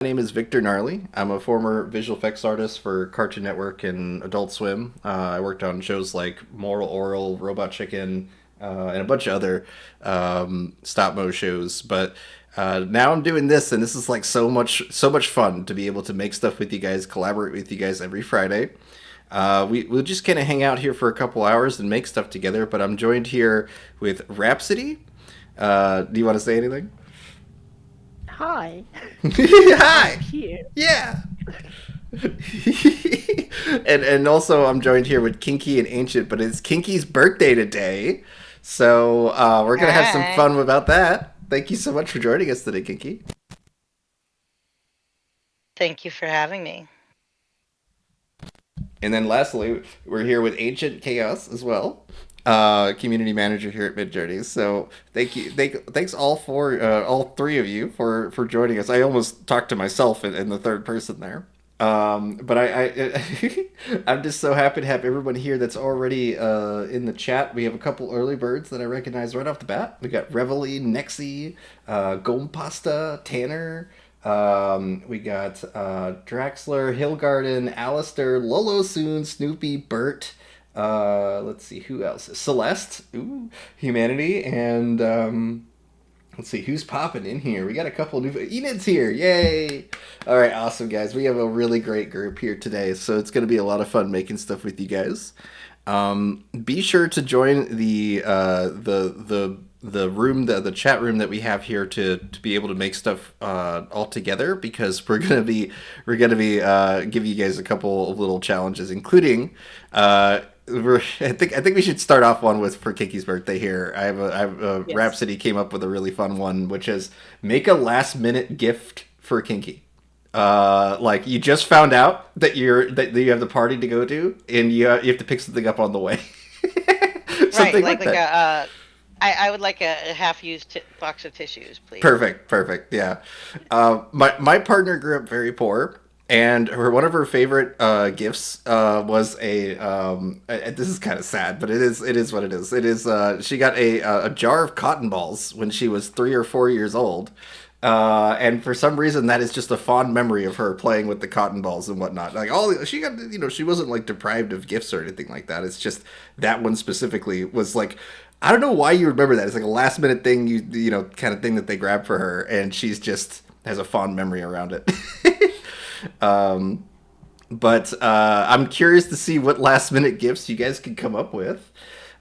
My name is Victor Gnarly. I'm a former visual effects artist for Cartoon Network and Adult Swim. I worked on shows like Moral Oral, Robot Chicken, and a bunch of other stop mo shows. But now I'm doing this, and this is like so much fun to be able to make stuff with you guys, collaborate with you guys every Friday. We'll just kind of hang out here for a couple hours and make stuff together. But I'm joined here with Rhapsody. Do you want to say anything? Hi, I'm Hi. here. Yeah. And also I'm joined here with Kinky and Ancient, but it's Kinky's birthday today, so we're gonna have some Hi. fun about that. Thank you so much for joining us today, Kinky. Thank you for having me. And then lastly, we're here with Ancient Chaos as well, community manager here at Midjourney. So thanks all three of you for joining us. I almost talked to myself in the third person there. But I'm just so happy to have everyone here that's already in the chat. We have a couple early birds that I recognize right off the bat. We got Reveille, Nexi, Gompasta, Tanner. We got Draxler, Hillgarden, Alistair, Lolo Soon, Snoopy, Bert. Let's see who else. Celeste, ooh, Humanity, and let's see who's popping in here. We got a couple new. Enid's here, yay! All right, awesome guys. We have a really great group here today, so it's going to be a lot of fun making stuff with you guys. Be sure to join the room, the chat room that we have here to be able to make stuff all together, because we're gonna be give you guys a couple of little challenges, including I think we should start off one with for Kiki's birthday here. I have a Yes. Rhapsody came up with a really fun one, which is make a last minute gift for Kinky. Like you just found out that you have the party to go to, and you have to pick something up on the way. Right, Something like like that. I would like a half-used box of tissues, please. Perfect, perfect. Yeah. My partner grew up very poor, and one of her favorite gifts was this is kind of sad, but it is what it is. It is she got a jar of cotton balls when she was 3 or 4 years old. And for some reason, that is just a fond memory of her playing with the cotton balls and whatnot. Like she got, she wasn't like deprived of gifts or anything like that. It's just that one specifically was like, I don't know why you remember that. It's like a last minute thing, kind of thing that they grabbed for her, and she's just has a fond memory around it. um, but I'm curious to see what last minute gifts you guys can come up with.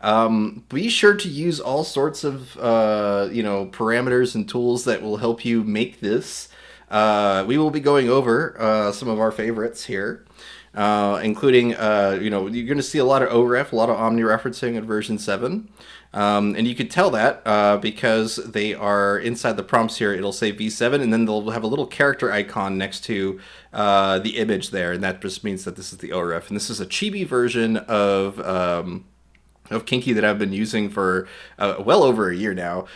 Be sure to use all sorts of parameters and tools that will help you make this. We will be going over some of our favorites here, including you're going to see a lot of OREF, a lot of omni referencing in version 7. And you could tell that because they are inside the prompts here. It'll say V7, and then they'll have a little character icon next to the image there, and that just means that this is the OREF. And this is a chibi version of Kinky that I've been using for well over a year now.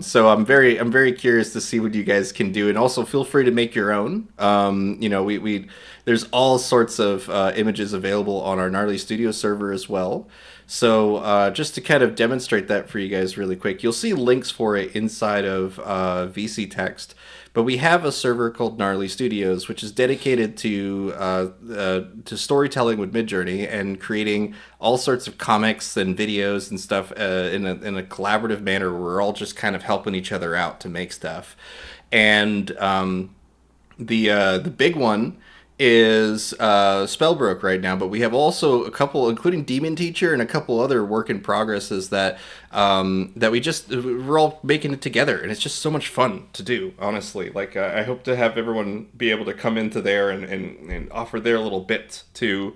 So I'm very curious to see what you guys can do, and also feel free to make your own. We there's all sorts of images available on our Gnarly Studio server as well. So just to kind of demonstrate that for you guys really quick, you'll see links for it inside of VC text. But we have a server called Gnarly Studios, which is dedicated to storytelling with Midjourney and creating all sorts of comics and videos and stuff in a collaborative manner where we're all just kind of helping each other out to make stuff. And the big one is Spellbrook right now, but we have also a couple, including Demon Teacher and a couple other work in progresses that we're all making it together, and it's just so much fun to do. Honestly, like I hope to have everyone be able to come into there and offer their little bit to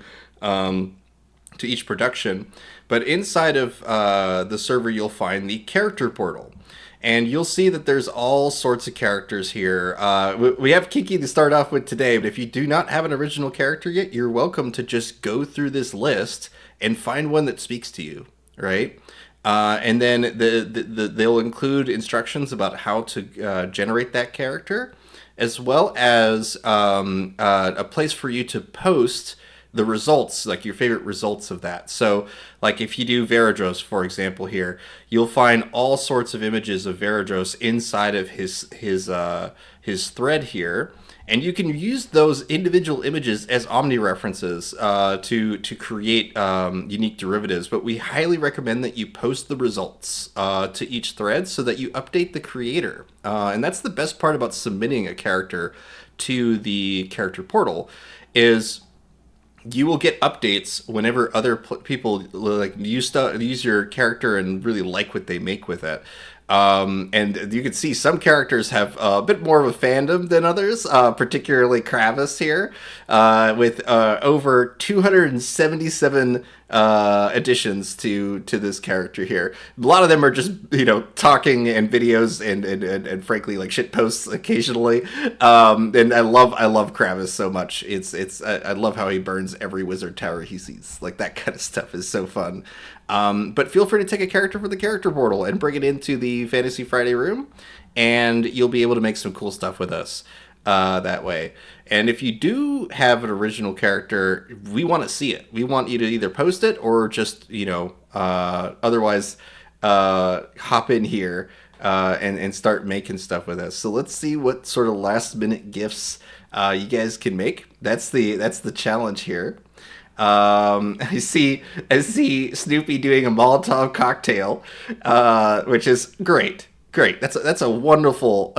each production. But inside of the server, you'll find the character portal. And you'll see that there's all sorts of characters here. We have Kinky to start off with today, but if you do not have an original character yet, you're welcome to just go through this list and find one that speaks to you, right? And then they'll include instructions about how to generate that character, as well as a place for you to post the results, like your favorite results of that. So, like if you do Veradros, for example, here, you'll find all sorts of images of Veradros inside of his thread here, and you can use those individual images as omni-references to create unique derivatives. But we highly recommend that you post the results to each thread so that you update the creator. And that's the best part about submitting a character to the character portal is you will get updates whenever other people like use your character and really like what they make with it. And you can see some characters have a bit more of a fandom than others, particularly Kravis here, with over 277 additions to this character here. A lot of them are just talking and videos and frankly like shit posts occasionally. And I love Kravis so much. I love how he burns every wizard tower he sees. Like that kind of stuff is so fun. But feel free to take a character from the character portal and bring it into the Fantasy Friday room, and you'll be able to make some cool stuff with us that way. And if you do have an original character, we want to see it. We want you to either post it or just, otherwise hop in here and start making stuff with us. So let's see what sort of last minute gifts you guys can make. That's the challenge here. I see Snoopy doing a Molotov cocktail, which is great. Great. That's a wonderful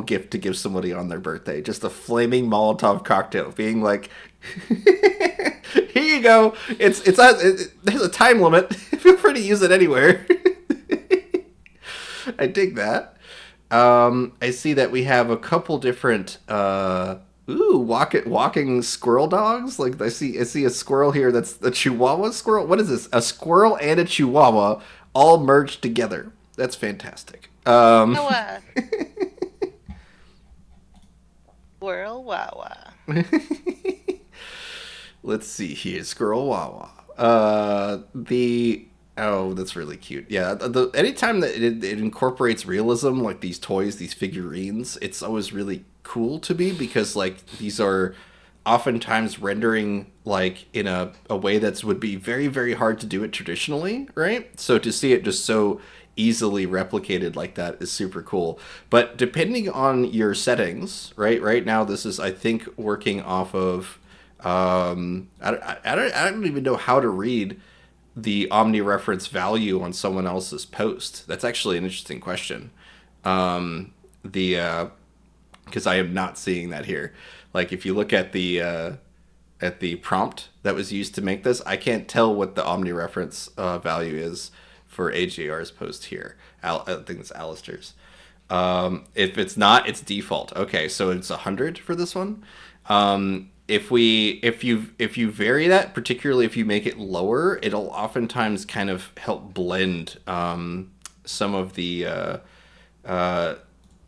gift to give somebody on their birthday. Just a flaming Molotov cocktail, being like, here you go. There's a time limit. Feel free to use it anywhere. I dig that. I see that we have a couple different walking squirrel dogs. Like I see a squirrel here that's a Chihuahua squirrel. What is this? A squirrel and a Chihuahua all merged together. That's fantastic. Noah. Squirrel Wawa. Let's see here. Squirrel Wawa. That's really cute. Yeah, anytime that it incorporates realism, like these toys, these figurines, it's always really cool to me because like these are oftentimes rendering like in a way that would be very, very hard to do it traditionally, right? So to see it just so easily replicated like that is super cool. But depending on your settings, right now this is I think working off of I don't even know how to read the omni-reference value on someone else's post. That's actually an interesting question. Because I am not seeing that here. Like if you look at the prompt that was used to make this, I can't tell what the omni-reference value is for AJR's post here. I think it's Alistair's. If it's not, it's default. Okay, so it's 100 for this one. If you vary that, particularly if you make it lower, it'll oftentimes kind of help blend some of the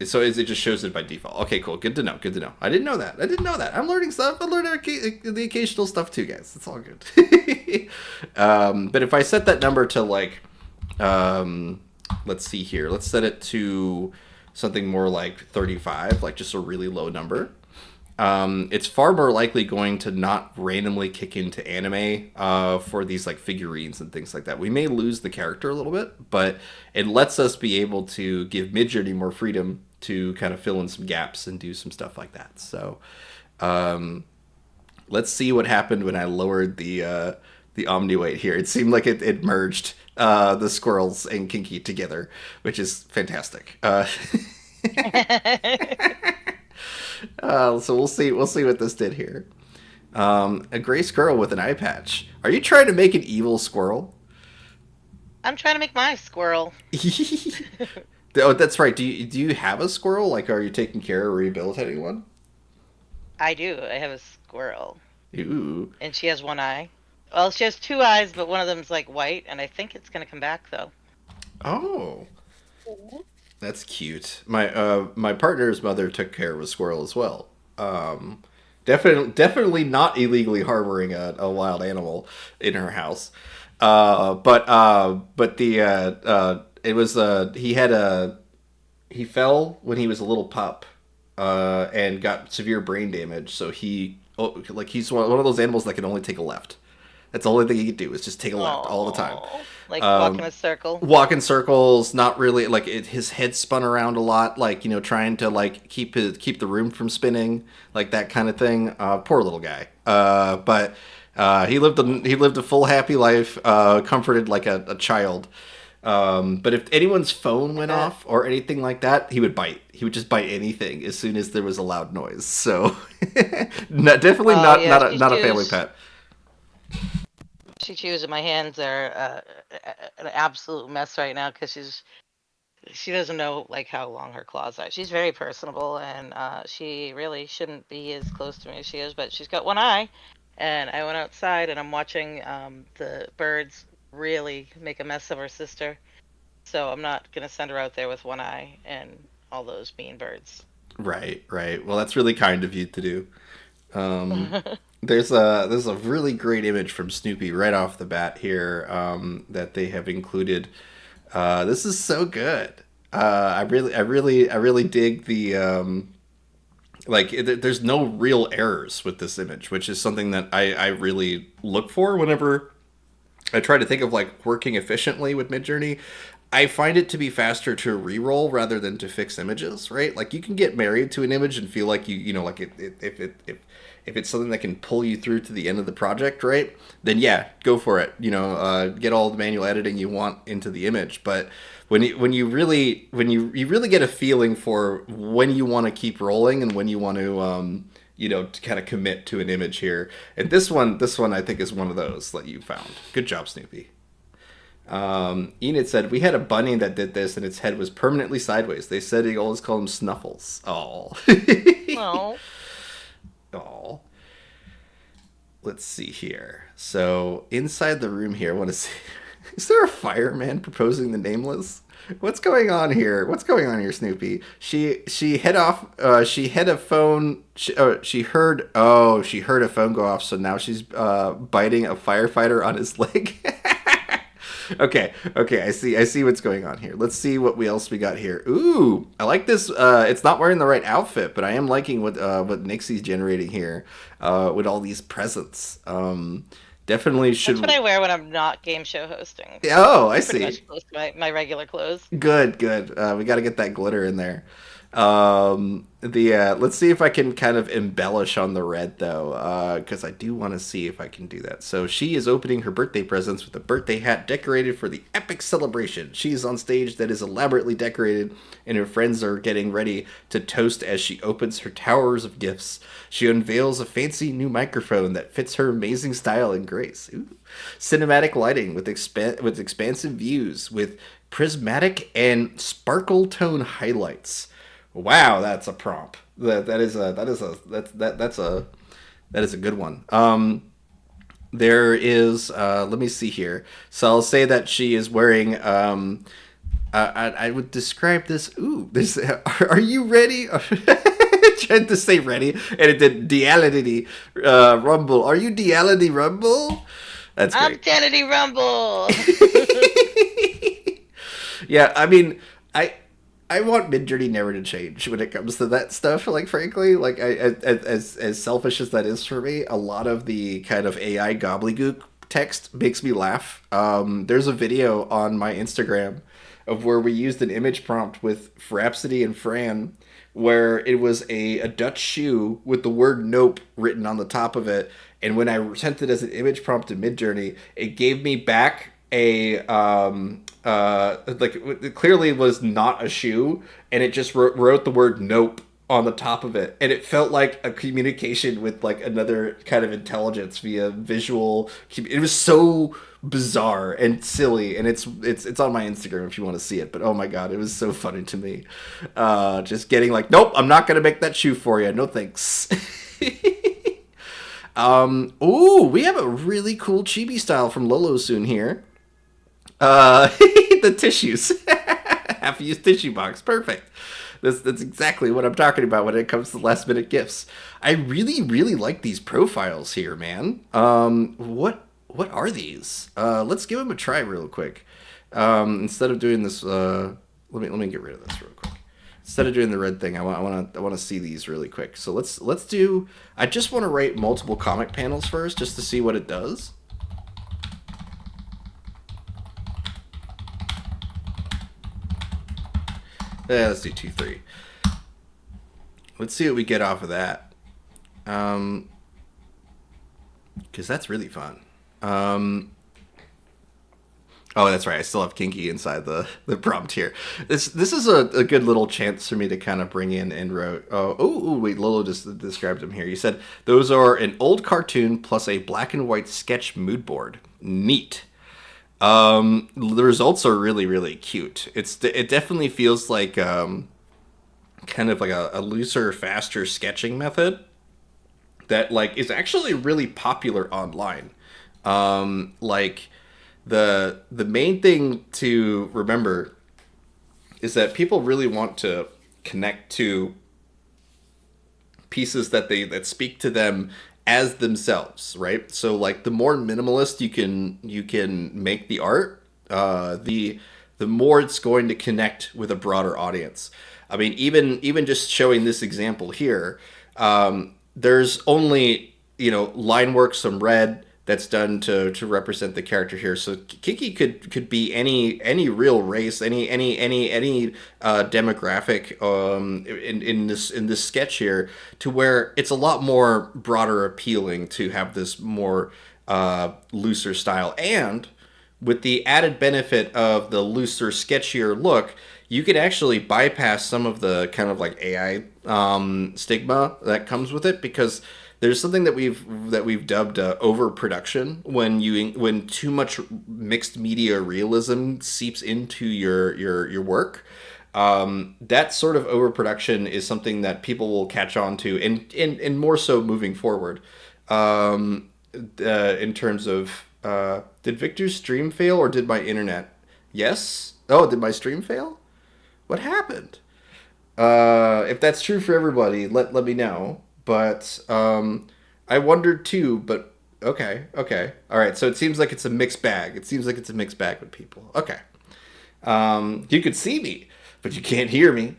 so it just shows it by default. Okay, cool. Good to know. I didn't know that. I'm learning stuff. I'm learning the occasional stuff too, guys. It's all good. But if I set that number to like, let's see here. Let's set it to something more like 35, like just a really low number. It's far more likely going to not randomly kick into anime for these like figurines and things like that. We may lose the character a little bit, but it lets us be able to give Midjourney more freedom to kind of fill in some gaps and do some stuff like that. So let's see what happened when I lowered the omni weight here. It seemed like it merged the squirrels and Kinky together, which is fantastic. So we'll see what this did here. A gray squirrel with an eye patch. Are you trying to make an evil squirrel? I'm trying to make my squirrel. Oh, that's right. Do you have a squirrel? Like, are you taking care of rehabilitating one? I do. I have a squirrel. Ooh. And she has one eye. Well, she has two eyes, but one of them's like white, and I think it's gonna come back though. Oh. That's cute. My partner's mother took care of a squirrel as well. Definitely not illegally harboring a wild animal in her house. But it was he fell when he was a little pup, and got severe brain damage. So he's one of those animals that can only take a left. That's the only thing he could do is just take a left all the time. Oh, like walk in a circle. Walk in circles, not really like his head spun around a lot, like trying to like keep the room from spinning, like that kind of thing. Poor little guy. But he lived a full happy life, comforted like a child. But if anyone's phone went off or anything like that, he would bite. He would just bite anything as soon as there was a loud noise. So definitely not a family pet. She chews, and my hands are an absolute mess right now because she doesn't know like how long her claws are. She's very personable, and she really shouldn't be as close to me as she is. But she's got one eye, and I went outside and I'm watching the birds really make a mess of her sister. So I'm not gonna send her out there with one eye and all those mean birds. Right, right. Well, that's really kind of you to do. Um, there's a really great image from Snoopy right off the bat here that they have included. This is so good. I really dig the there's no real errors with this image, which is something that I really look for whenever I try to think of like working efficiently with Midjourney. I find it to be faster to re-roll rather than to fix images, right? Like you can get married to an image and feel like like if it's something that can pull you through to the end of the project, right? Then yeah, go for it. Get all the manual editing you want into the image. But when you really get a feeling for when you want to keep rolling and when you want to kind of commit to an image here. And this one I think is one of those that you found. Good job, Snoopy. Enid said, we had a bunny that did this and its head was permanently sideways. They said they always call him Snuffles. Oh. Oh. Oh. Let's see here. So, inside the room here, I want to see... Is there a fireman proposing the nameless? What's going on here? What's going on here, Snoopy? She head off. She had a phone. She heard a phone go off. So now she's biting a firefighter on his leg. Okay. I see what's going on here. Let's see what else we got here. Ooh, I like this. It's not wearing the right outfit, but I am liking what Nixie's generating here with all these presents. Definitely should. That's what I wear when I'm not game show hosting. Oh, I pretty see. much close to my regular clothes. Good. We got to get that glitter in there. Let's see if I can kind of embellish on the red though, because I do want to see if I can do that. So she is opening her birthday presents with a birthday hat decorated for the epic celebration. She's on stage that is elaborately decorated, and her friends are getting ready to toast as she opens her towers of gifts. She unveils a fancy new microphone that fits her amazing style and grace. Ooh. Cinematic lighting with expansive views with prismatic and sparkle tone highlights. Wow, that's a prompt. That is a good one. There is let me see here. So I'll say that she is wearing I would describe this. Ooh, this. Are you ready? I tried to say ready, and it did Diality Rumble. Are you Diality Rumble? That's great. I'm Kennedy Rumble. Yeah, I mean, I want Midjourney never to change when it comes to that stuff. Like, frankly, like as selfish as that is for me, a lot of the kind of AI gobbledygook text makes me laugh. There's a video on my Instagram of where we used an image prompt with Rhapsody and Fran, where it was a Dutch shoe with the word "nope" written on the top of it. And when I sent it as an image prompt to Midjourney, it gave me back a like it clearly was not a shoe, and it just wrote the word "nope" on the top of it, and it felt like a communication with like another kind of intelligence via visual. It was so bizarre and silly, and it's on my Instagram if you want to see it. But oh my god, it was so funny to me. Just getting like, nope, I'm not gonna make that shoe for you. No thanks. Ooh, we have a really cool chibi style from Lolo soon here. The tissues. Half-used tissue box. Perfect. That's exactly what I'm talking about when it comes to last-minute gifts. I really, really like these profiles here, man. What are these? Let's give them a try real quick. Instead of doing this, let me get rid of this real quick. Instead of doing the red thing, I want to see these really quick. So let's do. I just want to write multiple comic panels first, just to see what it does. Let's do 2-3. Let's see what we get off of that. Because that's really fun. Um, oh, that's right. I still have Kinky inside the prompt here. This is a good little chance for me to kind of bring in and wrote. Wait, Lolo just described them here. You said those are an old cartoon plus a black and white sketch mood board. Neat. The results are really really cute. It definitely feels like kind of like a looser, faster sketching method that like is actually really popular online. Like the main thing to remember is that people really want to connect to pieces that speak to them as themselves, right? So like the more minimalist you can make the art, the more it's going to connect with a broader audience. I mean, even just showing this example here, there's only line work, some red that's done to represent the character here. So Kiki could be any real race, any demographic in this sketch here, to where it's a lot more broader appealing to have this more looser style. And with the added benefit of the looser, sketchier look, you can actually bypass some of the kind of like AI stigma that comes with it, because there's something that we've dubbed overproduction, when too much mixed media realism seeps into your work. That sort of overproduction is something that people will catch on to, and more so moving forward. In terms of did Victor's stream fail or did my internet? Yes. Oh, did my stream fail? What happened? If that's true for everybody, let me know. But I wondered too. But okay, all right. So it seems like it's a mixed bag. It seems like it's a mixed bag with people. Okay. You could see me, but you can't hear me.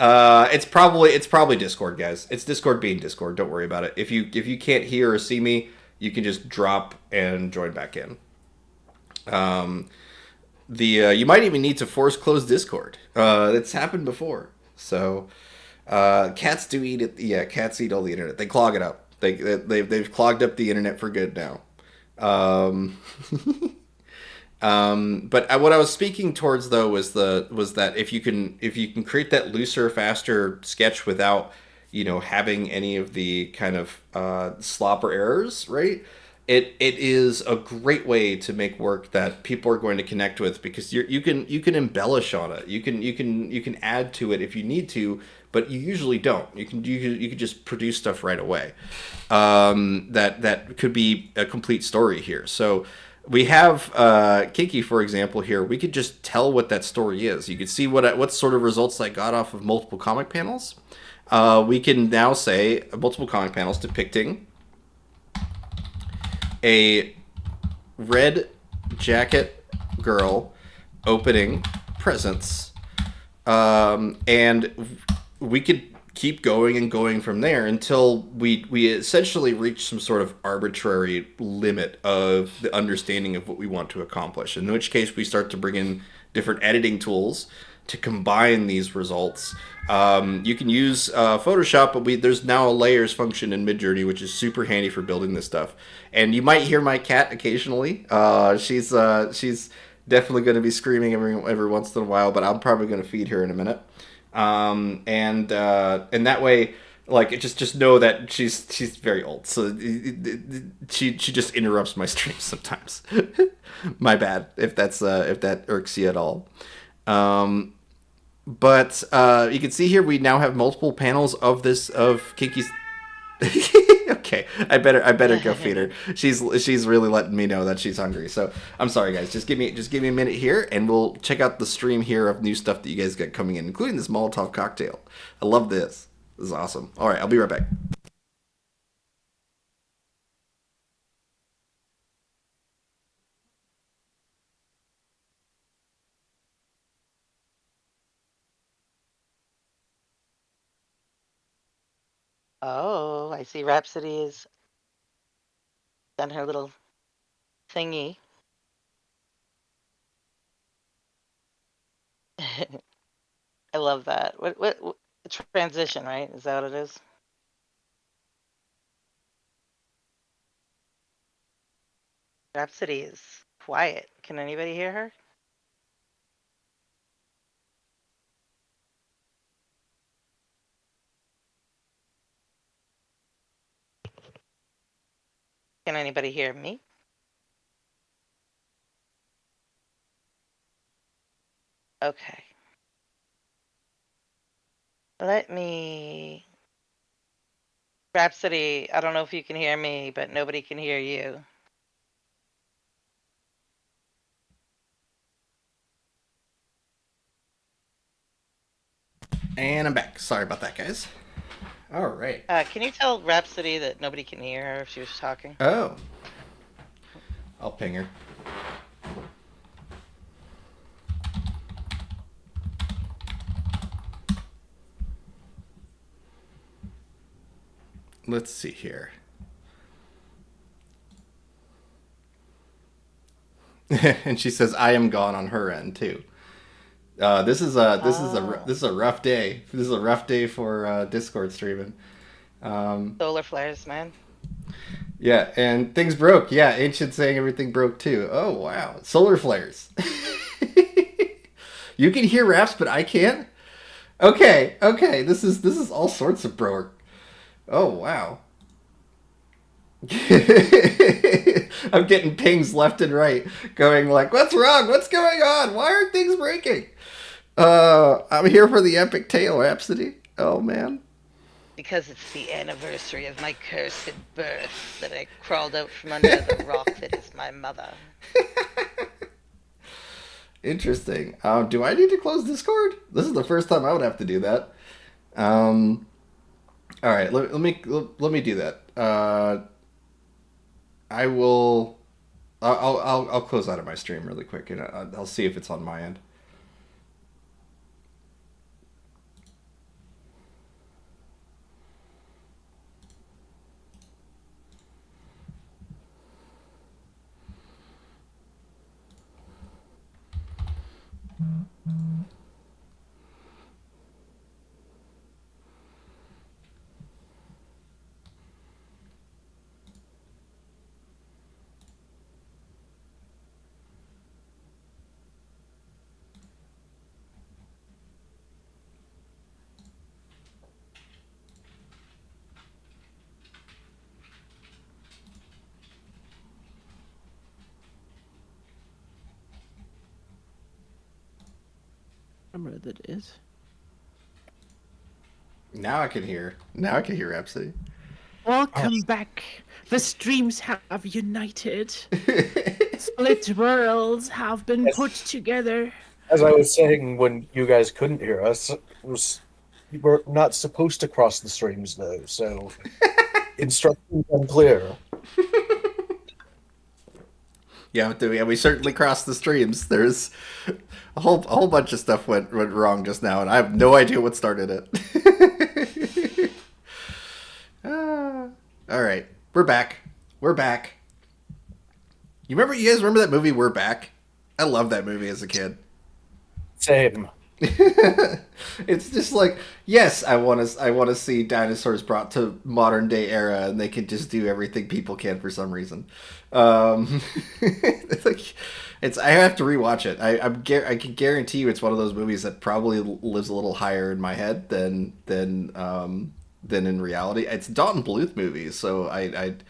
It's probably Discord, guys. It's Discord being Discord. Don't worry about it. If you can't hear or see me, you can just drop and join back in. Um, the You might even need to force close Discord. That's happened before. So cats do eat it. Yeah, cats eat all the internet. They clog it up. They've clogged up the internet for good now. Um, but what I was speaking towards though was that if you can create that looser, faster sketch without having any of the kind of slop or errors, right? It is a great way to make work that people are going to connect with, because you can embellish on it. You can add to it if you need to, but you usually don't. You can just produce stuff right away. That could be a complete story here. So we have Kinky, for example. Here we could just tell what that story is. You could see what sort of results I got off of multiple comic panels. We can now say multiple comic panels depicting a red jacket girl opening presents, and we could keep going and going from there until we essentially reach some sort of arbitrary limit of the understanding of what we want to accomplish. In which case, we start to bring in different editing tools to combine these results. You can use Photoshop, but there's now a layers function in Midjourney, which is super handy for building this stuff. And you might hear my cat occasionally. She's definitely going to be screaming every once in a while, but I'm probably going to feed her in a minute. And that way, like, just know that she's very old, so she just interrupts my stream sometimes. My bad if that irks you at all. Um, but you can see here we now have multiple panels of Kinky's. Okay, I better go feed her. She's really letting me know that she's hungry. So I'm sorry, guys. Just give me a minute here, and we'll check out the stream here of new stuff that you guys got coming in, including this Molotov cocktail. I love this. This is awesome. All right, I'll be right back. Oh, I see Rhapsody has done her little thingy. I love that. What transition, right? Is that what it is? Rhapsody is quiet. Can anybody hear her? Can anybody hear me? Okay. Let me. Rhapsody, I don't know if you can hear me, but nobody can hear you. And I'm back. Sorry about that, guys. All right. Can you tell Rhapsody that nobody can hear her if she was talking? Oh, I'll ping her. Let's see here. And she says, "I am gone" on her end too. This is a rough day. This is a rough day for Discord streaming. Solar flares, man. Yeah, and things broke. Yeah, Ancient saying everything broke too. Oh wow, solar flares. You can hear raps, but I can't. Okay, okay. This is all sorts of broke. Oh wow. I'm getting pings left and right, going like, "What's wrong? What's going on? Why aren't things breaking?" I'm here for the epic tale rhapsody. Oh man. Because it's the anniversary of my cursed birth that I crawled out from under the rock that is my mother. Interesting. Do I need to close Discord? This is the first time I would have to do that. Um, all right, let me do that. I will. I'll close out of my stream really quick, and I'll see if it's on my end. Camera that is. Now I can hear. Now I can hear Rhapsody. Welcome back. The streams have united. Split worlds have been Yes. put together. As I was saying when you guys couldn't hear us, we're not supposed to cross the streams though, so instructions unclear. Yeah, we certainly crossed the streams. There's a whole bunch of stuff went wrong just now, and I have no idea what started it. All right, we're back. We're back. You guys remember that movie We're Back? I loved that movie as a kid. Same. It's just like, yes, I want to see dinosaurs brought to modern day era, and they can just do everything people can for some reason. It's like, I have to rewatch it. I can guarantee you it's one of those movies that probably lives a little higher in my head than in reality. It's Don Bluth movies, so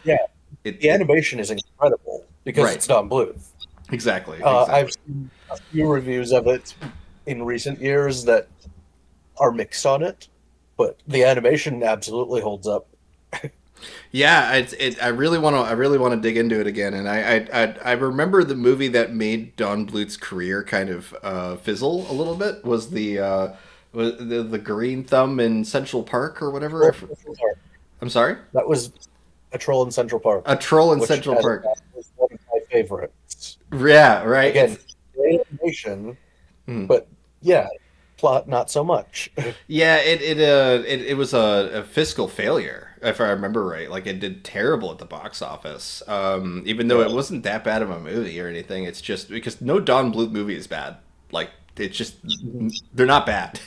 Yeah, it, the animation is incredible because Right. it's Don Bluth. exactly. I've seen a few reviews of it in recent years that are mixed on it, but the animation absolutely holds up. Yeah, I really want to dig into it again, and I remember the movie that made Don Bluth's career kind of fizzle a little bit was the Green Thumb in Central Park or whatever. I'm sorry, That was A Troll in Central Park, A Troll in which Central Park. was one of my favorites. Yeah, right. Again, great animation, Hmm. but yeah, plot not so much. Yeah, it was a fiscal failure, if I remember right. Like it did terrible at the box office. Even though it wasn't that bad of a movie or anything. It's just because no Don Bluth movie is bad. Like it's just they're not bad,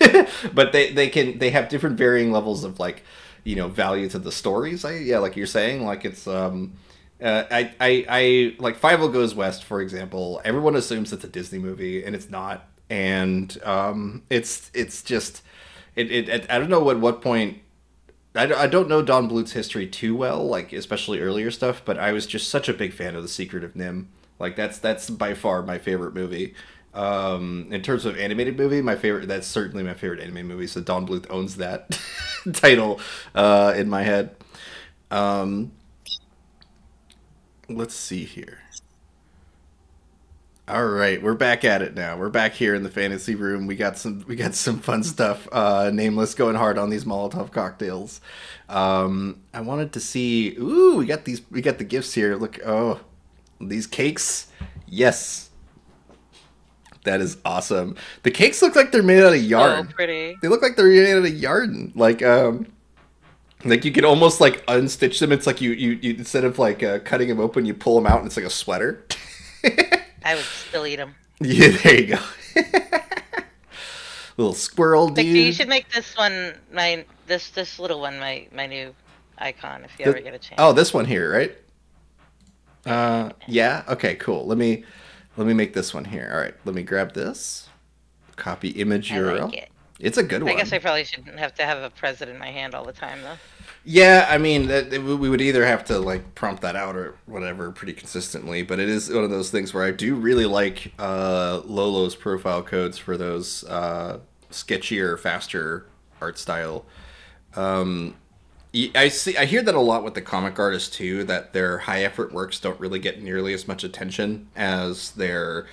but they have different varying levels of like value to the stories. Like you're saying, like it's I like Five Goes West, for example. Everyone assumes it's a Disney movie, and it's not. And it's just I don't know at what point. I don't know Don Bluth's history too well, like especially earlier stuff. But I was just such a big fan of The Secret of Nim. Like that's by far my favorite movie. In terms of animated movie, my favorite. That's certainly my favorite anime movie. So Don Bluth owns that title in my head. Um, let's see here. All right, we're back at it now. We're back here in the fantasy room. We got some fun stuff. Nameless going hard on these Molotov cocktails. I wanted to see. Ooh, we got the gifts here. Look, oh, these cakes. Yes, that is awesome. The cakes look like they're made out of So yarn. pretty. They look like they're made out of yarn. Like you could almost like unstitch them. It's like you instead of like cutting them open, you pull them out, and it's like a sweater. I would still eat them. Yeah, there you go. Little squirrel Victor, you dude. should make this one this little one my new icon if you The- ever get a chance. oh, this one here, right? Yeah. Okay, cool. Let me make this one here. All right. Let me grab this. Copy image I URL. like it. It's a good I one. guess I probably shouldn't have to have a present in my hand all the time though. Yeah, I mean, we would either have to like prompt that out or whatever pretty consistently, but it is one of those things where I do really like Lolo's profile codes for those sketchier, faster art style. Um, I hear that a lot with the comic artists too, that their high effort works don't really get nearly as much attention as their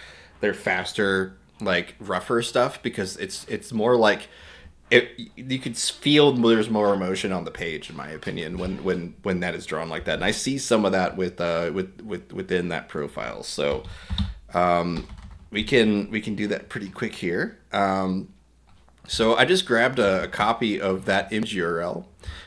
faster, like rougher stuff because it's more like you could feel there's more emotion on the page, in my opinion, when that is drawn like that. And I see some of that within that profile. So we can do that pretty quick here. So I just grabbed a copy of that image URL.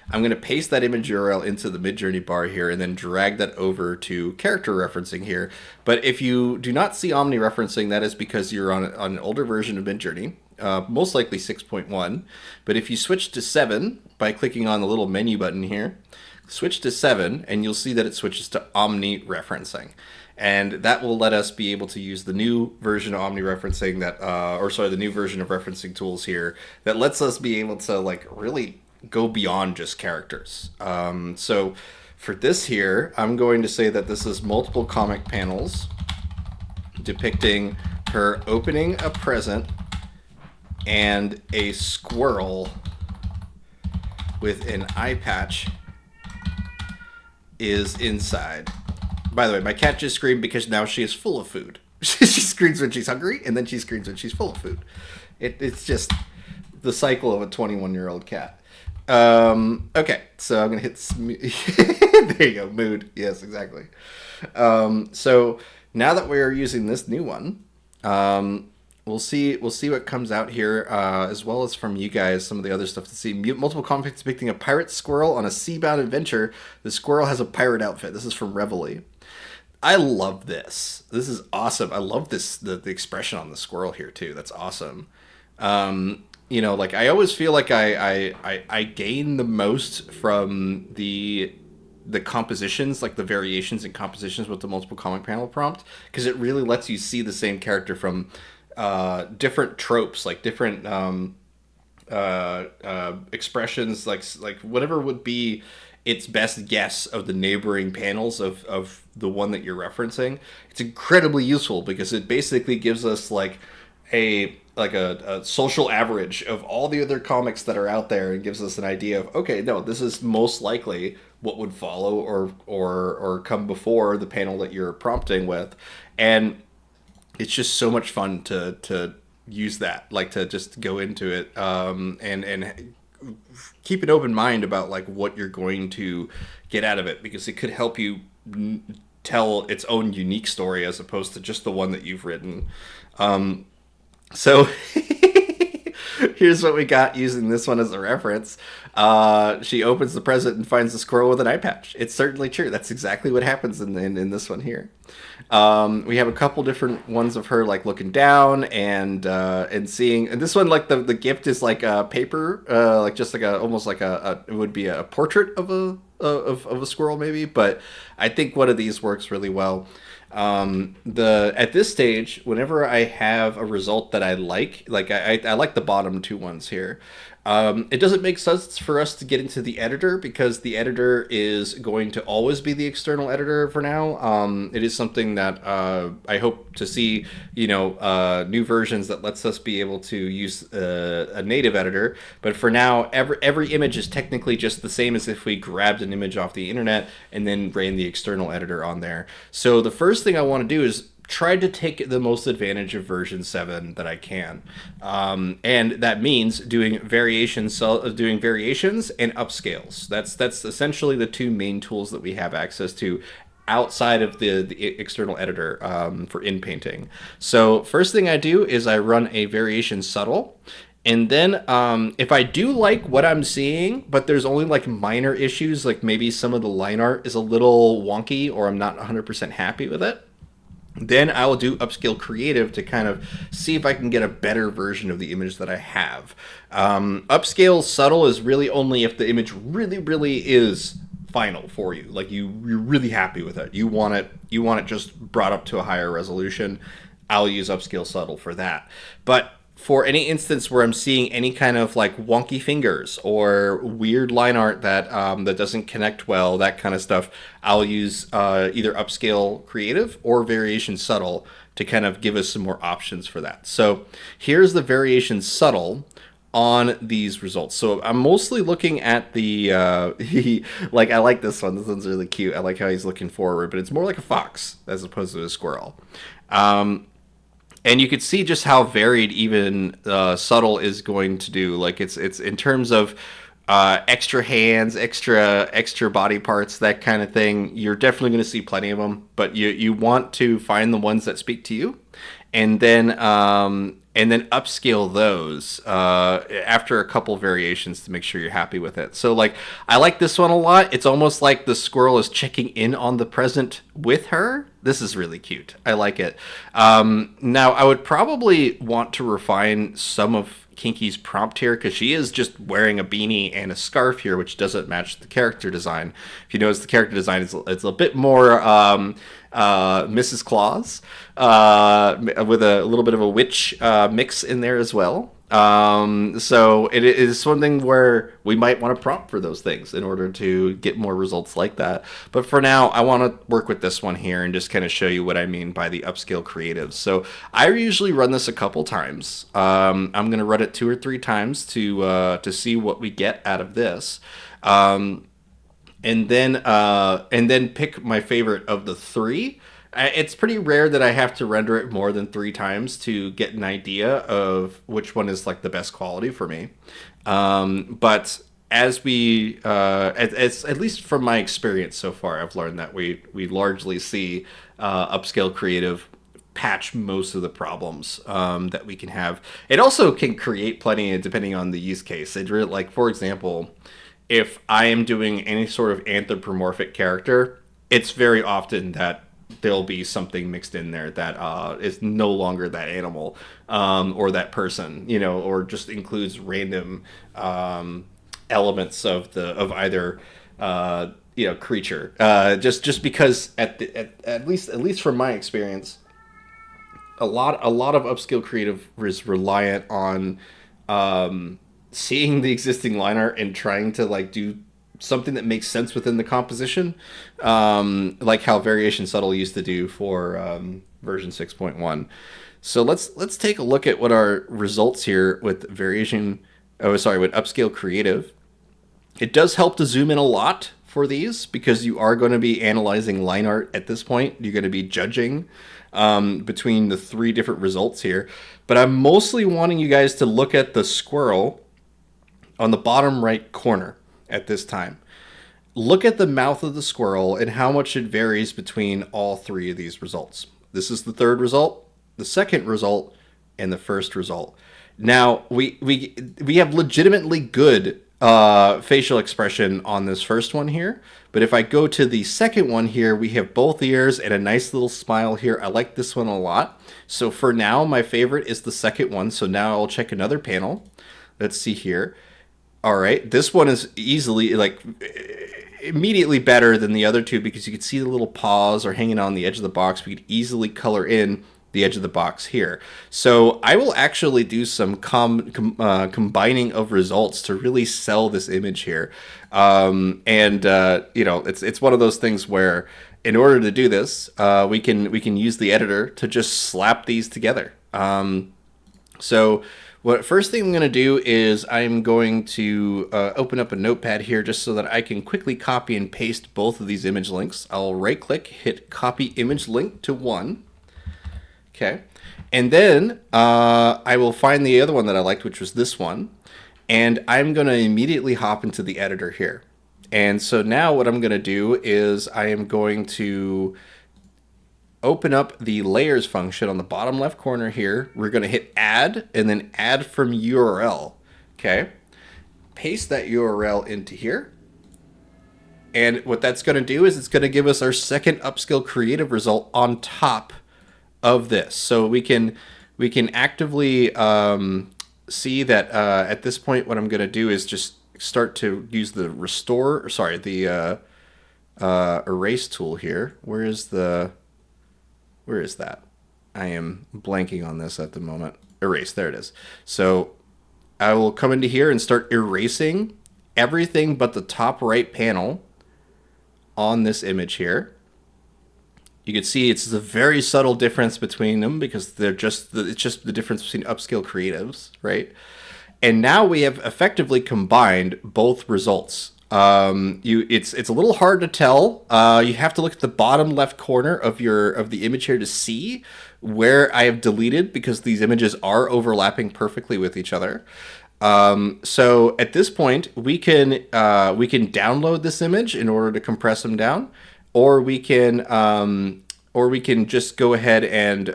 I'm going to paste that image URL into the Midjourney bar here and then drag that over to character referencing here. But if you do not see Omni referencing, that is because you're on an older version of Midjourney, most likely 6.1. But if you switch to 7 by clicking on the little menu button here, switch to 7 and you'll see that it switches to Omni referencing. And that will let us be able to use the new version of Omni referencing the new version of referencing tools here that lets us be able to like really go beyond just characters. So for this here, I'm going to say that this is multiple comic panels depicting her opening a present and a squirrel with an eye patch is inside. By the way, my cat just screamed because now she is full of food. She screams when she's hungry, and then she screams when she's full of food. It's just the cycle of a 21-year-old cat. Okay, so I'm gonna hit. There you go, mood. Yes, exactly. So now that we're using this new one, we'll see what comes out here, as well as from you guys some of the other stuff to see. Multiple comics depicting a pirate squirrel on a seabound adventure. The squirrel has a pirate outfit. This is from Reveille. I love this. This is awesome. I love this the expression on the squirrel here too. That's awesome. Like I always feel like I gain the most from the compositions, like the variations in compositions with the multiple comic panel prompt, because it really lets you see the same character from different tropes, like different expressions, like whatever would be its best guess of the neighboring panels of the one that you're referencing. It's incredibly useful because it basically gives us like a social average of all the other comics that are out there and gives us an idea of, okay, no, this is most likely what would follow or come before the panel that you're prompting with. And it's just so much fun to use that, like to just go into it and keep an open mind about like what you're going to get out of it, because it could help you tell its own unique story as opposed to just the one that you've written. So Here's what we got using this one as a reference. She opens the present and finds the squirrel with an eye patch. It's certainly true. That's exactly what happens in this one here. We have a couple different ones of her like looking down and seeing. And this one, like the gift is like a paper, like just like a almost like it would be a portrait of a squirrel maybe. But I think one of these works really well. At this stage, whenever I have a result that I like I like the bottom two ones here. It doesn't make sense for us to get into the editor because the editor is going to always be the external editor for now. It is something that I hope to see, new versions that lets us be able to use a native editor. But for now, every image is technically just the same as if we grabbed an image off the internet and then ran the external editor on there. So the first thing I want to do is try to take the most advantage of version 7 that I can. And that means doing variations and upscales. That's essentially the two main tools that we have access to outside of the external editor for in-painting. So first thing I do is I run a variation subtle. And then if I do like what I'm seeing, but there's only like minor issues, like maybe some of the line art is a little wonky or I'm not 100% happy with it, then I will do upscale creative to kind of see if I can get a better version of the image that I have. Upscale subtle is really only if the image really, really is final for you. Like you're really happy with it. You want it just brought up to a higher resolution. I'll use upscale subtle for that. But for any instance where I'm seeing any kind of like wonky fingers or weird line art that that doesn't connect well, that kind of stuff, I'll use either upscale creative or variation subtle to kind of give us some more options for that. So here's the variation subtle on these results. So I'm mostly looking at the like I like this one. This one's really cute. I like how he's looking forward, but it's more like a fox as opposed to a squirrel. And you can see just how varied even subtle is going to do. Like it's in terms of extra hands, extra body parts, that kind of thing. You're definitely going to see plenty of them, but you want to find the ones that speak to you, and then upscale those after a couple variations to make sure you're happy with it. So like I like this one a lot. It's almost like the squirrel is checking in on the present with her. This is really cute. I like it. Now I would probably want to refine some of Kinky's prompt here because she is just wearing a beanie and a scarf here, which doesn't match the character design. If you notice, the character design is it's a bit more Mrs. Claus with a little bit of a witch mix in there as well. So it is something where we might want to prompt for those things in order to get more results like that. But for now, I want to work with this one here and just kind of show you what I mean by the upscale creatives. So I usually run this a couple times. I'm going to run it 2 or 3 times to see what we get out of this. And then pick my favorite of the 3. It's pretty rare that I have to render it more than 3 times to get an idea of which one is like the best quality for me. But as we, at least from my experience so far, I've learned that we largely see upscale creative patch most of the problems that we can have. It also can create plenty depending on the use case. Like for example, if I am doing any sort of anthropomorphic character, it's very often that there'll be something mixed in there that is no longer that animal or that person, or just includes random elements of either creature. Just because at least from my experience, a lot of upscale creative is reliant on seeing the existing line art and trying to like do something that makes sense within the composition, like how variation subtle used to do for version 6.1. So let's take a look at what our results here with with upscale creative. It does help to zoom in a lot for these because you are going to be analyzing line art at this point. You're going to be judging between the 3 different results here. But I'm mostly wanting you guys to look at the squirrel on the bottom right corner at this time. Look at the mouth of the squirrel and how much it varies between all 3 of these results. This is the 3rd result, the 2nd result, and the 1st result. Now we have legitimately good facial expression on this first one here, but if I go to the second one here, we have both ears and a nice little smile here. I like this one a lot. So for now, my favorite is the second one. So now I'll check another panel. Let's see here. All right, this one is easily like immediately better than the other two because you can see the little paws are hanging on the edge of the box. We could easily color in the edge of the box here. So I will actually do some combining of results to really sell this image here. You know, it's one of those things where in order to do this, we can use the editor to just slap these together. So what first thing I'm going to do is I'm going to open up a notepad here just so that I can quickly copy and paste both of these image links. I'll right click, hit copy image link to one. Okay. And then I will find the other one that I liked, which was this one. And I'm going to immediately hop into the editor here. And so now what I'm going to do is I am going to open up the layers function on the bottom left corner here. We're going to hit add and then add from URL. Okay. Paste that URL into here. And what that's going to do is it's going to give us our second upscale creative result on top of this. So we can actively see that at this point what I'm going to do is just start to use the erase tool here. Where is that? I am blanking on this at the moment. Erase, there it is. So I will come into here and start erasing everything but the top right panel on this image here. You can see it's a very subtle difference between them because it's just the difference between upscale creatives, right? And now we have effectively combined both results. It's a little hard to tell. You have to look at the bottom left corner of the image here to see where I have deleted because these images are overlapping perfectly with each other. So at this point, we can download this image in order to compress them down, or we can just go ahead and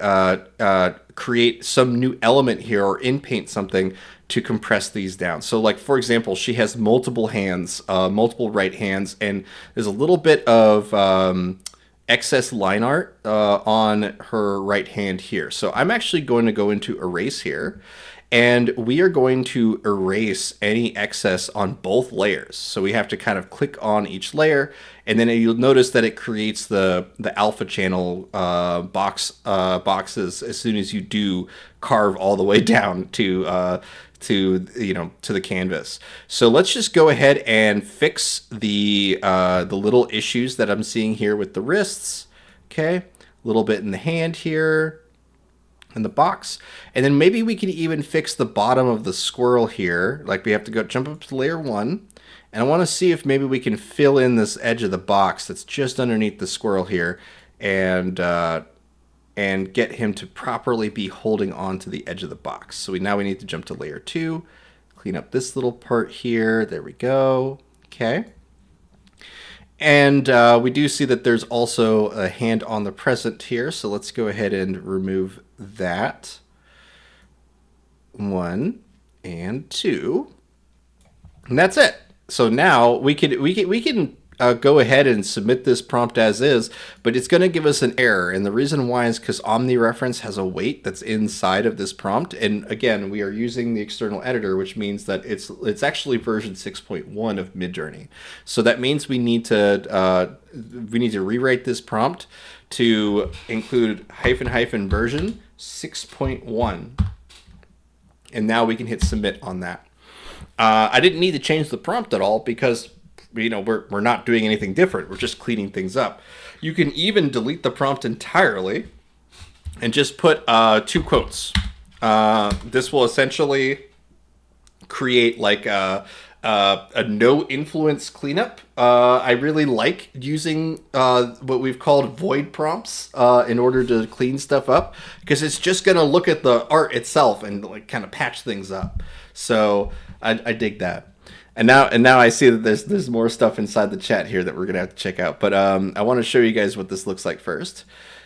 create some new element here or in-paint something to compress these down. So like, for example, she has multiple hands, multiple right hands, and there's a little bit of excess line art on her right hand here. So I'm actually going to go into erase here. And we are going to erase any excess on both layers. So we have to kind of click on each layer, and then you'll notice that it creates the alpha channel boxes as soon as you do carve all the way down to the canvas. So let's just go ahead and fix the little issues that I'm seeing here with the wrists. Okay, a little bit in the hand here. In the box, and then maybe we can even fix the bottom of the squirrel here. Like we have to go jump up to layer 1, and I want to see if maybe we can fill in this edge of the box that's just underneath the squirrel here, and get him to properly be holding on to the edge of the box. So now we need to jump to layer 2, clean up this little part here. There we go. Okay. And we do see that there's also a hand on the present here. So let's go ahead and remove that. 1 and 2. And that's it. So now we can go ahead and submit this prompt as is, but it's going to give us an error. And the reason why is because OmniReference has a weight that's inside of this prompt. And again, we are using the external editor, which means that it's actually version 6.1 of Midjourney. So that means we need to rewrite this prompt to include -- version 6.1. And now we can hit submit on that. I didn't need to change the prompt at all because we're not doing anything different. We're just cleaning things up. You can even delete the prompt entirely and just put 2 quotes. This will essentially create like a no influence cleanup. I really like using what we've called void prompts in order to clean stuff up, because it's just going to look at the art itself and like kind of patch things up. So I dig that. And now I see that there's more stuff inside the chat here that we're gonna have to check out. But I want to show you guys what this looks like first.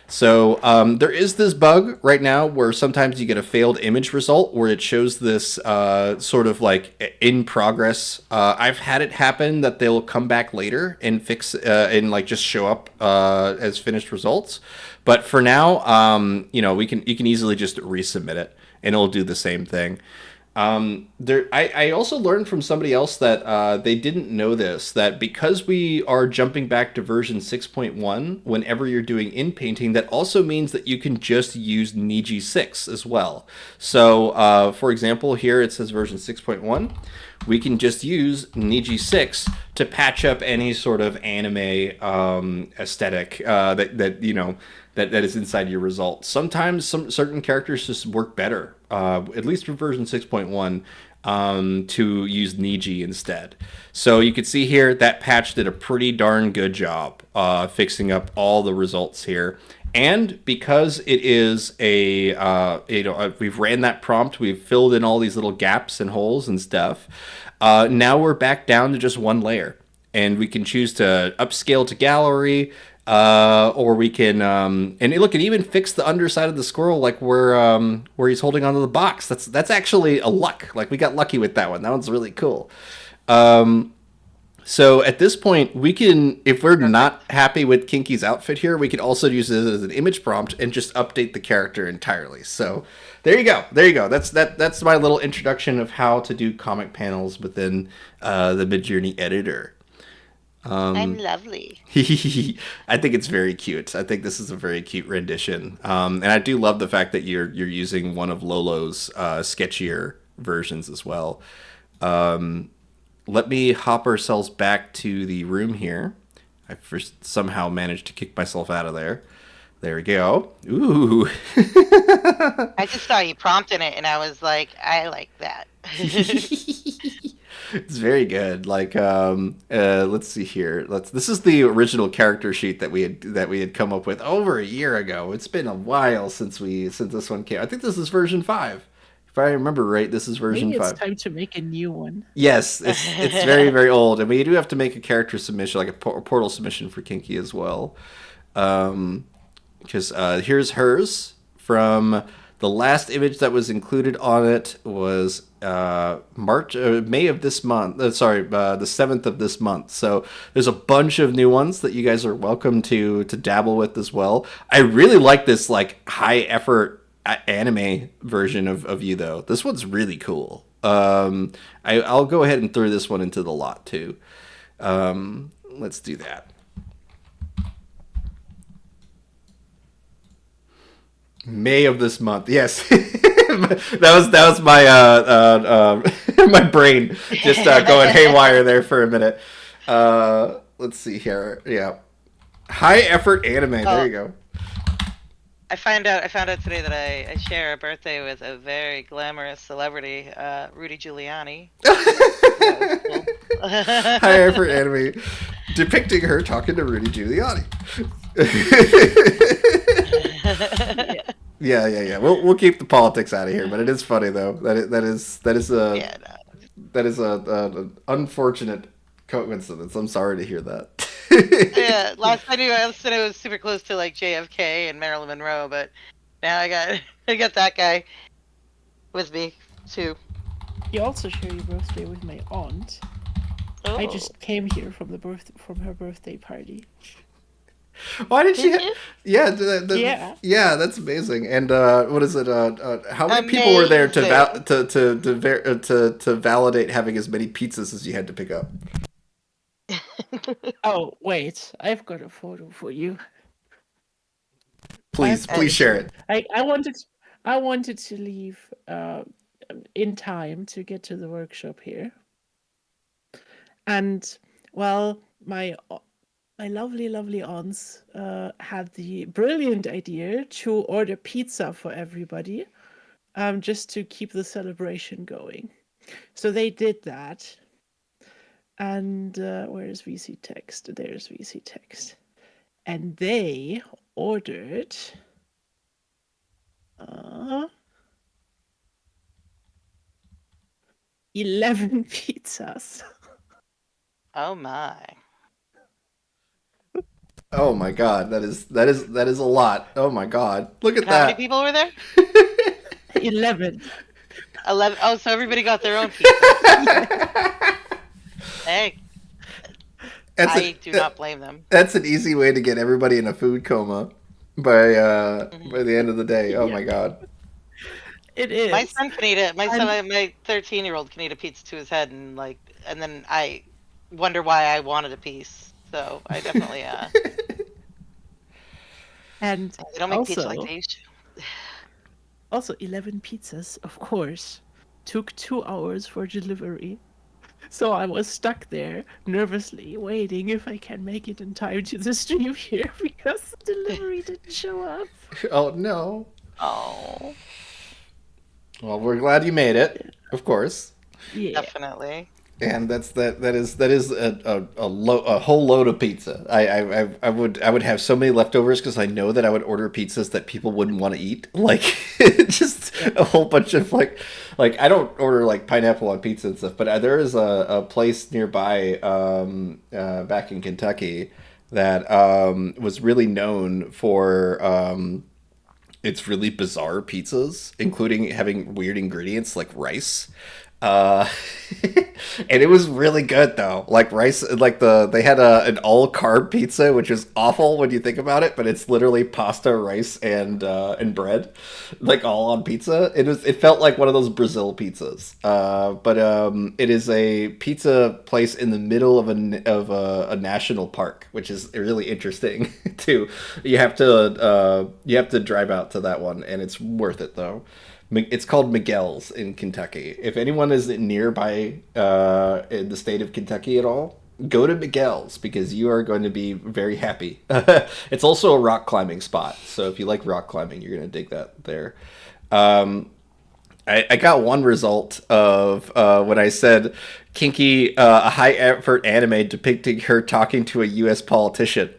So there is this bug right now where sometimes you get a failed image result where it shows this sort of like in progress. I've had it happen that they'll come back later and fix and like just show up as finished results. But for now, you can easily just resubmit it and it'll do the same thing. I also learned from somebody else that they didn't know this, that because we are jumping back to version 6.1 whenever you're doing in painting, that also means that you can just use Niji 6 as well. So, for example, here it says version 6.1. We can just use Niji 6 to patch up any sort of anime aesthetic that is inside your result. Sometimes some certain characters just work better, at least for version 6.1, to use Niji instead. So you can see here that patch did a pretty darn good job fixing up all the results here. And because it is we've ran that prompt, we've filled in all these little gaps and holes and stuff. Now we're back down to just one layer, and we can choose to upscale to gallery, or we can and look, it even fixed the underside of the squirrel, like where he's holding onto the box. That's actually a luck. Like we got lucky with that one. That one's really cool. So at this point, we can, if we're not happy with Kinky's outfit here, we can also use it as an image prompt and just update the character entirely. So there you go. There you go. That's my little introduction of how to do comic panels within the Midjourney editor. I'm lovely. I think it's very cute. I think this is a very cute rendition, and I do love the fact that you're using one of Lolo's sketchier versions as well. Let me hop ourselves back to the room here. I first somehow managed to kick myself out of there. There we go. Ooh. I just saw you prompting it, and I was like, I like that. It's very good. Like, let's see here. This is the original character sheet that we had come up with over a year ago. It's been a while since this one came. I think this is version 5. If I remember right, this is version Maybe it's 5. time to make a new one. Yes, it's very, very old, and we do have to make a character submission, like a portal submission for Kinky as well. Because here's hers from the last image that was included on it was May of this month. The 7th of this month. So there's a bunch of new ones that you guys are welcome to dabble with as well. I really like this like high effort anime version of you though. This one's really cool. I'll go ahead and throw this one into the lot too. Let's do that. May of this month. Yes. that was my my brain just going haywire there for a minute. Let's see here. Yeah. High effort anime. There you go. I found out today that I share a birthday with a very glamorous celebrity, Rudy Giuliani. That was cool. High effort anime depicting her talking to Rudy Giuliani. Yeah. We'll keep the politics out of here, but it is funny though. That is a unfortunate coincidence. I'm sorry to hear that. Yeah, last I knew, I said I was super close to like JFK and Marilyn Monroe, but now I got that guy with me too. You also share your birthday with my aunt. Oh. I just came here from her birthday party. Why did she? you? Yeah. Yeah, that's amazing. And what is it? How many people were there to validate having as many pizzas as you had to pick up? Oh wait, I've got a photo for you. Please share it. I wanted to leave in time to get to the workshop here, and well, my lovely aunts had the brilliant idea to order pizza for everybody, just to keep the celebration going. So they did that. And where is VC text? There's VC text. And they ordered 11 pizzas. Oh my. Oh my god, that is a lot. Oh my god, look at And how many that. people were there? 11. 11. Oh, so everybody got their own pizza. Yeah. Hey, That's a I do not blame them. that's an easy way to get everybody in a food coma by Mhm. the end of the day. Oh Yeah, my god. it My is. son can eat it. And My 13-year-old can eat a pizza to his head, and and then I wonder why I wanted a piece. So I definitely, and they don't make pizza like also they used to. also 11 pizzas, of course, took 2 hours for delivery. So I was stuck there, nervously waiting if I can make it in time to the stream here because the delivery didn't show up. Oh no. Oh, Well, we're glad you made it, of course. Yeah. definitely. And that is a whole load of pizza. I would have so many leftovers because I know that I would order pizzas that people wouldn't want to eat. Like just Yeah. a whole bunch of like I don't order like pineapple on pizza and stuff, but there is a place nearby back in Kentucky that was really known for it's really bizarre pizzas, including having weird ingredients like rice. Uh, and it was really good though. Like rice, like they had an all carb pizza, which is awful when you think about it, but it's literally pasta, rice, and bread, like all on pizza. It felt like one of those Brazil pizzas. But it is a pizza place in the middle of a national park, which is really interesting too. You have to drive out to that one, and it's worth it though. It's called Miguel's in Kentucky. If anyone is nearby in the state of Kentucky at all, go to Miguel's because you are going to be very happy. It's also a rock climbing spot, so if you like rock climbing, you're going to dig that there. Um, I got one result of when I said Kinky, a high effort anime depicting her talking to a U.S. politician,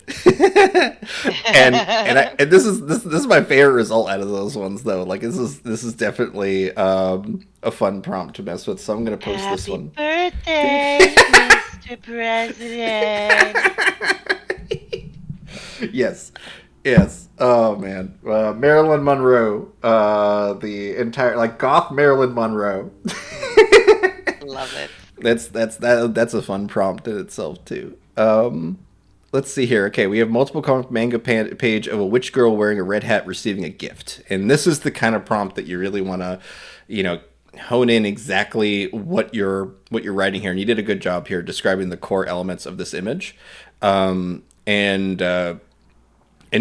and this is my favorite result out of those ones though. Like this is definitely a fun prompt to mess with, so I'm gonna post this Happy one. birthday, Mr. President. Yes, yes. Oh man, Marilyn Monroe, the entire like goth Marilyn Monroe. Love it. That's a fun prompt in itself too. Let's see here. Okay, we have multiple comic manga page of a witch girl wearing a red hat receiving a gift, and this is the kind of prompt that you really want to, you know, hone in exactly what you're writing here. And you did a good job here describing the core elements of this image, and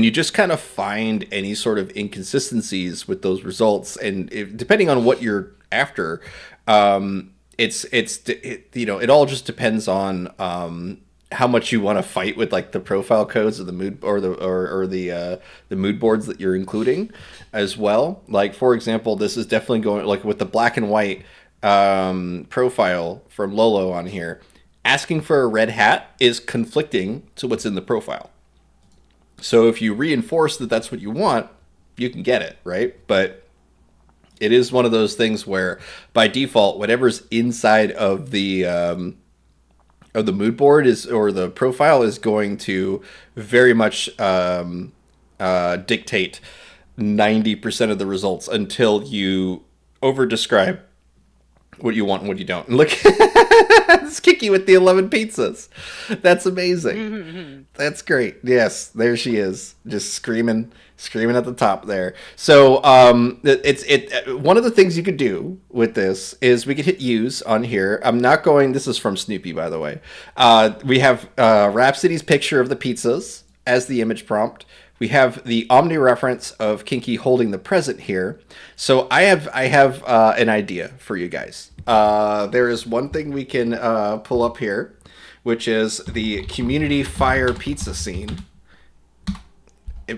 you just kind of find any sort of inconsistencies with those results, and depending on what you're after, it all just depends on how much you want to fight with like the profile codes of the mood or the mood boards that you're including as well. Like for example, this is definitely going like with the black and white profile from Lolo on here. Asking for a red hat is conflicting to what's in the profile. So if you reinforce that that's what you want, you can get it, right? But it is one of those things where by default, whatever's inside of the mood board is or the profile is going to very much dictate 90% of the results until you over describe what you want and what you don't. And look, it's Kiki with the 11 pizzas. That's amazing. That's great. Yes, there she is, just screaming at the top there. So one of the things you could do with this is we could hit use on here. I'm not going. This is from Snoopy, by the way. We have Rhapsody's picture of the pizzas as the image prompt. We have the omni reference of Kinky holding the present here. So I have an idea for you guys. There is one thing we can pull up here, which is the community fire pizza scene.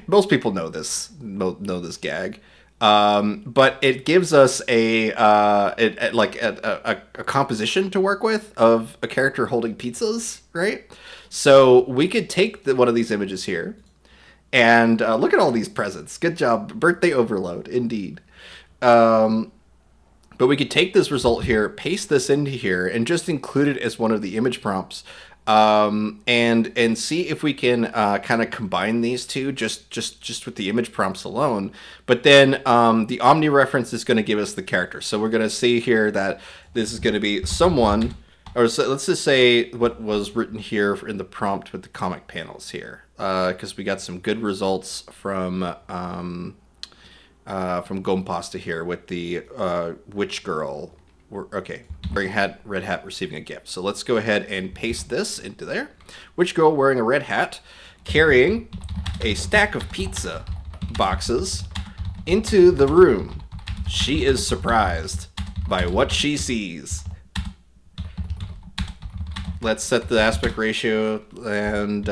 Most people know this gag, but it gives us a composition to work with of a character holding pizzas, right? So we could take one of these images here and look at all these presents. Good job. Birthday overload, indeed. But we could take this result here, paste this into here, and just include it as one of the image prompts and see if we can kind of combine these two just with the image prompts alone. But then the omni reference is going to give us the character. So we're going to see here that this is going to be someone, or so, let's just say what was written here in the prompt with the comic panels here, because we got some good results from Gompasta here with the witch girl. Okay, wearing red hat receiving a gift. So let's go ahead and paste this into there. Witch girl wearing a red hat, carrying a stack of pizza boxes into the room. She is surprised by what she sees. Let's set the aspect ratio, and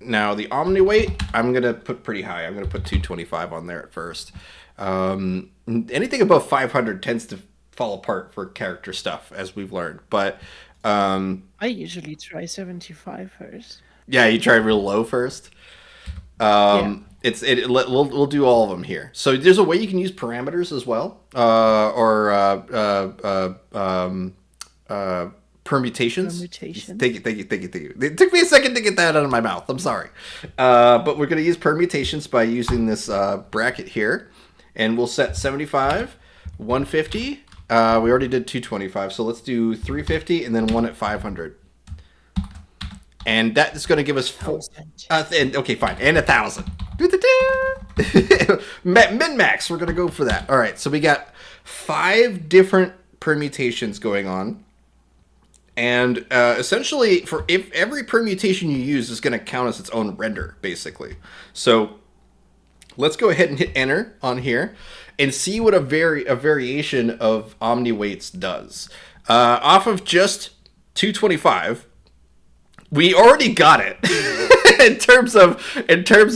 now the omni weight, I'm going to put pretty high. I'm going to put 225 on there at first. Anything above 500 tends to fall apart for character stuff, as we've learned. But I usually try 75 first. Yeah, you try real low first. We'll do all of them here. So there's a way you can use parameters as well, permutations. Thank you. It took me a second to get that out of my mouth. I'm sorry. But we're going to use permutations by using this bracket here. And we'll set 75, 150. We already did 225. So let's do 350 and then one at 500. And that is going to give us okay, fine. And 1,000. Min-max. We're going to go for that. All right. So we got 5 different permutations going on. And essentially, if every permutation you use is going to count as its own render, basically. So let's go ahead and hit enter on here and see what a variation of omni weights does. Off of just 225, we already got it. in terms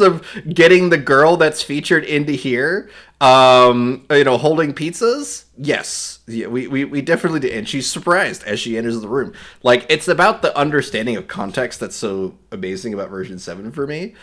of getting the girl that's featured into here, holding pizzas. Yes, yeah, we definitely did, and she's surprised as she enters the room. Like, it's about the understanding of context that's so amazing about version 7 for me.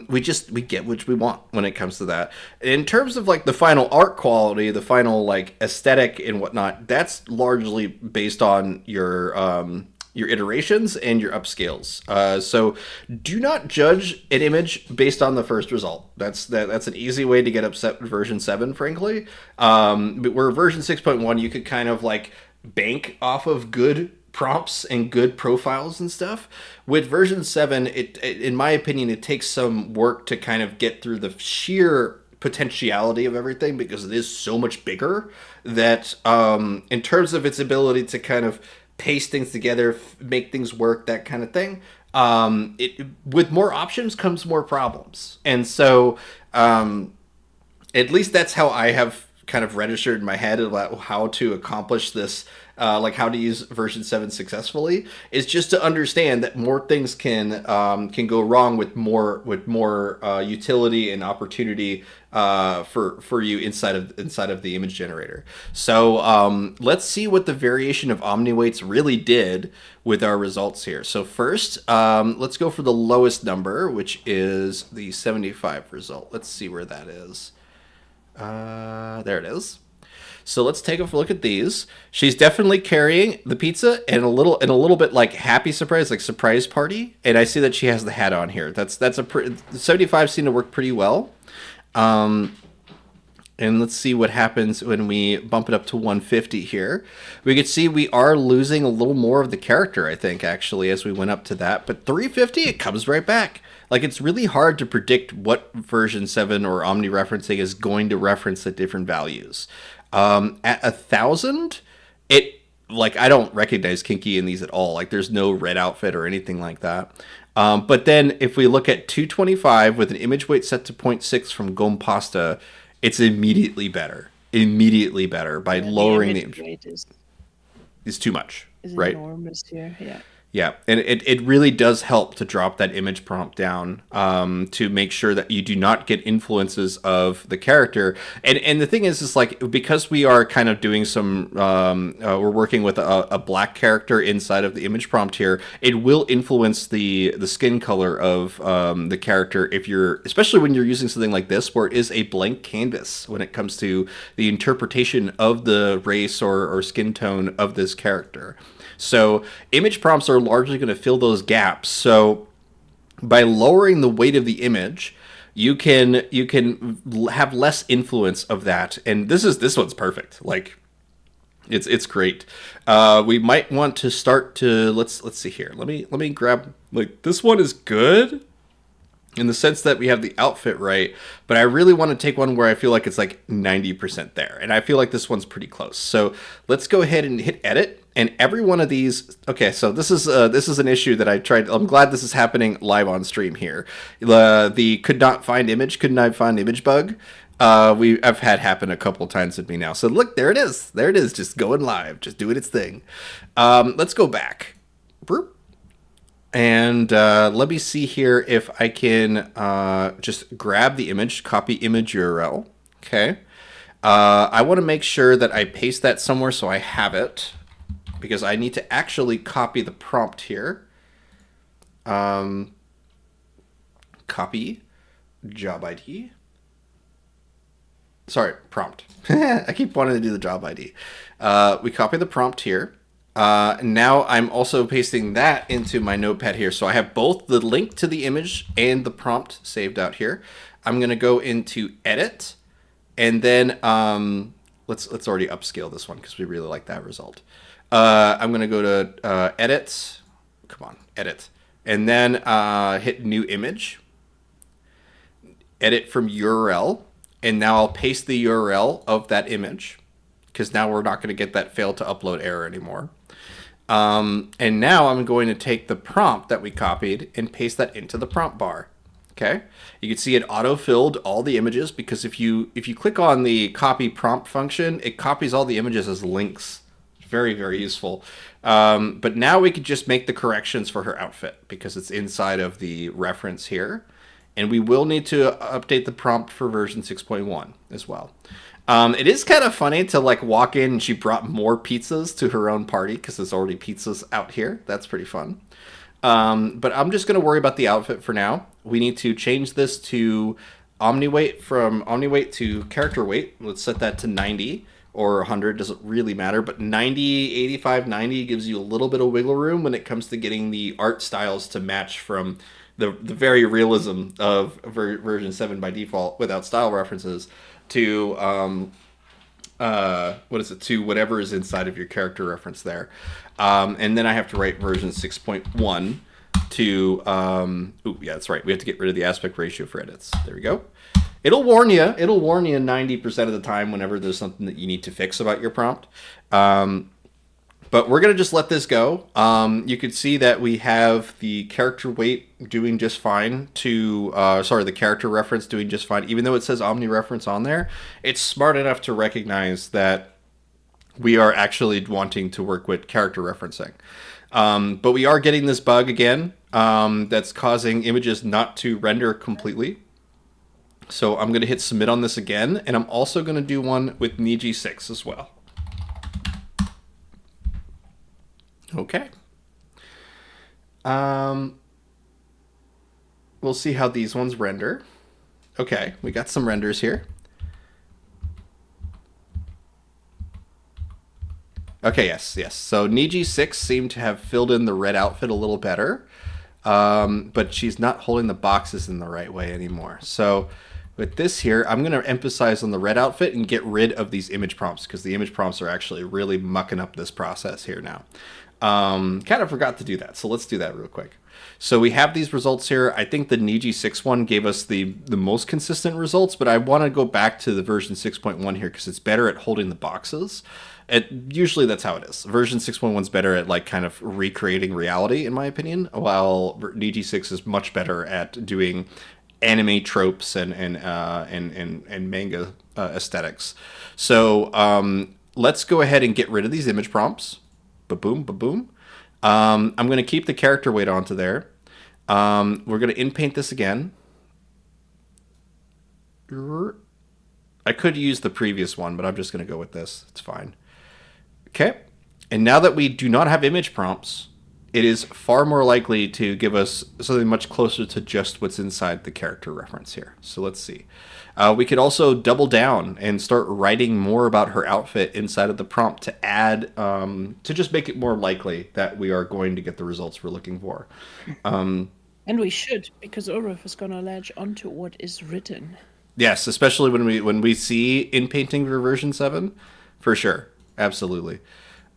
We get what we want when it comes to that. In terms of like the final art quality, the final like aesthetic and whatnot, that's largely based on your iterations and your upscales. So do not judge an image based on the first result. That's an easy way to get upset with version 7, frankly. But where version 6.1, you could kind of like bank off of good prompts and good profiles and stuff. With version 7, it in my opinion, it takes some work to kind of get through the sheer potentiality of everything, because it is so much bigger that in terms of its ability to kind of paste things together, make things work, that kind of thing. With more options comes more problems. And so at least that's how I have kind of registered in my head about how to accomplish this, like how to use version 7 successfully, is just to understand that more things can go wrong with more utility and opportunity for you inside of the image generator. So let's see what the variation of omniweights really did with our results here. So first, let's go for the lowest number, which is the 75 result. Let's see where that is. There it is. So let's take a look at these. She's definitely carrying the pizza and a little bit like happy surprise, like surprise party. And I see that she has the hat on here. That's 75 seemed to work pretty well. And let's see what happens when we bump it up to 150 here. We could see we are losing a little more of the character, I think, actually, as we went up to that. But 350, it comes right back. Like, it's really hard to predict what version 7 or omni-referencing is going to reference at different values. At 1,000, I don't recognize Kinky in these at all. Like, there's no red outfit or anything like that. But then if we look at 225 with an image weight set to 0.6 from Gompasta, it's immediately better by lowering the image weight is too much, is right? Enormous here, yeah. Yeah, and it really does help to drop that image prompt down to make sure that you do not get influences of the character. And the thing is like, because we are kind of doing some, we're working with a black character inside of the image prompt here, it will influence the skin color of the character especially when you're using something like this, where it is a blank canvas when it comes to the interpretation of the race or skin tone of this character. So image prompts are largely going to fill those gaps. So by lowering the weight of the image, you can have less influence of that. And this one's perfect. Like it's great. We might want to start to let's see here. Let me grab, like, this one is good in the sense that we have the outfit right, but I really want to take one where I feel like it's like 90% there, and I feel like this one's pretty close. So let's go ahead and hit edit, and every one of these. Okay, so this is an issue that I tried. I'm glad this is happening live on stream here. The could not find image bug. I've had happen a couple times with me now. So look, there it is, just going live, just doing its thing. Let's go back. Boop. And let me see here if I can just grab the image, copy image URL. Okay. I want to make sure that I paste that somewhere so I have it, because I need to actually copy the prompt here. Copy job ID. Sorry, prompt. I keep wanting to do the job ID. We copy the prompt here. Now I'm also pasting that into my notepad here. So I have both the link to the image and the prompt saved out here. I'm going to go into edit, and then let's already upscale this one because we really like that result. I'm going to go to edit. Come on, edit. And then hit new image. Edit from URL. And now I'll paste the URL of that image, because now we're not going to get that fail to upload error anymore. And now I'm going to take the prompt that we copied and paste that into the prompt bar. Okay, you can see it auto-filled all the images, because if you click on the copy prompt function, it copies all the images as links. Very, very useful. But now we could just make the corrections for her outfit because it's inside of the reference here. And we will need to update the prompt for version 6.1 as well. It is kind of funny to like walk in and she brought more pizzas to her own party because there's already pizzas out here. That's pretty fun. But I'm just going to worry about the outfit for now. We need to change this to omni weight, from omni weight to character weight. Let's set that to 90 or 100. Doesn't really matter. But 90, 85, 90 gives you a little bit of wiggle room when it comes to getting the art styles to match from the very realism of version 7 by default without style references to to whatever is inside of your character reference there. And then I have to write version 6.1 to yeah, that's right, we have to get rid of the aspect ratio for edits. There we go. It'll warn you 90% of the time whenever there's something that you need to fix about your prompt. But we're going to just let this go. You can see that we have the character weight doing just fine to, the character reference doing just fine. Even though it says omni reference on there, it's smart enough to recognize that we are actually wanting to work with character referencing. But we are getting this bug again that's causing images not to render completely. So I'm going to hit submit on this again. And I'm also going to do one with Niji6 as well. Okay. We'll see how these ones render. Okay, we got some renders here. Okay, yes. So Niji 6 seemed to have filled in the red outfit a little better, but she's not holding the boxes in the right way anymore. So with this here, I'm going to emphasize on the red outfit and get rid of these image prompts, because the image prompts are actually really mucking up this process here now. Kind of forgot to do that, so let's do that real quick. So we have these results here. I think the Niji 6 one gave us the most consistent results, but I want to go back to the version 6.1 here because it's better at holding the boxes. Usually that's how it is. Version 6.1 is better at like kind of recreating reality, in my opinion, while Niji 6 is much better at doing anime tropes and manga aesthetics. So let's go ahead and get rid of these image prompts. Ba-boom, ba-boom. I'm going to keep the character weight onto there. We're going to inpaint this again. I could use the previous one, but I'm just going to go with this. It's fine. Okay. And now that we do not have image prompts, it is far more likely to give us something much closer to just what's inside the character reference here. So let's see. We could also double down and start writing more about her outfit inside of the prompt to add, to just make it more likely that we are going to get the results we're looking for. And we should, because Orif is going to latch onto what is written. Yes, especially when we see in painting for version 7, for sure, absolutely.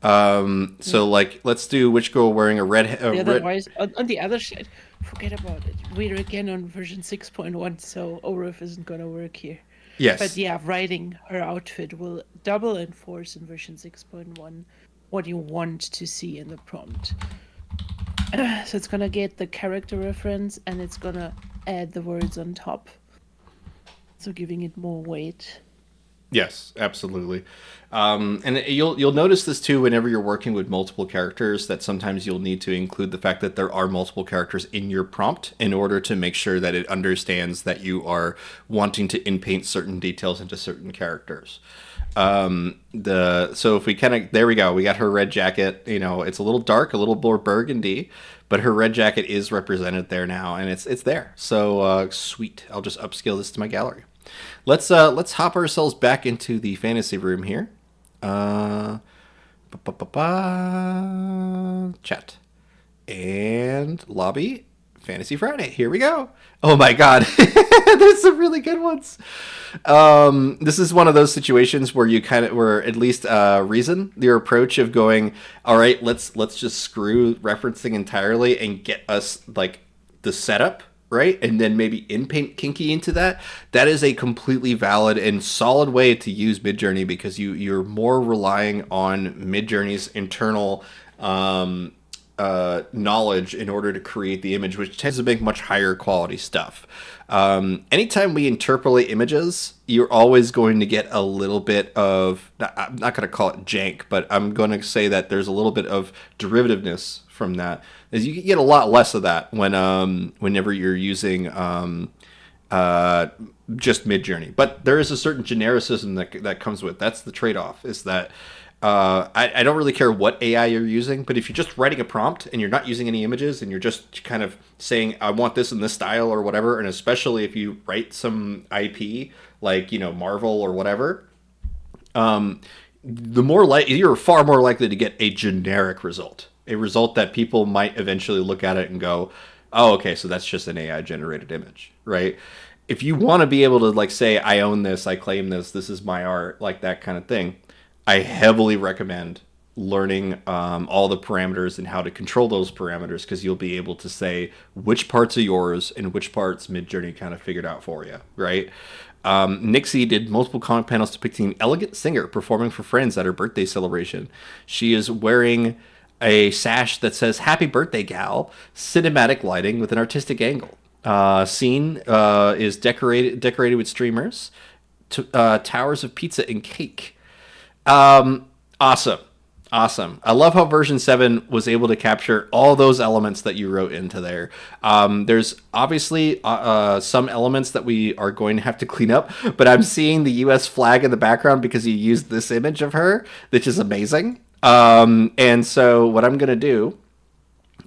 So like, let's do which girl wearing a red. Otherwise, on the other side, forget about it. We're again on version 6.1, so Orif isn't going to work here. Yes. But yeah, writing her outfit will double enforce in version 6.1 what you want to see in the prompt. So it's going to get the character reference and it's going to add the words on top. So giving it more weight. Yes, absolutely. And you'll notice this too whenever you're working with multiple characters, that sometimes you'll need to include the fact that there are multiple characters in your prompt in order to make sure that it understands that you are wanting to in-paint certain details into certain characters. So if we there we go. We got her red jacket. You know, it's a little dark, a little more burgundy, but her red jacket is represented there now, and it's there. So sweet. I'll just upscale this to my gallery. Let's hop ourselves back into the fantasy room here. Chat and lobby. Fantasy Friday. Here we go. Oh my god. There's some really good ones. This is one of those situations where you where at least reason your approach of going, all right, let's just screw referencing entirely and get us like the setup, right? And then maybe in-paint Kinky into that. That is a completely valid and solid way to use Midjourney, because you're more relying on Midjourney's internal knowledge in order to create the image, which tends to make much higher quality stuff. Anytime we interpolate images, you're always going to get a little bit of, I'm not going to call it jank, but I'm going to say that there's a little bit of derivativeness from that. As you get a lot less of that whenever you're using just Midjourney. But there is a certain genericism that comes with. That's the trade-off, is that I don't really care what AI you're using, but if you're just writing a prompt and you're not using any images and you're just kind of saying, I want this in this style or whatever, and especially if you write some IP like, Marvel or whatever, you're far more likely to get a generic result, a result that people might eventually look at it and go, oh, okay, so that's just an AI generated image, right? If you want to be able to like say, I own this, I claim this is my art, like that kind of thing, I heavily recommend learning all the parameters and how to control those parameters, because you'll be able to say which parts are yours and which parts Midjourney kind of figured out for you, right? Nixie did multiple comic panels depicting an elegant singer performing for friends at her birthday celebration. She is wearing a sash that says "Happy Birthday, Gal." Cinematic lighting with an artistic angle. Scene is decorated with streamers, towers of pizza and cake. Awesome. I love how version 7 was able to capture all those elements that you wrote into there. There's obviously some elements that we are going to have to clean up, but I'm seeing the US flag in the background because you used this image of her, which is amazing. And so what I'm going to do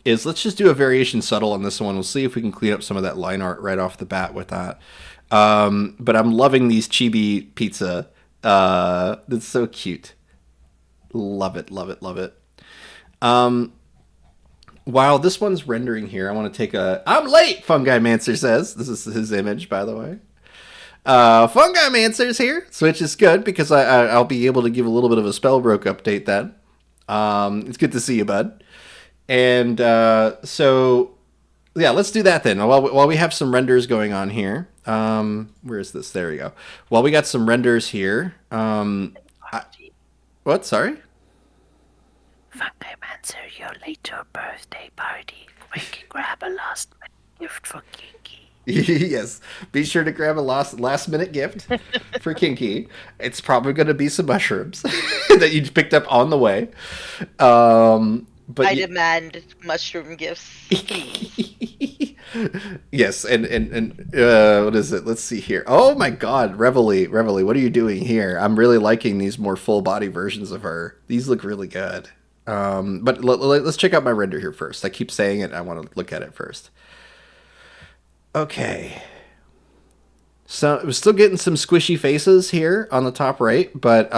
is let's just do a variation subtle on this one. We'll see if we can clean up some of that line art right off the bat with that. But I'm loving these chibi pizza. That's so cute. Love it. While this one's rendering here, I want to take I'm late, Fungi Mancer says. This is his image, by the way. Fungi Mancer's here, which is good because I'll be able to give a little bit of a Spellbroke update then. It's good to see you, bud. And so yeah, let's do that then. While we have some renders going on here. Where is this? There we go. While we got some renders here. What? Sorry? Fungi Mancer, you're late to a birthday party. We can grab a last minute gift for Kinky. Yes. Be sure to grab a last minute gift for Kinky. It's probably going to be some mushrooms that you picked up on the way. But I demand mushroom gifts. Yes, and what is it? Let's see here. Oh my God, Reveille, what are you doing here? I'm really liking these more full body versions of her. These look really good. But let's check out my render here first. I keep saying it. I want to look at it first. Okay. So we're still getting some squishy faces here on the top right, but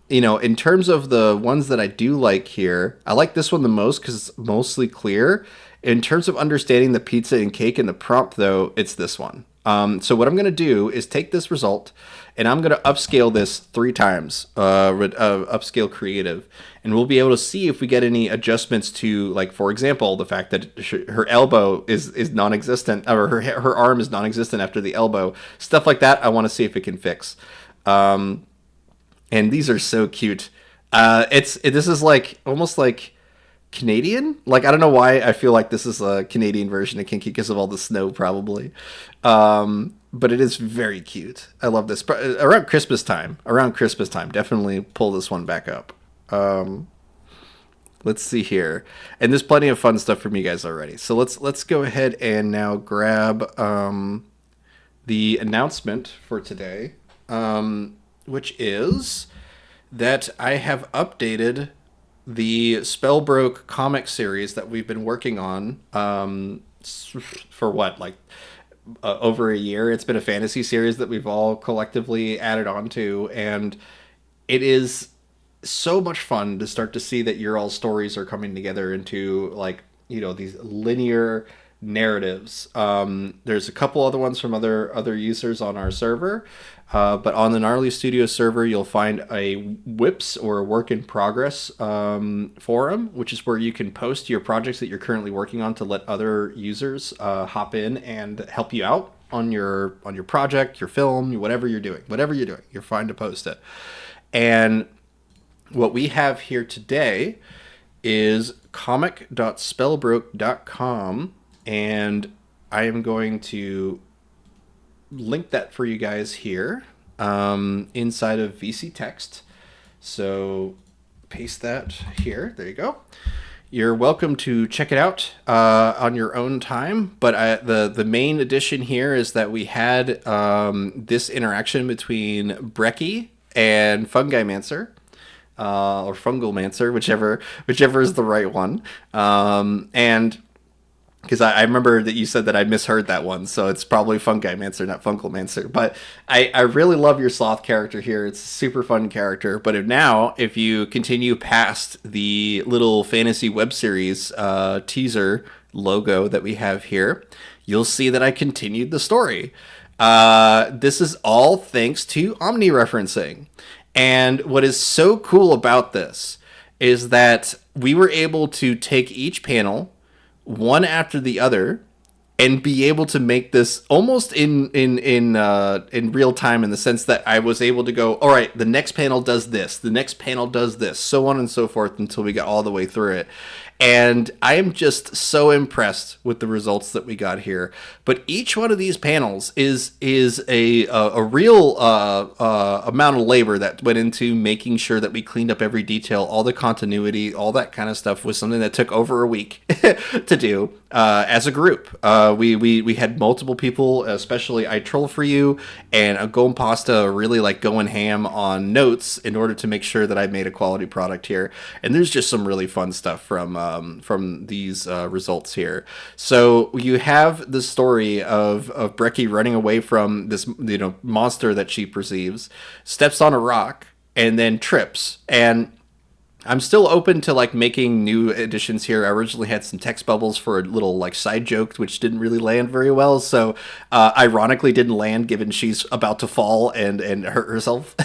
in terms of the ones that I do like here, I like this one the most because it's mostly clear. In terms of understanding the pizza and cake in the prompt, though, it's this one. So what I'm going to do is take this result and I'm going to upscale this 3 times, upscale creative, and we'll be able to see if we get any adjustments to, like, for example, the fact that her elbow is non-existent, or her arm is non-existent after the elbow. Stuff like that, I want to see if it can fix. And these are so cute. This is like almost like Canadian. Like, I don't know why I feel like this is a Canadian version of Kinky because of all the snow, probably. But it is very cute. I love this. Around Christmas time, definitely pull this one back up. Let's see here, and there's plenty of fun stuff from you guys already. So let's go ahead and now grab the announcement for today, which is that I have updated the Spellbroke comic series that we've been working on for what, like over a year. It's been a fantasy series that we've all collectively added on to, and it is so much fun to start to see that your all stories are coming together into, like, these linear narratives. There's a couple other ones from other users on our server, but on the Gnarly Studio server, you'll find a WIPs, or a work in progress, forum, which is where you can post your projects that you're currently working on to let other users hop in and help you out on your project, your film, whatever you're doing. You're fine to post it. And what we have here today is comic.spellbroke.com, and I am going to link that for you guys here inside of VC text. So paste that here. There you go. You're welcome to check it out on your own time. But the main addition here is that we had this interaction between Brecky and Fungimancer. Or Fungalmancer, whichever is the right one. And because I remember that you said that I misheard that one, so it's probably Fungimancer, not Fungalmancer. But I really love your sloth character here. It's a super fun character. But if you continue past the little fantasy web series teaser logo that we have here, you'll see that I continued the story. This is all thanks to omni-referencing. And what is so cool about this is that we were able to take each panel one after the other and be able to make this almost in real time, in the sense that I was able to go, all right, the next panel does this, the next panel does this, so on and so forth, until we got all the way through it. And I am just so impressed with the results that we got here. But each one of these panels is a real amount of labor that went into making sure that we cleaned up every detail, all the continuity, all that kind of stuff was something that took over a week to do as a group. We had multiple people, especially I Troll For You and Agom Pasta, really like going ham on notes in order to make sure that I made a quality product here. And there's just some really fun stuff from these results here. So you have the story of Brecky running away from this monster that she perceives, steps on a rock, and then trips. And I'm still open to like making new additions here. I originally had some text bubbles for a little like side joke, which didn't really land very well. So ironically didn't land, given she's about to fall and hurt herself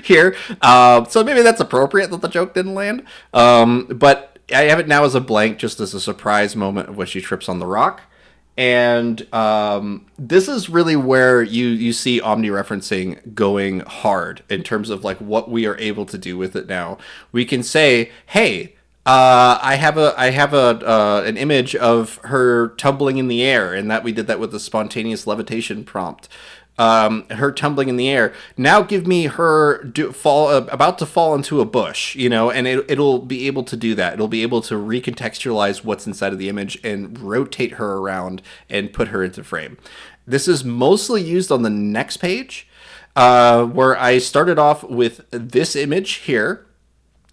here. So maybe that's appropriate that the joke didn't land. But I have it now as a blank, just as a surprise moment of when she trips on the rock. And this is really where you see omni-referencing going hard in terms of like what we are able to do with it now. We can say, hey, I have an image of her tumbling in the air, and that we did that with the spontaneous levitation prompt. Her tumbling in the air. Now give me her about to fall into a bush, and it'll be able to do that. It'll be able to recontextualize what's inside of the image and rotate her around and put her into frame. This is mostly used on the next page, where I started off with this image here.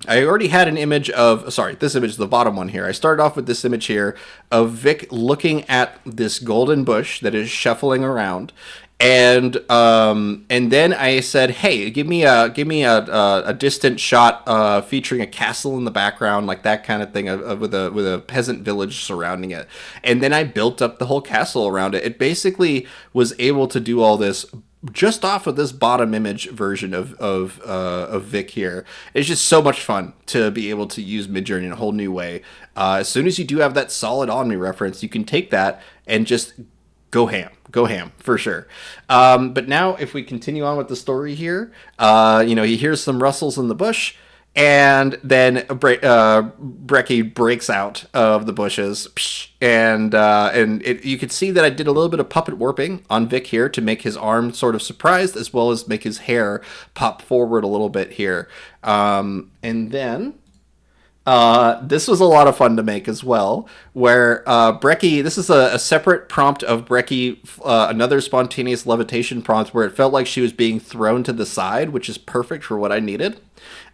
I already had an image of, sorry, this image, the bottom one here. I started off with this image here of Vic looking at this golden bush that is shuffling around, and then I said, hey, give me a distant shot featuring a castle in the background, like that kind of thing, with a peasant village surrounding it, and then I built up the whole castle around it. It basically was able to do all this just off of this bottom image version of Vic here. It's just so much fun to be able to use Midjourney in a whole new way. As soon as you do have that solid Omni reference, you can take that and just go ham for sure. But now, if we continue on with the story here, he hears some rustles in the bush. And then Brecky breaks out of the bushes, and you could see that I did a little bit of puppet warping on Vic here to make his arm sort of surprised, as well as make his hair pop forward a little bit here. And then this was a lot of fun to make as well, where Brecky, this is a separate prompt of Brecky, another spontaneous levitation prompt where it felt like she was being thrown to the side, which is perfect for what I needed.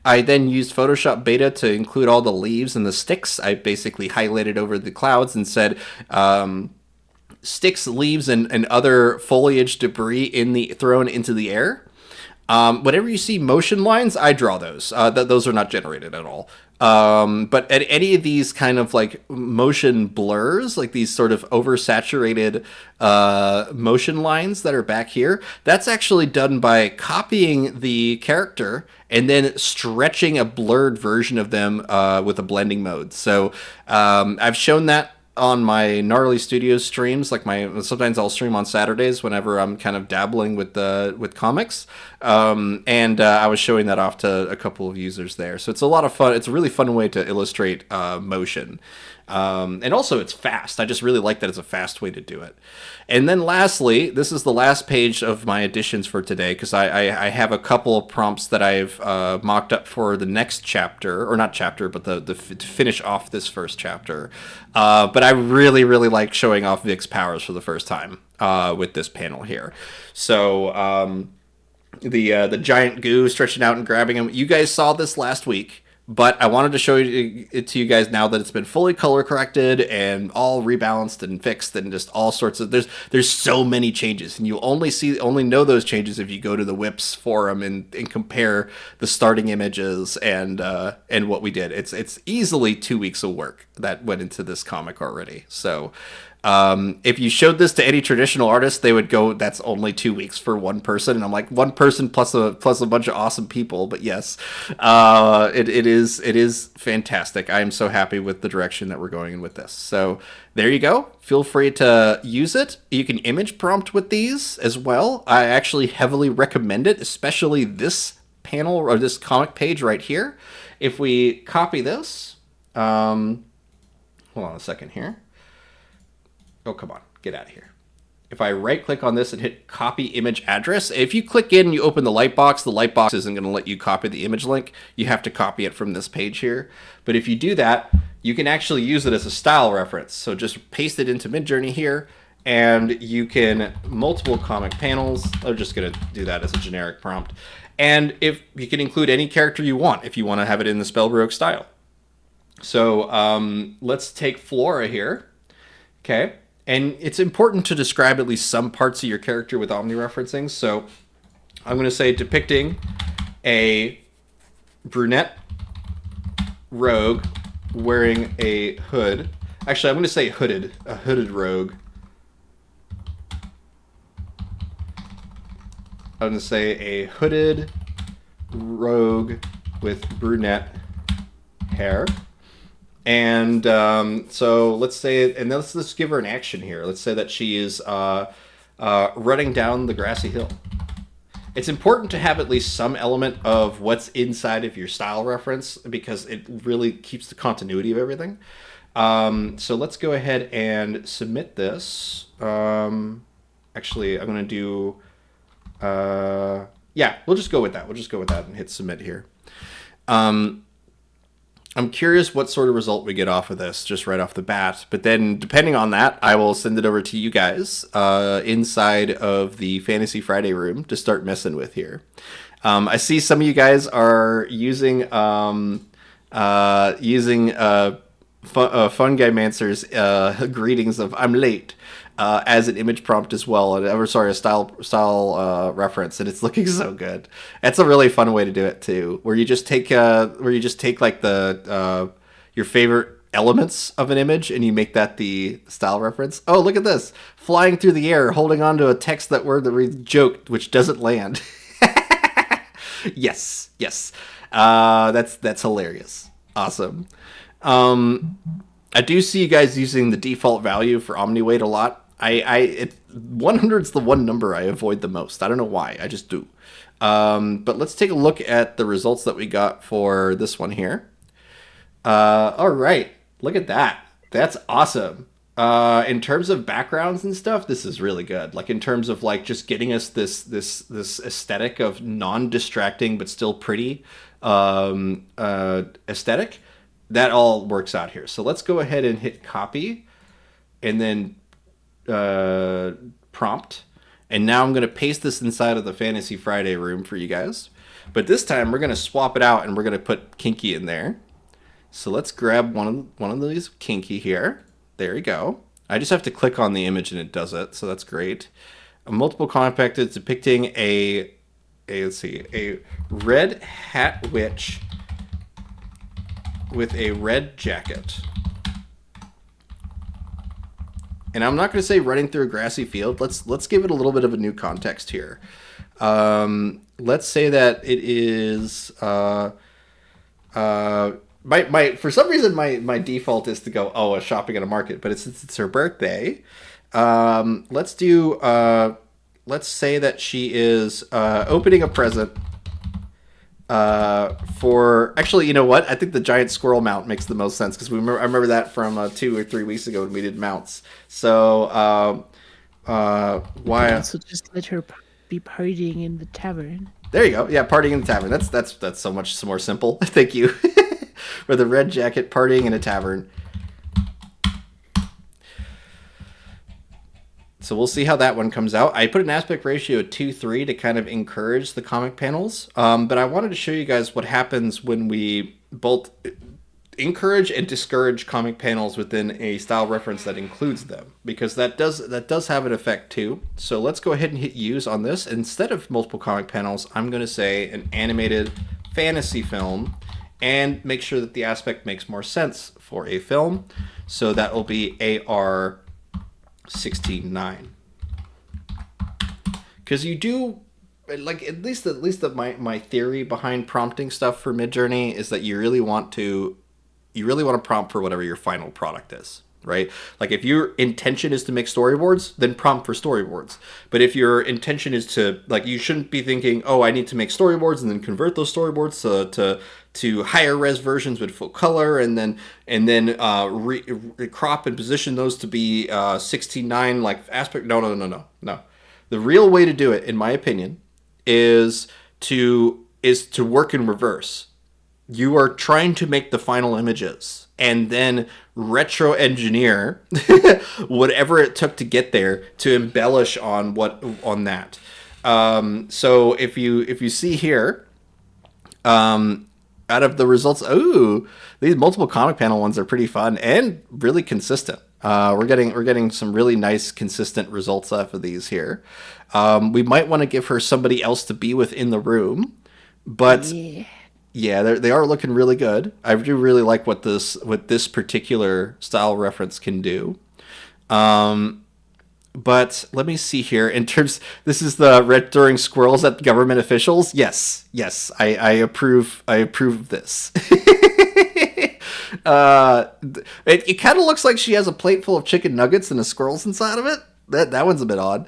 I then used Photoshop Beta to include all the leaves and the sticks. I basically highlighted over the clouds and said, sticks, leaves, and other foliage debris thrown into the air. Whenever you see motion lines, I draw those. Those are not generated at all. But at any of these kind of like motion blurs, like these sort of oversaturated motion lines that are back here, that's actually done by copying the character and then stretching a blurred version of them with a blending mode. So I've shown that on my Gnarly Studios streams. Sometimes I'll stream on Saturdays whenever I'm kind of dabbling with comics, and I was showing that off to a couple of users there. So it's a lot of fun. It's a really fun way to illustrate motion, and also it's fast. I just really like that it's a fast way to do it. And then lastly, this is the last page of my additions for today, because I have a couple of prompts that I've mocked up for the next chapter, or not chapter, but to finish off this first chapter. But I really, really like showing off Vic's powers for the first time with this panel here. So the giant goo stretching out and grabbing him. You guys saw this last week. But I wanted to show it to you guys now that it's been fully color corrected and all rebalanced and fixed, and just all sorts of there's so many changes, and you'll only know those changes if you go to the Whips forum and compare the starting images and what we did. It's easily 2 weeks of work that went into this comic already. So if you showed this to any traditional artist, they would go, that's only 2 weeks for one person. And I'm like, one person plus a bunch of awesome people. But yes, it is fantastic. I am so happy with the direction that we're going in with this. So there you go. Feel free to use it. You can image prompt with these as well. I actually heavily recommend it, especially this panel or this comic page right here. If we copy this, hold on a second here. Oh, come on, get out of here. If I right click on this and hit copy image address, if you click in and you open the lightbox isn't going to let you copy the image link. You have to copy it from this page here. But if you do that, you can actually use it as a style reference. So just paste it into Midjourney here, and you can multiple comic panels. I'm just going to do that as a generic prompt. And if you can include any character you want, if you want to have it in the Spellbrook style. So let's take Flora here. Okay. And it's important to describe at least some parts of your character with omni-referencing. So I'm going to say depicting a brunette rogue wearing a hood. Actually, I'm going to say a hooded rogue. I'm going to say a hooded rogue with brunette hair. And so let's say, and let's give her an action here. Let's say that she is running down the grassy hill. It's important to have at least some element of what's inside of your style reference, because it really keeps the continuity of everything. So let's go ahead and submit this. Actually, I'm going to do, yeah, we'll just go with that. We'll just go with that and hit submit here. I'm curious what sort of result we get off of this just right off the bat. But then, depending on that, I will send it over to you guys inside of the Fantasy Friday room to start messing with here. I see some of you guys are using using Fun Guy Mancer's greetings of "I'm late" as an image prompt as well, or sorry, a style reference, and it's looking so good. That's a really fun way to do it too, where you just take like the your favorite elements of an image and you make that the style reference. Oh, look at this, flying through the air, holding on to a text that word that reads "joke," which doesn't land. Yes, yes, that's hilarious. Awesome. I do see you guys using the default value for OmniWeight a lot. 100 is the one number I avoid the most. I don't know why. I just do. But let's take a look at the results that we got for this one here. All right, look at that. That's awesome. In terms of backgrounds and stuff, this is really good. Like in terms of like just getting us this aesthetic of non-distracting but still pretty aesthetic. That all works out here. So let's go ahead and hit copy and then prompt. And now I'm going to paste this inside of the Fantasy Friday room for you guys. But this time we're going to swap it out and we're going to put Kinky in there. So let's grab one of these Kinky here. There we go. I just have to click on the image and it does it. So that's great. A multiple compact is depicting a red hat witch with a red jacket. And I'm not going to say running through a grassy field. Let's give it a little bit of a new context here. Let's say that it is my for some reason my default is to go shopping at a market, but it's her birthday. Let's say that she is opening a present for, actually, you know what? I think the giant squirrel mount makes the most sense because I remember that from 2 or 3 weeks ago when we did mounts. So why? Also, just let her be partying in the tavern. There you go. Yeah, partying in the tavern. That's so much more simple. Thank you. For the red jacket, partying in a tavern. So we'll see how that one comes out. I put an aspect ratio of 2:3 to kind of encourage the comic panels. But I wanted to show you guys what happens when we both encourage and discourage comic panels within a style reference that includes them, because that does have an effect too. So let's go ahead and hit use on this. Instead of multiple comic panels, I'm going to say an animated fantasy film and make sure that the aspect makes more sense for a film. So that will be AR 16:9, because you do, like, at least my theory behind prompting stuff for Midjourney is that you really want to prompt for whatever your final product is, right? Like if your intention is to make storyboards, then prompt for storyboards. But if your intention is to, like, you shouldn't be thinking, oh, I need to make storyboards and then convert those storyboards to higher res versions with full color, and then crop and position those to be 16:9 like aspect. No. The real way to do it, in my opinion, is to work in reverse. You are trying to make the final images and then retro engineer whatever it took to get there to embellish on that. So if you see here, out of the results, these multiple comic panel ones are pretty fun and really consistent. We're getting some really nice consistent results off of these here. We might want to give her somebody else to be within the room, but yeah, they are looking really good. I do really like what this particular style reference can do. But let me see here. In terms, this is the red throwing squirrels at government officials. Yes, I approve. I approve of this. It kind of looks like she has a plate full of chicken nuggets and a squirrels inside of it. That one's a bit odd.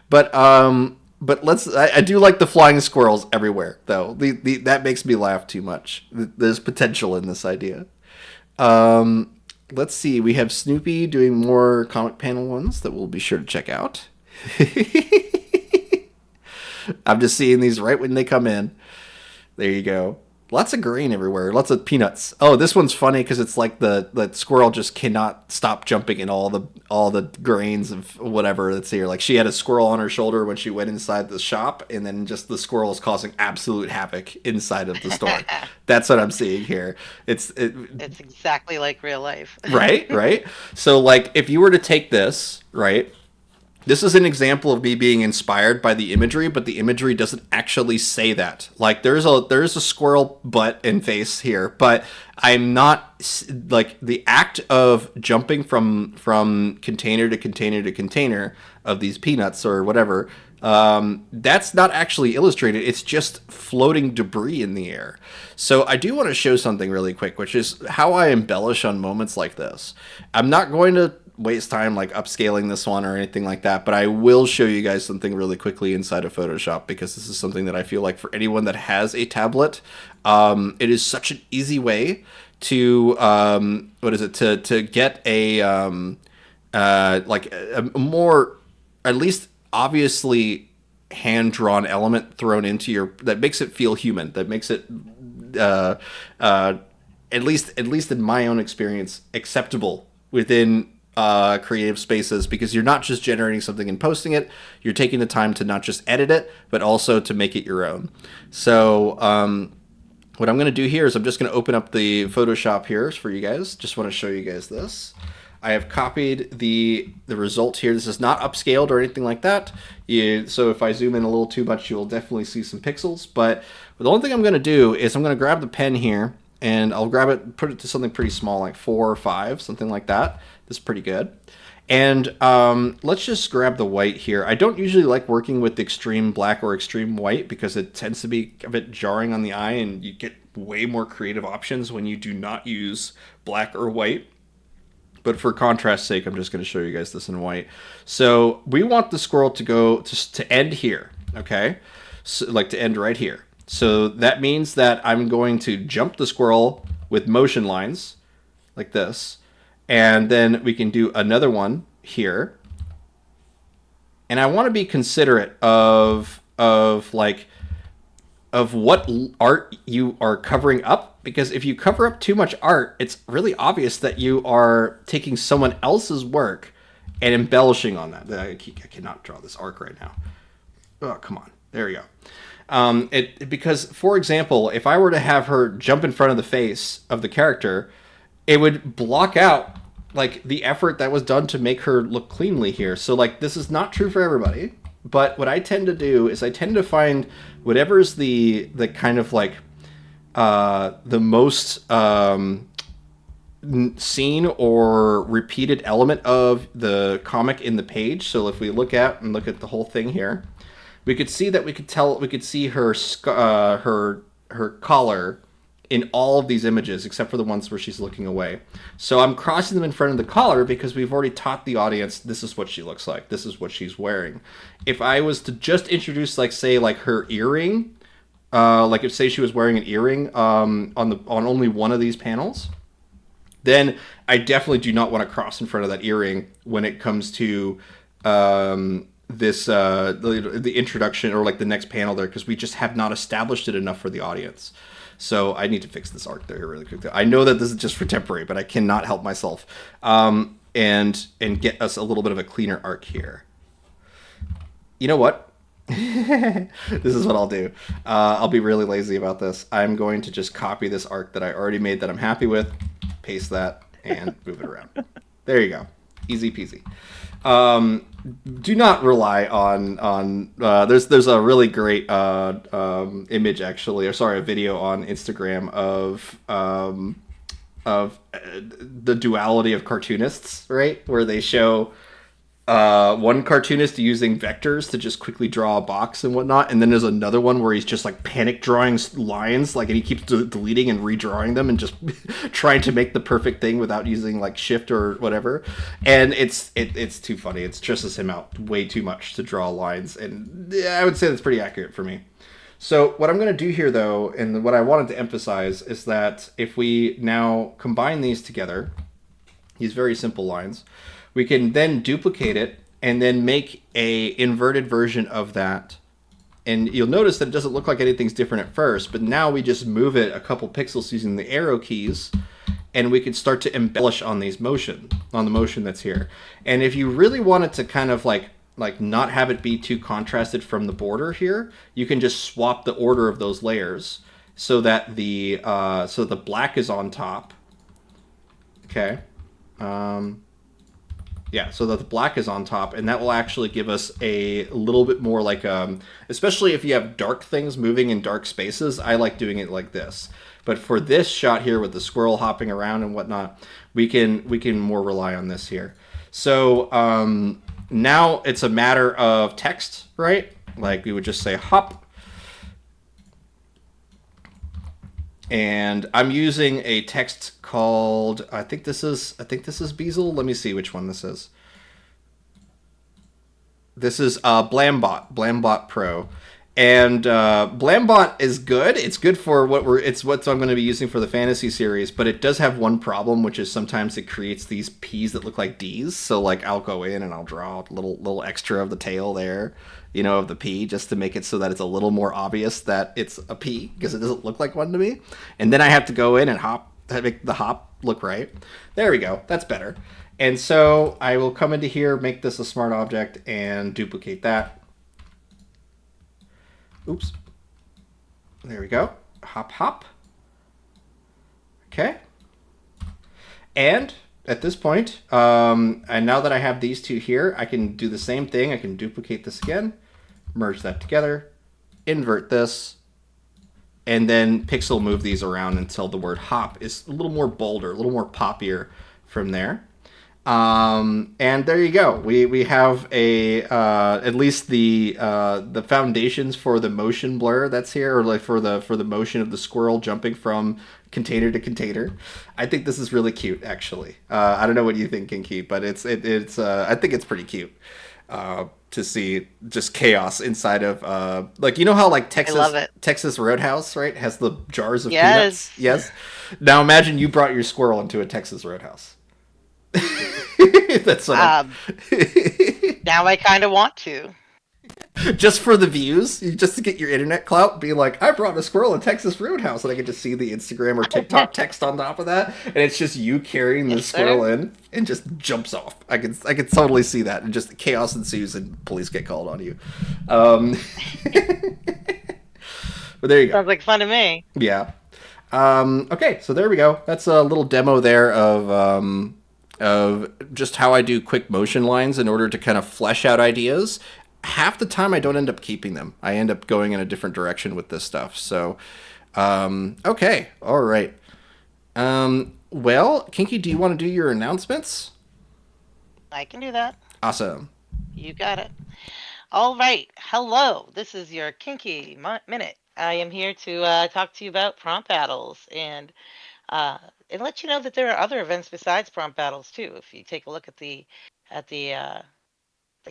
But I do like the flying squirrels everywhere, though. That makes me laugh too much. There's potential in this idea. Let's see. We have Snoopy doing more comic panel ones that we'll be sure to check out. I'm just seeing these right when they come in. There you go. Lots of grain everywhere. Lots of peanuts. Oh, this one's funny because it's like the squirrel just cannot stop jumping in all the grains of whatever that's here. Like she had a squirrel on her shoulder when she went inside the shop, and then just the squirrel is causing absolute havoc inside of the store. That's what I'm seeing here. It's exactly like real life. Right. So like if you were to take this, right? This is an example of me being inspired by the imagery, but the imagery doesn't actually say that. Like there's a squirrel butt and face here, but I'm not like the act of jumping from container to container to container of these peanuts or whatever. That's not actually illustrated. It's just floating debris in the air. So I do want to show something really quick, which is how I embellish on moments like this. I'm not going to waste time like upscaling this one or anything like that, but I will show you guys something really quickly inside of Photoshop because this is something that I feel like for anyone that has a tablet, it is such an easy way to to get a like a more at least obviously hand-drawn element thrown into your that makes it feel human, that makes it at least in my own experience acceptable within creative spaces, because you're not just generating something and posting it, you're taking the time to not just edit it, but also to make it your own. So what I'm going to do here is I'm just going to open up the Photoshop here for you guys. Just want to show you guys this. I have copied the result here. This is not upscaled or anything like that. So if I zoom in a little too much, you'll definitely see some pixels. But the only thing I'm going to do is I'm going to grab the pen here, and I'll grab it, put it to something pretty small, like 4 or 5, something like that. This is pretty good. And let's just grab the white here. I don't usually like working with extreme black or extreme white because it tends to be a bit jarring on the eye, and you get way more creative options when you do not use black or white. But for contrast's sake, I'm just going to show you guys this in white. So we want the squirrel to go to end here, okay? So, like to end right here. So that means that I'm going to jump the squirrel with motion lines like this. And then we can do another one here. And I want to be considerate of what art you are covering up, because if you cover up too much art, it's really obvious that you are taking someone else's work and embellishing on that. I cannot draw this arc right now. Oh, come on. There we go. Because, for example, if I were to have her jump in front of the face of the character, it would block out like the effort that was done to make her look cleanly here. So like this is not true for everybody, but what I tend to do is I tend to find whatever's the kind of like the most seen or repeated element of the comic in the page. So if we look at the whole thing here, we could see that we could see her her collar in all of these images except for the ones where she's looking away. So I'm crossing them in front of the collar because we've already taught the audience this is what she looks like, this is what she's wearing. If I was to just introduce like say like her earring, like if say she was wearing an earring on only one of these panels, then I definitely do not want to cross in front of that earring when it comes to this the introduction or like the next panel there, because we just have not established it enough for the audience. So I need to fix this arc there really quick. I know that this is just for temporary, but I cannot help myself. And get us a little bit of a cleaner arc here. You know what? This is what I'll do. I'll be really lazy about this. I'm going to just copy this arc that I already made that I'm happy with, paste that, and move it around. There you go. Easy peasy. Do not rely on there's a really great image actually, or sorry, a video on Instagram of the duality of cartoonists, right? Where they show one cartoonist using vectors to just quickly draw a box and whatnot, and then there's another one where he's just like panic drawing lines, like, and he keeps deleting and redrawing them and just trying to make the perfect thing without using like shift or whatever. And it's too funny. It stresses him out way too much to draw lines, and I would say that's pretty accurate for me. So what I'm going to do here, though, and what I wanted to emphasize, is that if we now combine these together, these very simple lines, we can then duplicate it and then make a inverted version of that And you'll notice that it doesn't look like anything's different at first, but now we just move it a couple pixels using the arrow keys, and we can start to embellish on the motion that's here. And if you really wanted to kind of like not have it be too contrasted from the border here, you can just swap the order of those layers so that the black is on top. Okay. Yeah, so that the black is on top, and that will actually give us a little bit more like, especially if you have dark things moving in dark spaces, I like doing it like this. But for this shot here with the squirrel hopping around and whatnot, we can more rely on this here. So now it's a matter of text, right? Like we would just say hop. And I'm using a text called, I think this is Beazle. Let me see which one this is. This is Blambot Pro. And Blambot is good. It's good for what I'm going to be using for the fantasy series, but it does have one problem, which is sometimes it creates these P's that look like D's. So like I'll go in and I'll draw a little extra of the tail there, of the P, just to make it so that it's a little more obvious that it's a P, because it doesn't look like one to me. And then I have to go in and make the hop look right. There we go. That's better. And so I will come into here, make this a smart object, and duplicate that. Oops. There we go. Hop, hop. Okay. And at this point, and now that I have these two here, I can do the same thing. I can duplicate this again, merge that together, invert this, and then pixel move these around until the word hop is a little more bolder, a little more poppier from there. And there you go. We have at least the foundations for the motion blur that's here, or like for the motion of the squirrel jumping from container to container. I think this is really cute, actually. I don't know what you think, Kinky, but it's I think it's pretty cute. To see just chaos inside of like how like I love it. Texas Roadhouse, right, has the jars of Yes. peanuts. Yes. Now imagine you brought your squirrel into a Texas Roadhouse. That's what Now I kind of want to. just for the views, just to get your internet clout, be like, I brought a squirrel in Texas Roadhouse, and I can just see the Instagram or TikTok text on top of that, and it's just you carrying the squirrel in and just jumps off. I can totally see that, and just chaos ensues and police get called on you. But there you go. Sounds like fun to me. Yeah. Okay, so there we go. That's a little demo there of just how I do quick motion lines in order to kind of flesh out ideas. Half the time I don't end up keeping them. I end up going in a different direction with this stuff. So, okay. All right. Well, Kinky, do you want to do your announcements? I can do that. Awesome. You got it. All right. Hello. This is your Kinky Minute. I am here to talk to you about prompt battles and let you know that there are other events besides prompt battles too. If you take a look at the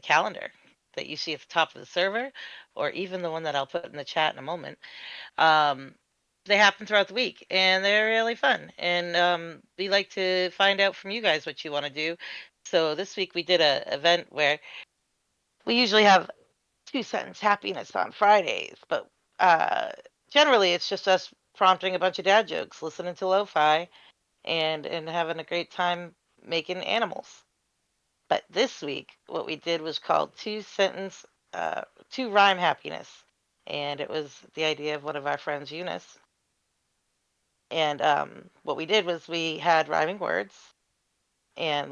calendar that you see at the top of the server, or even the one that I'll put in the chat in a moment, they happen throughout the week and they're really fun. And we like to find out from you guys what you want to do. So this week we did an event where we usually have 2-sentence happiness on Fridays, but generally it's just us prompting a bunch of dad jokes, listening to lo-fi, and having a great time making animals. But this week, what we did was called 2-rhyme happiness, and it was the idea of one of our friends, Eunice. And what we did was we had rhyming words, and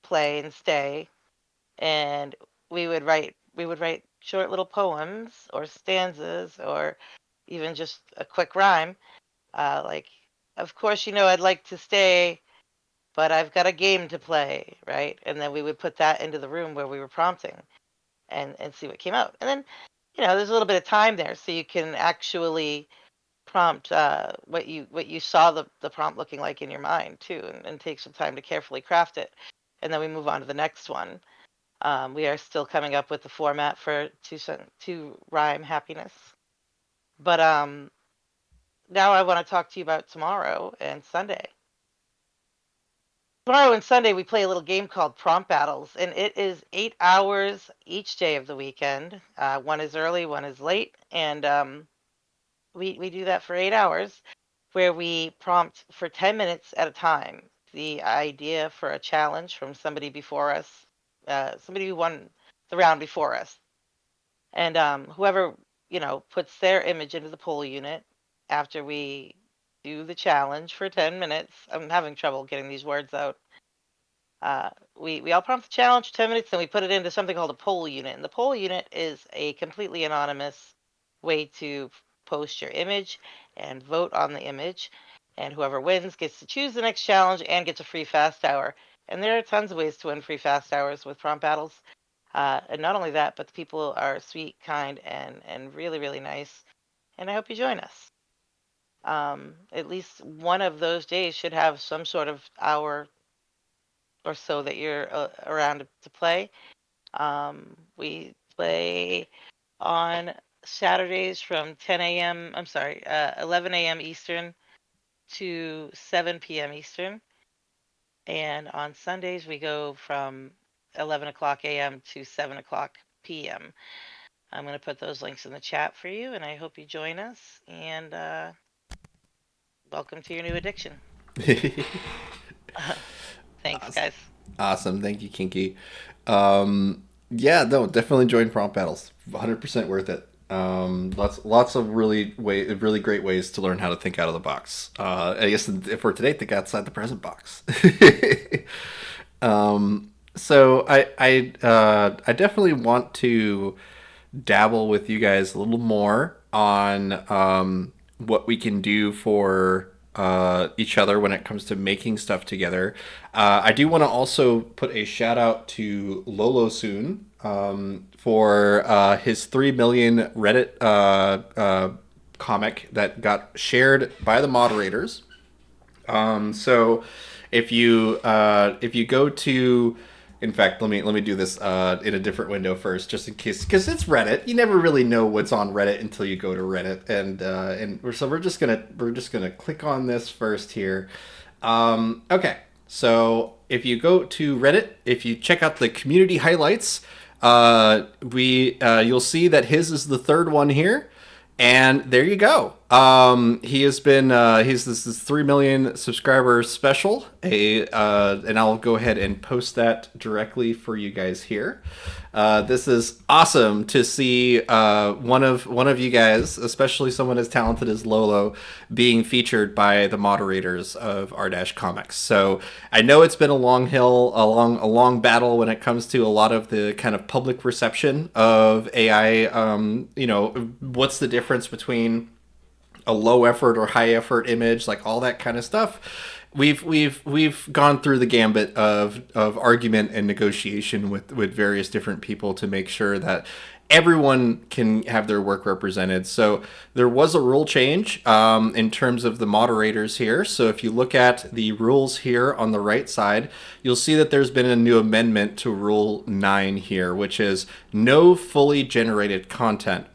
play and stay, and we would write short little poems or stanzas or even just a quick rhyme. Of course, I'd like to stay, but I've got a game to play, right? And then we would put that into the room where we were prompting and see what came out. And then, there's a little bit of time there, so you can actually prompt what you saw the prompt looking like in your mind too, and take some time to carefully craft it. And then we move on to the next one. We are still coming up with the format for 2-rhyme happiness. But now I want to talk to you about tomorrow and Sunday. tomorrow and Sunday we play a little game called Prompt Battles, and it is 8 hours each day of the weekend. One is early, one is late, and we do that for 8 hours, where we prompt for 10 minutes at a time the idea for a challenge from somebody before us, somebody who won the round before us, and whoever puts their image into the poll unit after we do the challenge for 10 minutes. I'm having trouble getting these words out. We all prompt the challenge for 10 minutes, then we put it into something called a poll unit. And the poll unit is a completely anonymous way to post your image and vote on the image. And whoever wins gets to choose the next challenge and gets a free fast hour. And there are tons of ways to win free fast hours with prompt battles. And not only that, but the people are sweet, kind, and really, really nice. And I hope you join us. At least one of those days should have some sort of hour or so that you're around to play. We play on Saturdays from 11 a.m. Eastern to 7 p.m. Eastern. And on Sundays, we go from 11 o'clock a.m. to 7 o'clock p.m. I'm going to put those links in the chat for you, and I hope you join us. And welcome to your new addiction. Thanks, guys. Awesome. Thank you, Kinky. Yeah, no, definitely join prompt battles. 100% worth it. Lots of really great ways to learn how to think out of the box. I guess for today, think outside the present box. So I definitely want to dabble with you guys a little more on what we can do for each other when it comes to making stuff together. I do want to also put a shout out to Lolo Soon for his 3 million Reddit comic that got shared by the moderators. So if you go to, in fact, let me do this in a different window first, just in case, because it's Reddit. You never really know what's on Reddit until you go to Reddit, and so we're just gonna click on this first here. Okay, so if you go to Reddit, if you check out the community highlights, you'll see that his is the third one here. And there you go. He has been he's this 3 million subscriber special. And I'll go ahead and post that directly for you guys here. This is awesome to see one of you guys, especially someone as talented as Lolo, being featured by the moderators of r-comics. So I know it's been a long long battle when it comes to a lot of the kind of public reception of AI. What's the difference between a low effort or high effort image, like all that kind of stuff. We've gone through the gambit of argument and negotiation with various different people to make sure that everyone can have their work represented. So there was a rule change in terms of the moderators here. So if you look at the rules here on the right side, you'll see that there's been a new amendment to Rule 9 here, which is no fully generated content.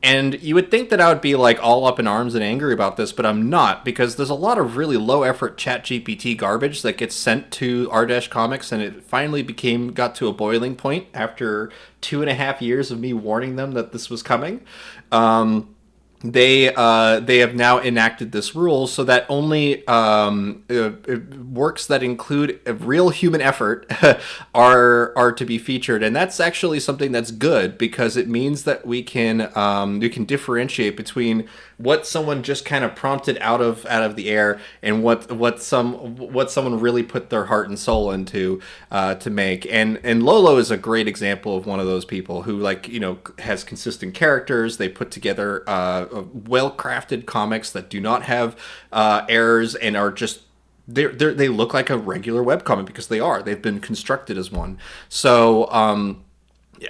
And you would think that I would be like all up in arms and angry about this, but I'm not, because there's a lot of really low effort ChatGPT garbage that gets sent to r-comics, and it finally got to a boiling point after 2.5 years of me warning them that this was coming. They have now enacted this rule so that only works that include a real human effort are to be featured, and that's actually something that's good, because it means that we can differentiate between what someone just kind of prompted out of the air and what someone really put their heart and soul into to make. And Lolo is a great example of one of those people who has consistent characters. They put together well-crafted comics that do not have errors and are just they look like a regular webcomic because they've been constructed as one. So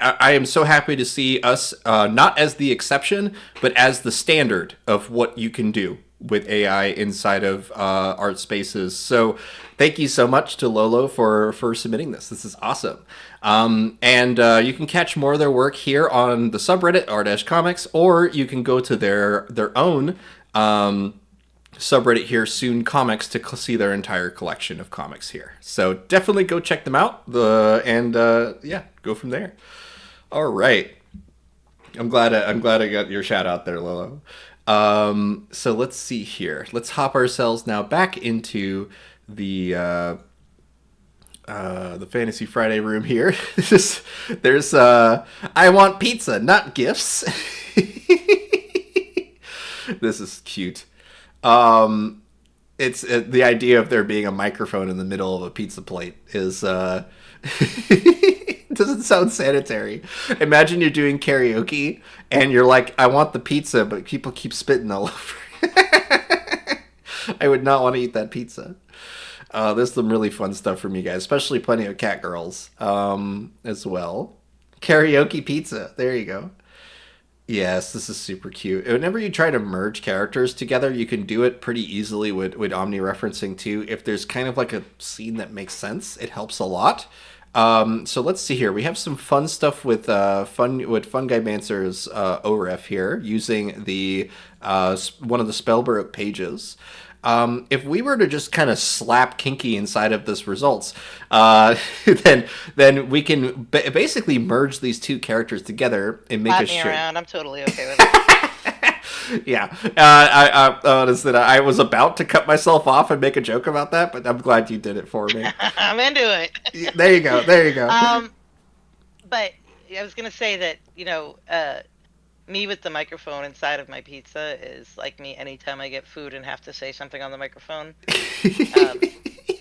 I am so happy to see us not as the exception, but as the standard of what you can do with AI inside of art spaces. So thank you so much to Lolo for submitting this. This is awesome. And you can catch more of their work here on the subreddit r-comics, or you can go to their own subreddit here, Soon Comics, to see their entire collection of comics here. So definitely go check them out. Yeah, go from there. All right. I'm glad I got your shout out there, Lolo. So let's see here. Let's hop ourselves now back into the Fantasy Friday room here. There's I want pizza, not gifts. This is cute. It's the idea of there being a microphone in the middle of a pizza plate is it doesn't sound sanitary. Imagine you're doing karaoke and you're like, I want the pizza, but people keep spitting all over. I would not want to eat that pizza. There's some really fun stuff from you guys, especially plenty of cat girls as well. Karaoke pizza. There you go. Yes, this is super cute. Whenever you try to merge characters together, you can do it pretty easily with omni-referencing too. If there's kind of like a scene that makes sense, it helps a lot. So let's see here. We have some fun stuff with Fun Guy Mancer's OREF here, using the one of the Spellbrook pages. If we were to just kind of slap Kinky inside of this results, then we can basically merge these two characters together and make a Slap me shirt. around. I'm totally okay with it. Yeah, I was about to cut myself off and make a joke about that, but I'm glad you did it for me. I'm into it. There you go. There you go. But I was gonna say that me with the microphone inside of my pizza is like me anytime I get food and have to say something on the microphone.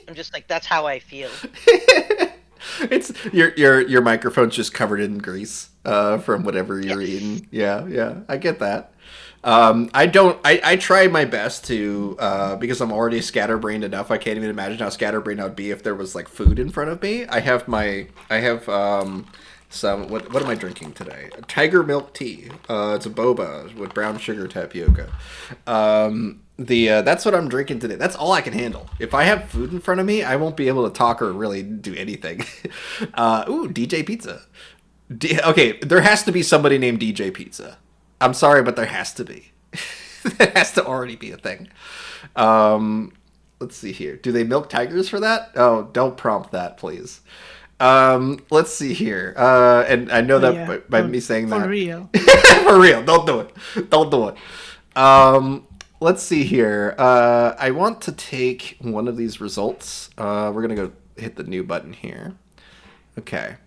I'm just like, that's how I feel. It's your microphone's just covered in grease from whatever you're eating. Yeah, I get that. I try my best to because I'm already scatterbrained enough. I can't even imagine how scatterbrained I'd be if there was like food in front of me. I have some what am I drinking today? Tiger milk tea. It's a boba with brown sugar tapioca. That's what I'm drinking today. That's all I can handle. If I have food in front of me, I won't be able to talk or really do anything. DJ Pizza. Okay, there has to be somebody named DJ Pizza. I'm sorry, but there has to be. That has to already be a thing. Let's see here. Do they milk tigers for that? Oh, don't prompt that, please. Let's see here. And I know that by me saying that. For real. For real. Don't do it. Don't do it. Let's see here. I want to take one of these results. We're going to go hit the new button here. Okay.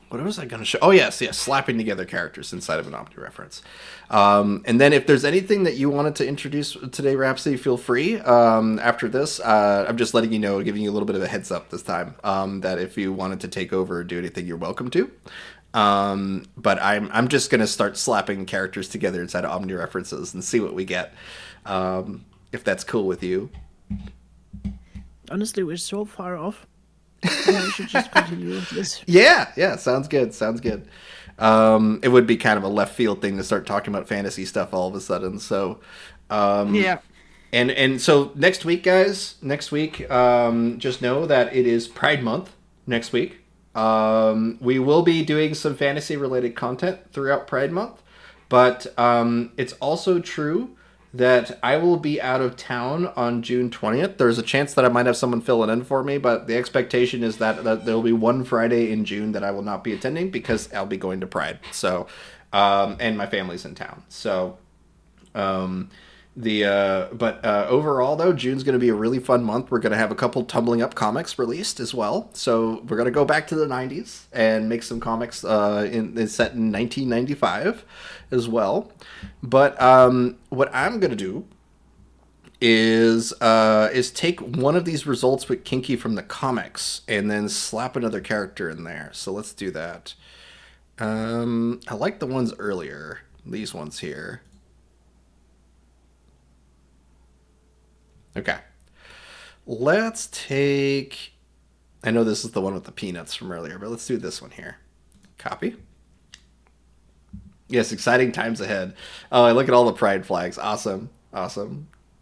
What was I going to show? Oh, yes, slapping together characters inside of an omni-reference. And then if there's anything that you wanted to introduce today, Rhapsody, feel free. After this, I'm just letting you know, giving you a little bit of a heads up this time, that if you wanted to take over or do anything, you're welcome to. But I'm just going to start slapping characters together inside of omni-references and see what we get, if that's cool with you. Honestly, we're so far off. Yeah, we should just continue with this. Yeah, sounds good. It would be kind of a left field thing to start talking about fantasy stuff all of a sudden. So, Yeah. And so next week, guys, just know that it is Pride Month next week. We will be doing some fantasy related content throughout Pride Month, but it's also true that I will be out of town on June 20th. There's a chance that I might have someone fill it in for me, but the expectation is that there will be one Friday in June that I will not be attending because I'll be going to Pride. So, and my family's in town. So, overall though, June's going to be a really fun month. We're going to have a couple Tumbling Up comics released as well. So we're going to go back to the 90s and make some comics set in 1995 as well. But what I'm going to do is take one of these results with Kinky from the comics and then slap another character in there. So let's do that. I like the ones earlier. These ones here. Okay. Let's take... I know this is the one with the peanuts from earlier, but let's do this one here. Copy. Yes, exciting times ahead. Oh, I look at all the pride flags. Awesome.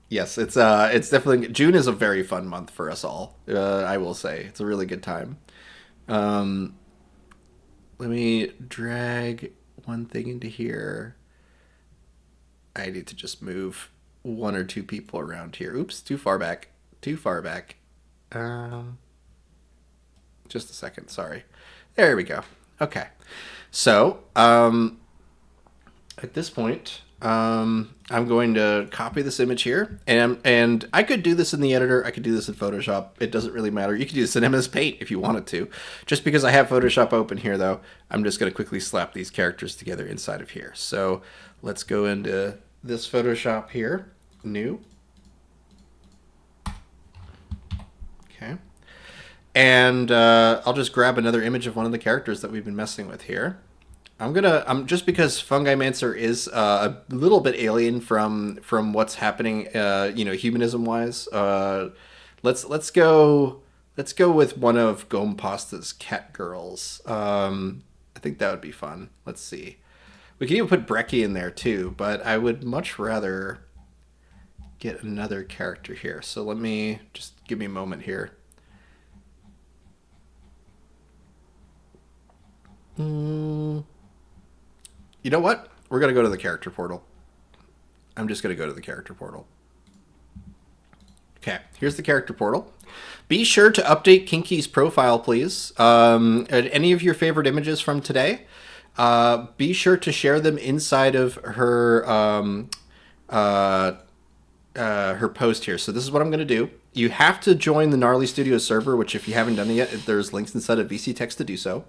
Yes, it's definitely... June is a very fun month for us all, I will say. It's a really good time. Let me drag one thing into here. I need to just move one or two people around here. Oops, too far back. Too far back. Just a second, sorry. There we go. Okay. So, at this point, I'm going to copy this image here, and I could do this in the editor. I could do this in Photoshop. It doesn't really matter. You could do this in MS Paint if you wanted to. Just because I have Photoshop open here, though, I'm just going to quickly slap these characters together inside of here. So let's go into this Photoshop here. New. Okay. And I'll just grab another image of one of the characters that we've been messing with here. I'm just because Fungimancer is a little bit alien from what's happening, humanism wise. Let's go with one of Gompasta's cat girls. I think that would be fun. Let's see. We can even put Brekkie in there too, but I would much rather get another character here. So let me just give me a moment here. You know what? We're going to go to the character portal. I'm just going to go to the character portal. Okay, here's the character portal. Be sure to update Kinky's profile, please. Any of your favorite images from today, be sure to share them inside of her post here. So this is what I'm going to do. You have to join the Gnarly Studios server, which if you haven't done it yet, there's links inside of VC Text to do so.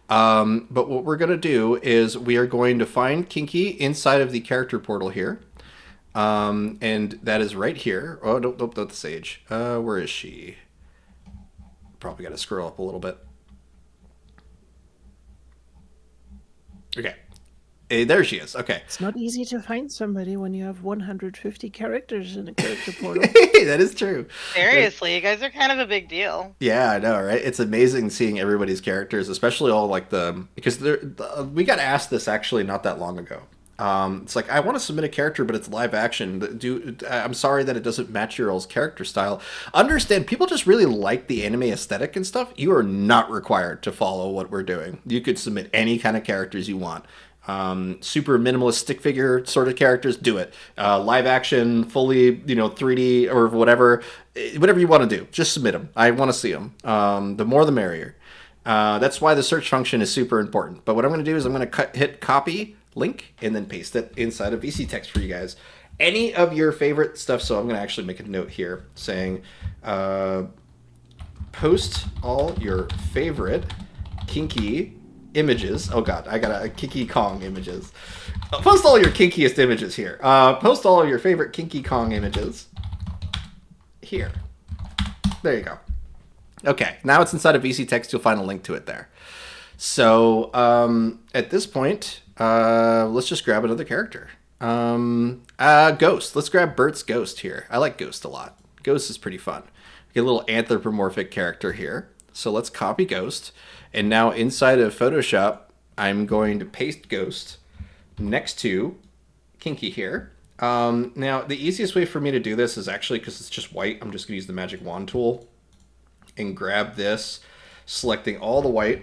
But what we're going to do is we are going to find Kinky inside of the character portal here. And that is right here. Oh, don't the sage. Where is she? Probably got to scroll up a little bit. Okay. Hey, there she is. Okay. It's not easy to find somebody when you have 150 characters in a character portal. That is true. Seriously, you guys are kind of a big deal. Yeah, I know, right? It's amazing seeing everybody's characters, especially all like because we got asked this actually not that long ago. It's like, I want to submit a character, but it's live action. I'm sorry that it doesn't match your all's character style. Understand, people just really like the anime aesthetic and stuff. You are not required to follow what we're doing. You could submit any kind of characters you want. Super minimalist stick figure sort of characters, do it. Live action, fully, 3D or whatever you want to do. Just submit them. I want to see them. The more the merrier. That's why the search function is super important. But what I'm going to do is I'm going to hit copy link and then paste it inside of VC Text for you guys. Any of your favorite stuff. So I'm going to actually make a note here saying post all your favorite kinky images. Oh god, I got a Kinky Kong images. Post all your kinkiest images here. Post all of your favorite Kinky Kong images here. There you go. Okay, now it's inside of VC Text. You'll find a link to it there. So at this point, let's just grab another character. Ghost. Let's grab Bert's Ghost here. I like Ghost a lot. Ghost is pretty fun. We get a little anthropomorphic character here. So let's copy Ghost. And now inside of Photoshop, I'm going to paste Ghost next to Kinky here. Now, the easiest way for me to do this is actually, because it's just white, I'm just going to use the magic wand tool and grab this, selecting all the white.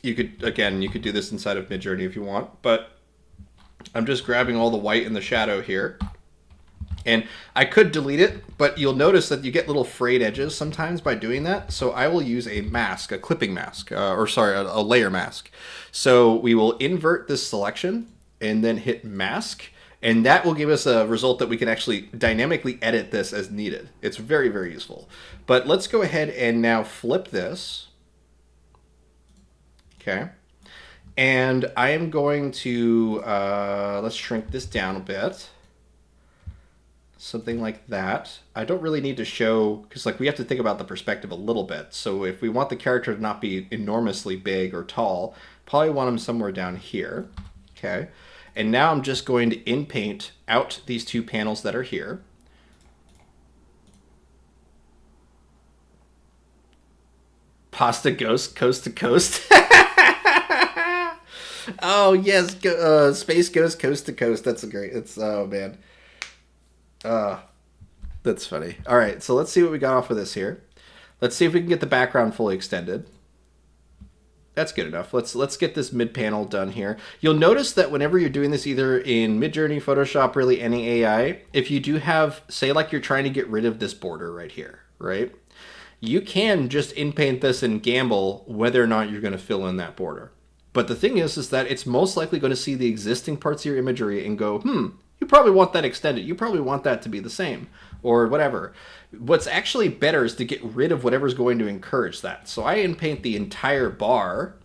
You could do this inside of Midjourney if you want, but I'm just grabbing all the white in the shadow here. And I could delete it, but you'll notice that you get little frayed edges sometimes by doing that. So I will use a mask, a clipping mask, a layer mask. So we will invert this selection and then hit mask. And that will give us a result that we can actually dynamically edit this as needed. It's very, very useful. But let's go ahead and now flip this. Okay. And I am going to, let's shrink this down a bit. Something like that. I don't really need to show, because we have to think about the perspective a little bit. So if we want the character to not be enormously big or tall, probably want him somewhere down here. Okay. And now I'm just going to in-paint out these two panels that are here. Pasta Ghost, coast to coast. Oh, yes. Space Ghost, coast to coast. That's great. Oh, man. That's funny. All right, so let's see what we got off of this here. Let's see if we can get the background fully extended. That's good enough. Let's get this mid panel done here. You'll notice that whenever you're doing this, either in Midjourney, Photoshop, really any AI, if you do have, say, like you're trying to get rid of this border right here, right? You can just in-paint this and gamble whether or not you're going to fill in that border. But the thing is that it's most likely going to see the existing parts of your imagery and go, you probably want that extended. You probably want that to be the same or whatever. What's actually better is to get rid of whatever's going to encourage that. So I in-paint the entire bar,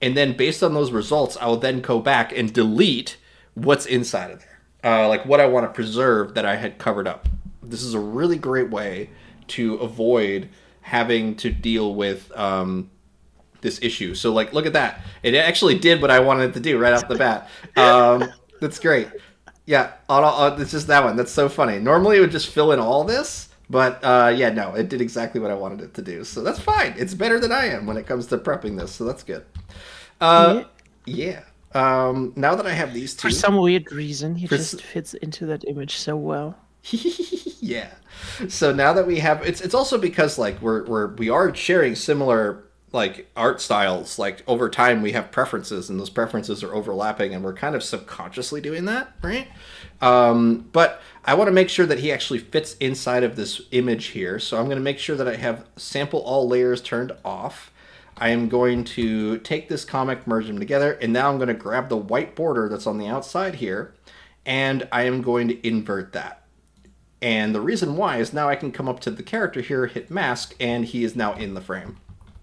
and then based on those results, I will then go back and delete what's inside of there. Like what I want to preserve that I had covered up. This is a really great way to avoid having to deal with this issue. So like, look at that. It actually did what I wanted it to do right off the bat. That's great. Yeah, it's just that one. That's so funny. Normally it would just fill in all this, but yeah, no, it did exactly what I wanted it to do. So that's fine. It's better than I am when it comes to prepping this, so that's good. Yeah. Now that I have these two, For some weird reason, he just fits into that image so well. Yeah. So now that we have, it's also because like we are sharing similar like art styles. Like over time we have preferences, and those preferences are overlapping, and we're kind of subconsciously doing that, right? But I want to make sure that he actually fits inside of this image here. So I'm going to make sure that I have sample all layers turned off. I am going to take this comic, merge them together, and now I'm going to grab the white border that's on the outside here, and I am going to invert that. And the reason why is now I can come up to the character here, hit mask, and he is now in the frame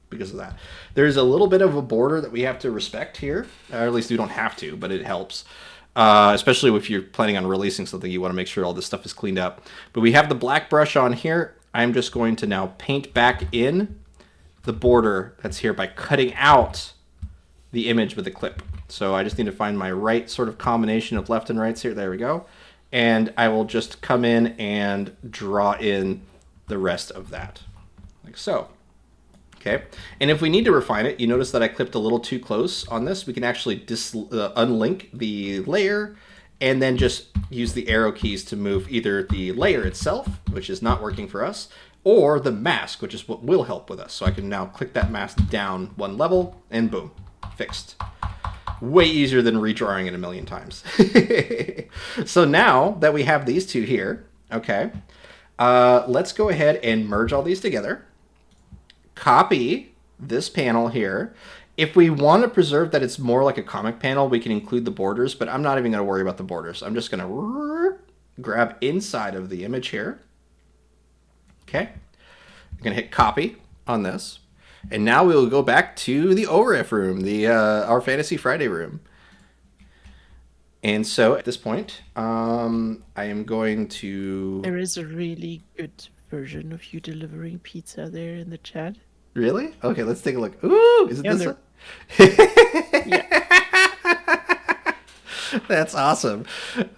because of that. There's a little bit of a border that we have to respect here, or at least we don't have to, but it helps. Especially if you're planning on releasing something, you want to make sure all this stuff is cleaned up. But we have the black brush on here. I'm just going to now paint back in the border that's here by cutting out the image with a clip. So I just need to find my right sort of combination of left and rights here. There we go. And I will just come in and draw in the rest of that, like so. Okay, and if we need to refine it, you notice that I clipped a little too close on this. We can actually unlink the layer and then just use the arrow keys to move either the layer itself, which is not working for us, or the mask, which is what will help with us. So I can now click that mask down one level and boom, fixed. Way easier than redrawing it a million times. So now that we have these two here, okay, let's go ahead and merge all these together. Copy this panel here. If we want to preserve that it's more like a comic panel, we can include the borders, but I'm not even going to worry about the borders. I'm just going to grab inside of the image here. Okay. I'm going to hit copy on this. And now we will go back to the ORIF room, our Fantasy Friday room. And so at this point, I am going to... There is a really good version of you delivering pizza there in the chat. Really? Okay, let's take a look. Ooh, is it this one? Yeah. That's awesome.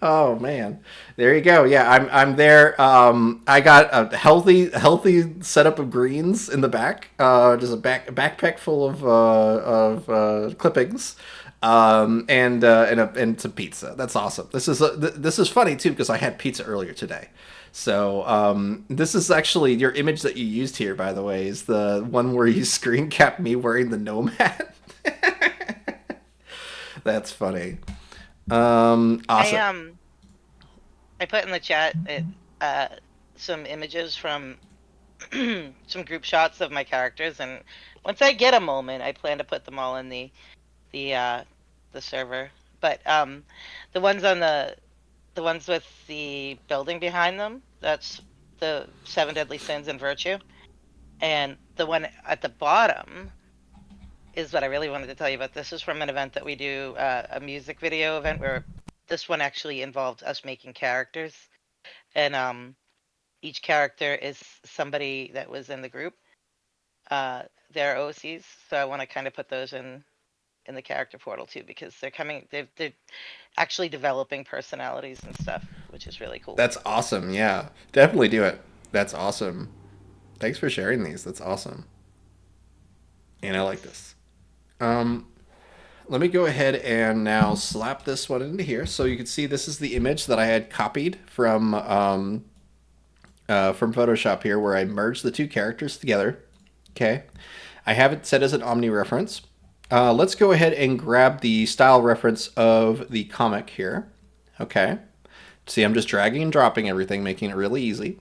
Oh man, there you go. Yeah, I'm there. I got a healthy setup of greens in the back. Just a backpack full of clippings, and some pizza. That's awesome. This is funny too because I had pizza earlier today. So this is actually your image that you used here, by the way, is the one where you screen capped me wearing the nomad. That's funny. Awesome. I put in the chat some images from some group shots of my characters, and once I get a moment, I plan to put them all in the server. But the ones with the building behind them, that's the 7 Deadly Sins and Virtue, and the one at the bottom is what I really wanted to tell you about. This is from an event that we do, a music video event, where this one actually involved us making characters, and each character is somebody that was in the group. They're OCs, so I want to kind of put those in the character portal too, because they're actually developing personalities and stuff, which is really cool. That's awesome. Yeah, definitely do it. That's awesome. Thanks for sharing these. That's awesome. And I like this. Let me go ahead and now slap this one into here. So you can see this is the image that I had copied from Photoshop here, where I merged the two characters together. Okay. I have it set as an omni reference. let's go ahead and grab the style reference of the comic here. Okay. See, I'm just dragging and dropping everything, making it really easy.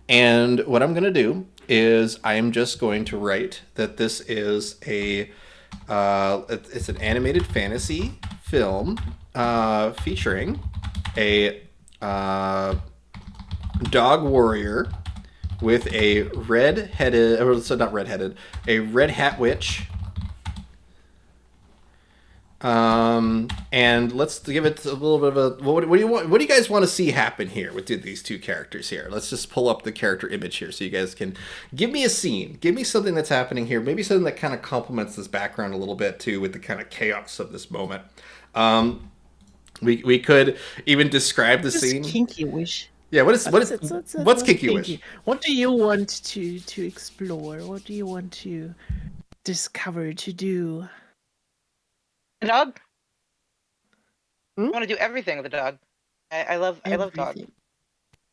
And what I'm going to do is I'm just going to write that this is it's an animated fantasy film featuring a dog warrior with a red-headed, or so not red-headed, a red hat witch. And let's give it a little bit of a. What do you want? What do you guys want to see happen here with these two characters here? Let's just pull up the character image here so you guys can give me a scene. Give me something that's happening here. Maybe something that kind of complements this background a little bit too, with the kind of chaos of this moment. We could even describe the scene. Kinky wish. Yeah. What's kinky wish? What do you want to explore? What do you want to discover, to do? The dog. Hmm? I want to do everything with the dog. I love dogs.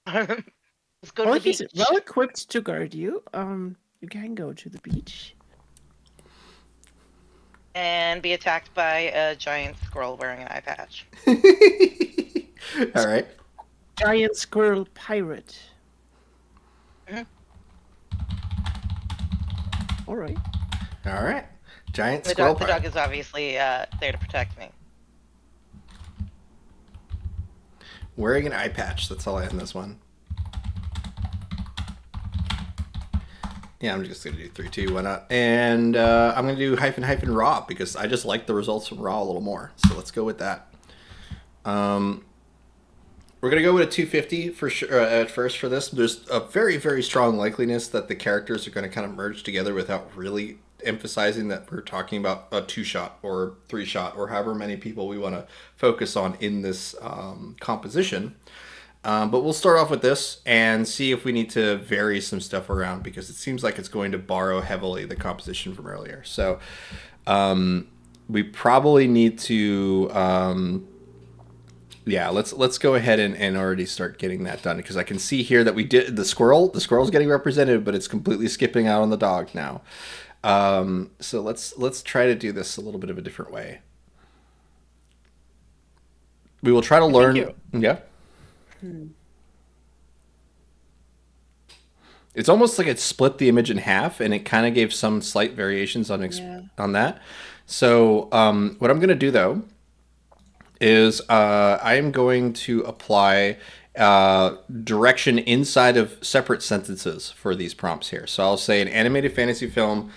Let's go Well, to the he's beach. well equipped to guard you. You can go to the beach. And be attacked by a giant squirrel wearing an eye patch. All right. Giant squirrel pirate. Mhm. All right. All right. Giant The squirrel. dog is obviously there to protect me. Wearing an eye patch. That's all I have in this one. Yeah, I'm just gonna do 3, 2, why not? And I'm gonna do hyphen raw because I just like the results from raw a little more. So let's go with that. We're gonna go with a 250 for sure at first for this. There's a very, very strong likeliness that the characters are gonna kind of merge together without really emphasizing that we're talking about a 2-shot or 3-shot or however many people we want to focus on in this composition. But we'll start off with this and see if we need to vary some stuff around because it seems like it's going to borrow heavily the composition from earlier. So we probably need to, let's go ahead and already start getting that done because I can see here that we did the squirrel's getting represented, but it's completely skipping out on the dog now. So let's try to do this a little bit of a different way. We will try to learn. Yeah. It's almost like it split the image in half, and it kind of gave some slight variations on that. So what I'm going to do though is I am going to apply direction inside of separate sentences for these prompts here. So I'll say an animated fantasy film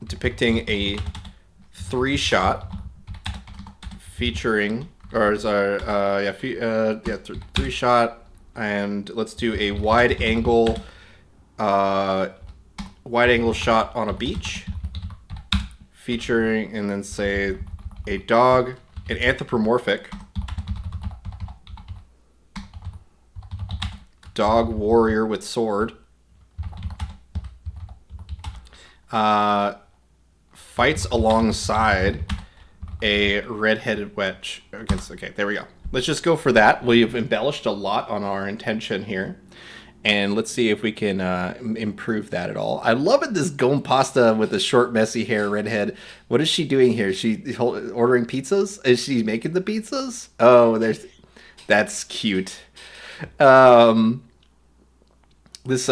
depicting a 3-shot featuring, or sorry, 3-shot, and let's do a wide angle shot on a beach, featuring, and then say a dog, an anthropomorphic dog warrior with sword. Fights alongside a red-headed witch against. Okay, there we go. Let's just go for that. We've embellished a lot on our intention here, and let's see if we can improve that at all. I love it. This Gome Pasta with the short, messy hair, redhead. What is she doing here? Is she ordering pizzas? Is she making the pizzas? Oh, that's cute. This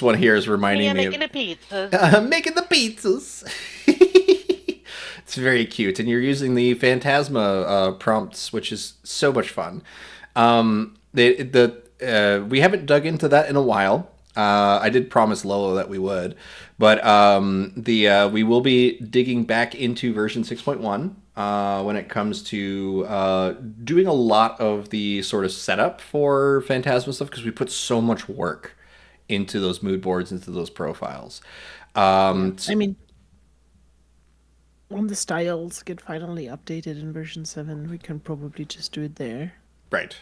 one here is reminding me making the pizzas. I'm making the pizzas. It's very cute, and you're using the Phantasma prompts, which is so much fun. We haven't dug into that in a while. I did promise Lolo that we would, but we will be digging back into version 6.1 when it comes to doing a lot of the sort of setup for Phantasma stuff because we put so much work into those mood boards, into those profiles. I mean, when the styles get finally updated in version 7, we can probably just do it there. Right.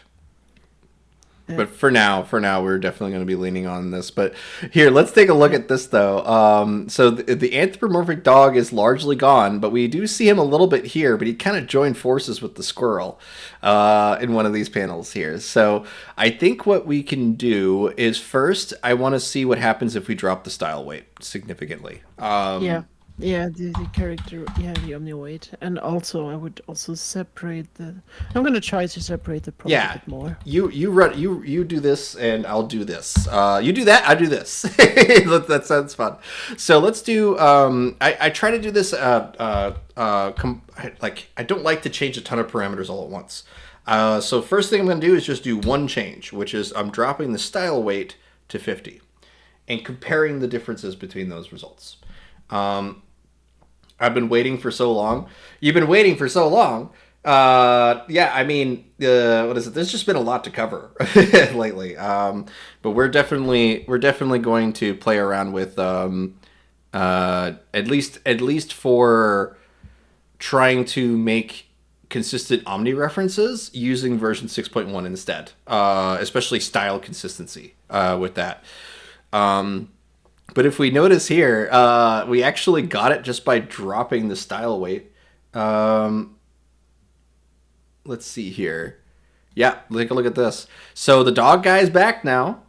But for now, we're definitely going to be leaning on this. But here, let's take a look at this, though. So the anthropomorphic dog is largely gone, but we do see him a little bit here. But he kind of joined forces with the squirrel in one of these panels here. So I think what we can do is first, I want to see what happens if we drop the style weight significantly. Yeah. Yeah, the character, yeah, the omni-weight. And also, I would also separate the. I'm going to try to separate the prompt a Yeah, bit more. you do this, and I'll do this. You do that, I do this. That sounds fun. So let's do. I try to do this. I don't like to change a ton of parameters all at once. So first thing I'm going to do is just do one change, which is I'm dropping the style weight to 50, and comparing the differences between those results. I've been waiting for so long. You've been waiting for so long. Yeah, I mean, what is it? There's just been a lot to cover lately. But we're definitely going to play around with at least for trying to make consistent omni references using version 6.1 instead, especially style consistency with that. But if we notice here, we actually got it just by dropping the style weight. Um, let's see here. Yeah, take a look at this. So the dog guy's back now.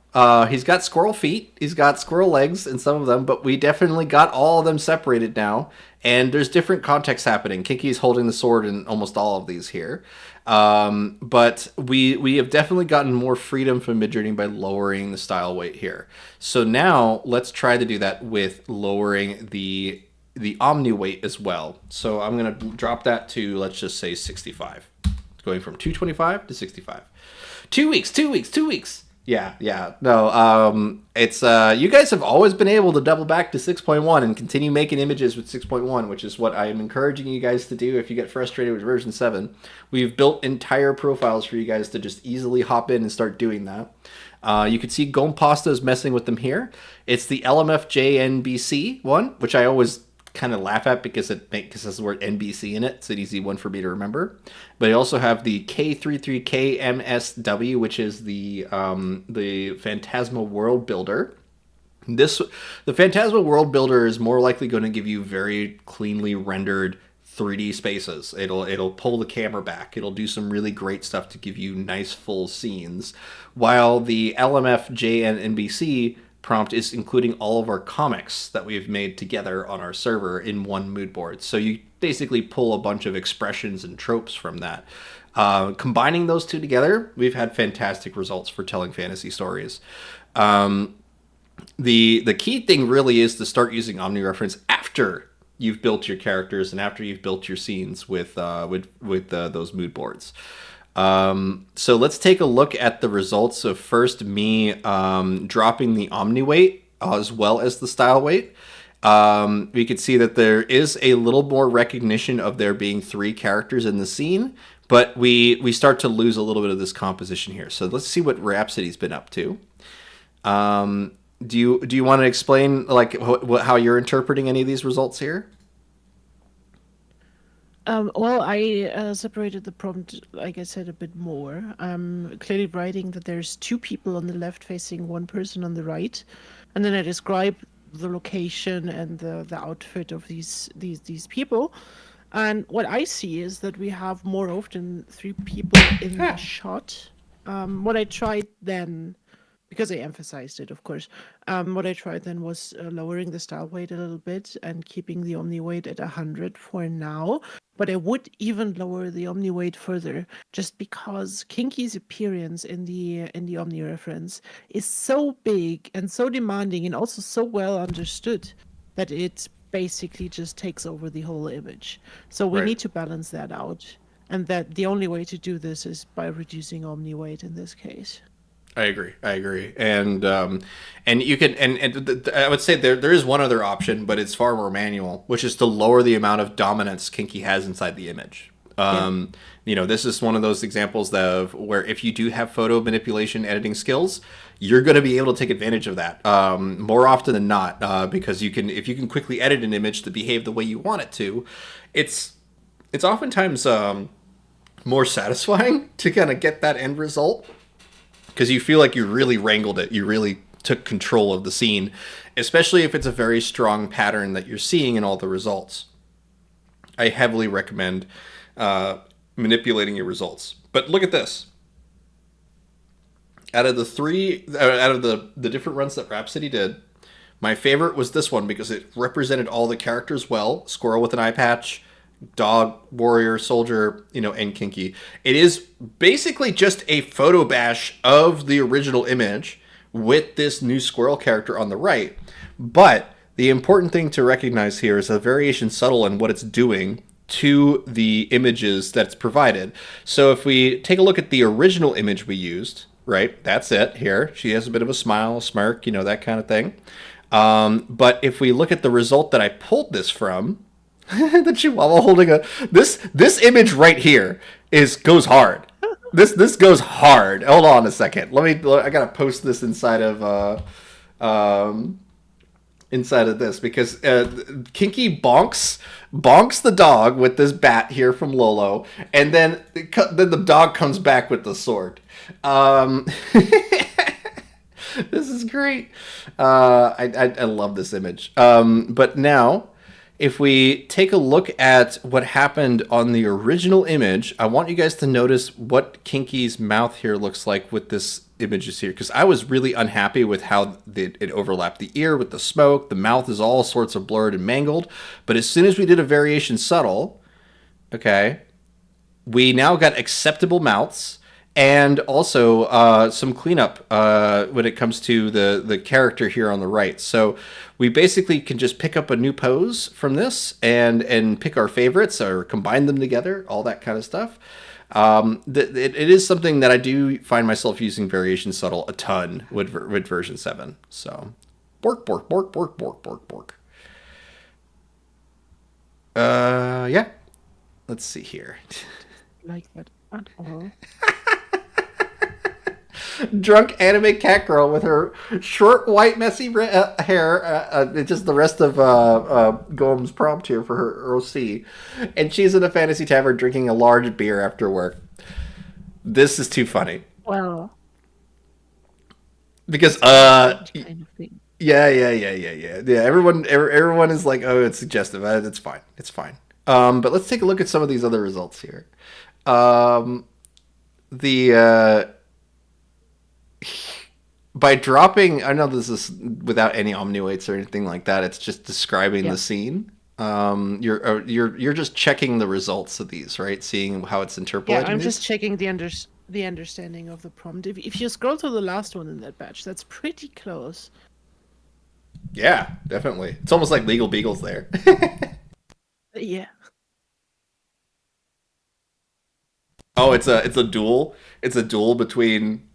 He's got squirrel feet, he's got squirrel legs in some of them, but we definitely got all of them separated now. And there's different contexts happening. Kinky's holding the sword in almost all of these here. But we have definitely gotten more freedom from Midjourney by lowering the style weight here. So now let's try to do that with lowering the omni weight as well. So I'm gonna drop that to, let's just say, 65, going from 225 to 65. 2 weeks, 2 weeks, 2 weeks. Yeah. No, it's you guys have always been able to double back to 6.1 and continue making images with 6.1, which is what I am encouraging you guys to do if you get frustrated with version 7. We've built entire profiles for you guys to just easily hop in and start doing that. You can see Gompasta is messing with them here. It's the LMFJNBC one, which I always kind of laugh at because it has the word NBC in it. It's an easy one for me to remember. But I also have the K33KMSW, which is the Phantasma World Builder. The Phantasma World Builder is more likely going to give you very cleanly rendered 3D spaces. It'll pull the camera back. It'll do some really great stuff to give you nice full scenes. While the LMFJNBC prompt is including all of our comics that we've made together on our server in one mood board. So you basically pull a bunch of expressions and tropes from that. Combining those two together, we've had fantastic results for telling fantasy stories. The key thing really is to start using OmniReference after you've built your characters and after you've built your scenes with those mood boards. So let's take a look at the results of first me dropping the omni weight as well as the style weight. We can see that there is a little more recognition of there being 3 characters in the scene, but we start to lose a little bit of this composition here. So let's see what Rhapsody's been up to. Do you want to explain like how you're interpreting any of these results here? Well, I separated the prompt, like I said, a bit more. I'm clearly writing that there's 2 people on the left facing 1 person on the right, and then I describe the location and the outfit of these people. And what I see is that we have more often 3 people in the shot. What I tried then, because I emphasized it, of course, what I tried then was lowering the style weight a little bit and keeping the omni weight at 100 for now. But I would even lower the omni weight further, just because Kinky's appearance in the omni reference is so big and so demanding and also so well understood that it basically just takes over the whole image. So we Right. need to balance that out, and that the only way to do this is by reducing omni weight in this case. I agree, and you can, I would say there is one other option, but it's far more manual, which is to lower the amount of dominance Kinky has inside the image. This is one of those examples of where if you do have photo manipulation editing skills, you're going to be able to take advantage of that more often than not, because if you can quickly edit an image to behave the way you want it to, it's oftentimes more satisfying to kind of get that end result, because you feel like you really wrangled it. You really took control of the scene, especially if it's a very strong pattern that you're seeing in all the results. I heavily recommend manipulating your results. But look at this. Out of the different runs that Rhapsody did, My favorite was this one because it represented all the characters well. Squirrel with an eye patch, dog, warrior, soldier, and Kinky. It is basically just a photo bash of the original image with this new squirrel character on the right. But the important thing to recognize here is a variation subtle in what it's doing to the images that's provided. So if we take a look at the original image we used, right, that's it here. She has a bit of a smile, a smirk, that kind of thing. But if we look at the result that I pulled this from, the Chihuahua holding this image right here goes hard. This goes hard. Hold on a second. I gotta post this inside of this because Kinky bonks the dog with this bat here from Lolo, and then the dog comes back with the sword. This is great. I love this image. But now, if we take a look at what happened on the original image, I want you guys to notice what Kinky's mouth here looks like with this images here, because I was really unhappy with how it overlapped the ear with the smoke. The mouth is all sorts of blurred and mangled. But as soon as we did a variation subtle, okay, we now got acceptable mouths. And also some cleanup when it comes to the character here on the right. So we basically can just pick up a new pose from this and pick our favorites or combine them together, all that kind of stuff. It is something that I do find myself using variation subtle a ton with version 7. So bork, bork, bork, bork, bork, bork, bork. Yeah. Let's see here. Like that at all. Drunk anime cat girl with her short white messy hair, just the rest of Goem's prompt here for her OC, and she's in a fantasy tavern drinking a large beer after work. This is too funny. Well, because kind of thing. yeah. Everyone is like, oh, it's suggestive. It's fine. But let's take a look at some of these other results here. By dropping, I know this is without any omniweights or anything like that. It's just describing the scene. You're just checking the results of these, right? Seeing how it's interpolated. Yeah, I'm just checking the understanding of the prompt. If you scroll to the last one in that batch, that's pretty close. Yeah, definitely. It's almost like Legal Beagles there. Yeah. Oh, it's a duel. It's a duel between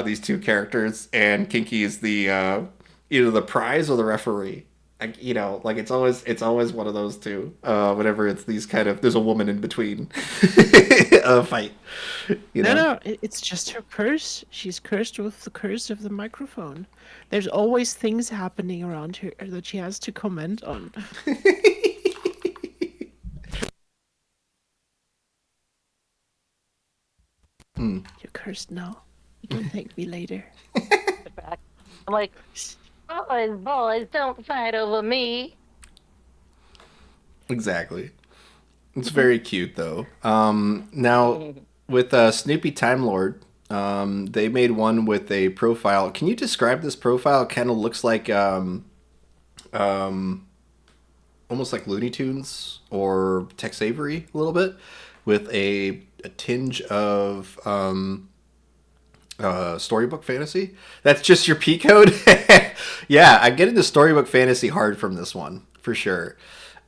these two characters, and Kinky is the either the prize or the referee. Like, it's always one of those two. Whenever it's these kind of, there's a woman in between a fight. No, it's just her curse. She's cursed with the curse of the microphone. There's always things happening around her that she has to comment on. You're cursed now. You can thank me later. I'm like, boys, don't fight over me. Exactly. It's very cute, though. Now, with Snoopy Time Lord, they made one with a profile. Can you describe this profile? It kind of looks like almost like Looney Tunes or Tex Avery a little bit, with a tinge of storybook fantasy. That's just your P code. Yeah, I'm getting the storybook fantasy hard from this one for sure.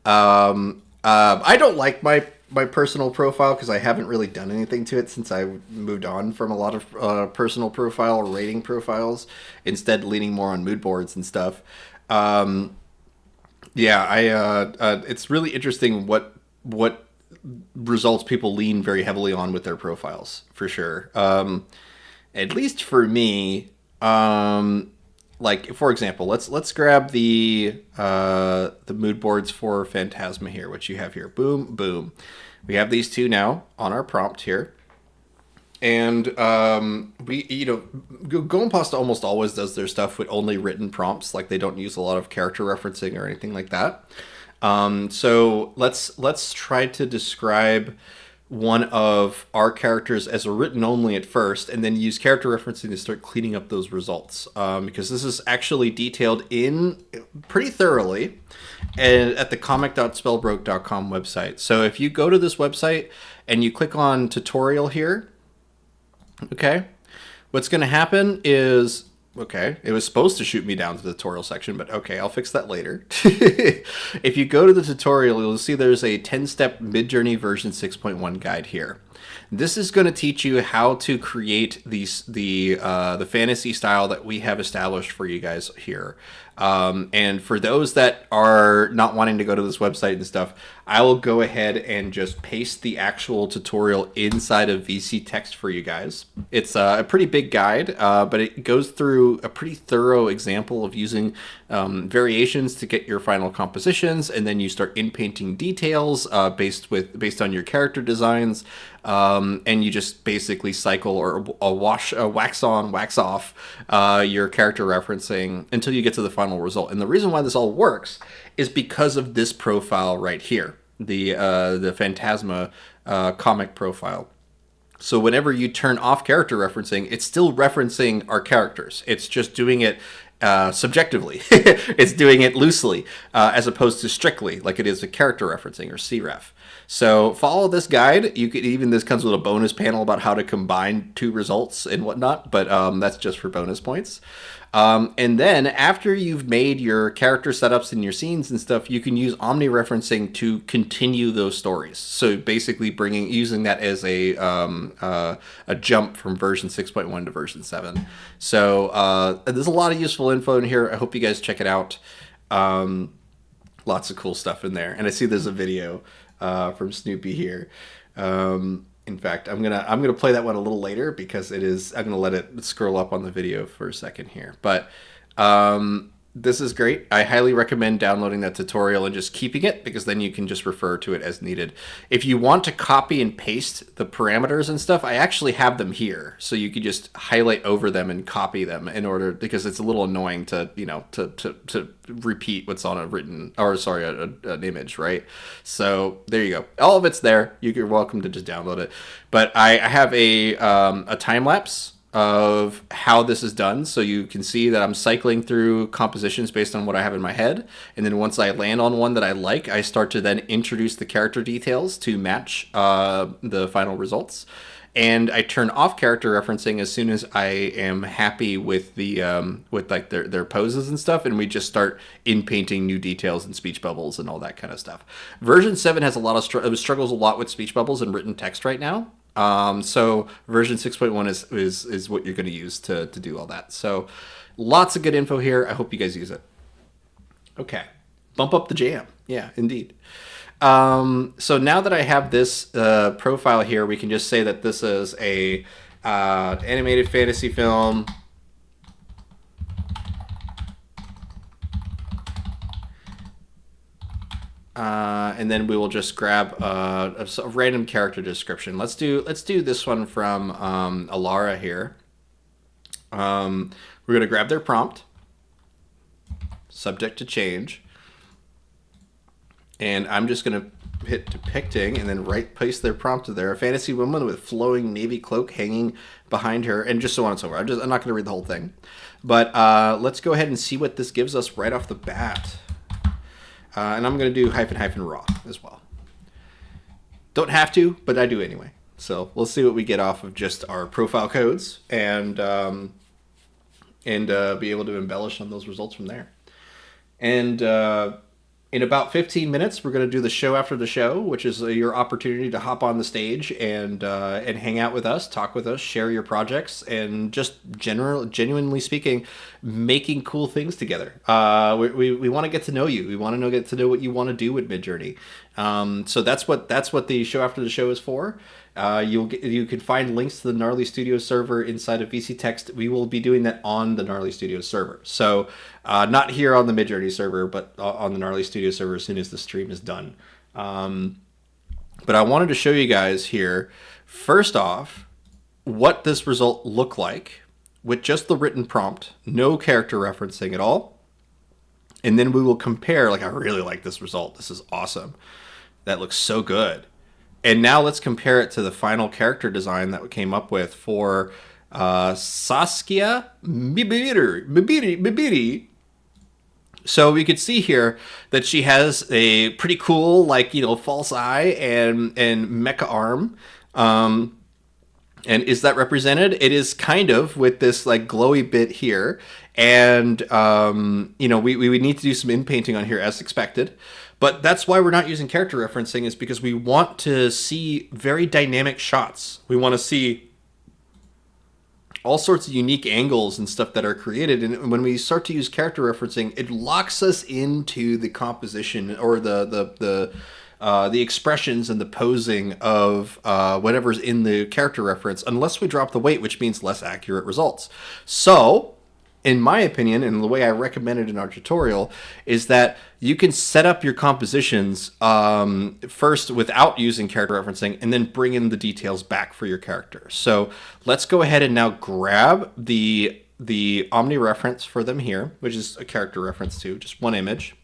I don't like my personal profile because I haven't really done anything to it since I moved on from a lot of personal profile or rating profiles, instead leaning more on mood boards and stuff. It's really interesting what results people lean very heavily on with their profiles, for sure. At least for me, like, for example, let's grab the mood boards for Phantasma here, which you have here. Boom, boom. We have these two now on our prompt here. And Golem Pasta almost always does their stuff with only written prompts, like they don't use a lot of character referencing or anything like that. So let's try to describe one of our characters as a written only at first, and then use character referencing to start cleaning up those results. Because this is actually detailed in pretty thoroughly and at the comic.spellbroke.com website. So if you go to this website and you click on tutorial here, okay, what's going to happen is, okay, it was supposed to shoot me down to the tutorial section, but okay, I'll fix that later. If you go to the tutorial, you'll see there's a 10-step Midjourney version 6.1 guide here. This is going to teach you how to create the fantasy style that we have established for you guys here. And for those that are not wanting to go to this website and stuff, I will go ahead and just paste the actual tutorial inside of VC text for you guys. It's a pretty big guide, but it goes through a pretty thorough example of using variations to get your final compositions, and then you start in-painting details based on your character designs, and you just basically cycle or wax on, wax off your character referencing until you get to the final result. And the reason why this all works is because of this profile right here, the Phantasma comic profile. So whenever you turn off character referencing, it's still referencing our characters. It's just doing it subjectively. It's doing it loosely, as opposed to strictly like it is with character referencing or CREF. So follow this guide. You could even, this comes with a bonus panel about how to combine two results and whatnot, but that's just for bonus points. And then after you've made your character setups and your scenes and stuff, you can use omni-referencing to continue those stories. So basically using that as a jump from version 6.1 to version 7. So there's a lot of useful info in here. I hope you guys check it out. Lots of cool stuff in there. And I see there's a video from Snoopy here. In fact, I'm gonna play that one a little later because I'm gonna let it scroll up on the video for a second here. But this is great. I highly recommend downloading that tutorial and just keeping it, because then you can just refer to it as needed. If you want to copy and paste the parameters and stuff, I actually have them here, so you could just highlight over them and copy them because it's a little annoying to to repeat what's on an image, right? So there you go. All of it's there. You're welcome to just download it. But I have a time lapse of how this is done, so you can see that I'm cycling through compositions based on what I have in my head, and then once I land on one that I like, I start to then introduce the character details to match the final results, and I turn off character referencing as soon as I am happy with the with like their poses and stuff, and we just start in painting new details and speech bubbles and all that kind of stuff. Version 7 has a lot of struggles a lot with speech bubbles and written text right now. So version 6.1 is what you're going to use to do all that. So lots of good info here. I hope you guys use it. Okay. Bump up the jam. Yeah, indeed. So now that I have this profile here, we can just say that this is a animated fantasy film. And then we will just grab a random character description. Let's do this one from Alara here. We're going to grab their prompt, subject to change, and I'm just going to hit depicting and then paste their prompt to there. A fantasy woman with flowing navy cloak hanging behind her, and just so on and so forth. I'm not going to read the whole thing, but let's go ahead and see what this gives us right off the bat. And I'm going to do - raw as well. Don't have to, but I do anyway. So we'll see what we get off of just our profile codes, and be able to embellish on those results from there. And in about 15 minutes, we're going to do the show after the show, which is your opportunity to hop on the stage and hang out with us, talk with us, share your projects, and just genuinely speaking, making cool things together. We want to get to know you. We want to get to know what you want to do with Midjourney. So that's what the show after the show is for. You can find links to the Gnarly Studios server inside of VC Text. We will be doing that on the Gnarly Studios server. So not here on the Midjourney server, but on the Gnarly Studios server as soon as the stream is done. But I wanted to show you guys here, first off, what this result looked like with just the written prompt, no character referencing at all. And then we will compare, like, I really like this result. This is awesome. That looks so good. And now let's compare it to the final character design that we came up with for Saskia Mibiri. So we could see here that she has a pretty cool, like, false eye and mecha arm. And is that represented? It is kind of with this like glowy bit here. And, we would need to do some in painting on here as expected. But that's why we're not using character referencing, is because we want to see very dynamic shots. We want to see all sorts of unique angles and stuff that are created. And when we start to use character referencing, it locks us into the composition or the expressions and the posing of whatever's in the character reference, unless we drop the weight, which means less accurate results. So, in my opinion, and the way I recommend it in our tutorial, is that you can set up your compositions first without using character referencing, and then bring in the details back for your character. So let's go ahead and now grab the Omni reference for them here, which is a character reference to just one image.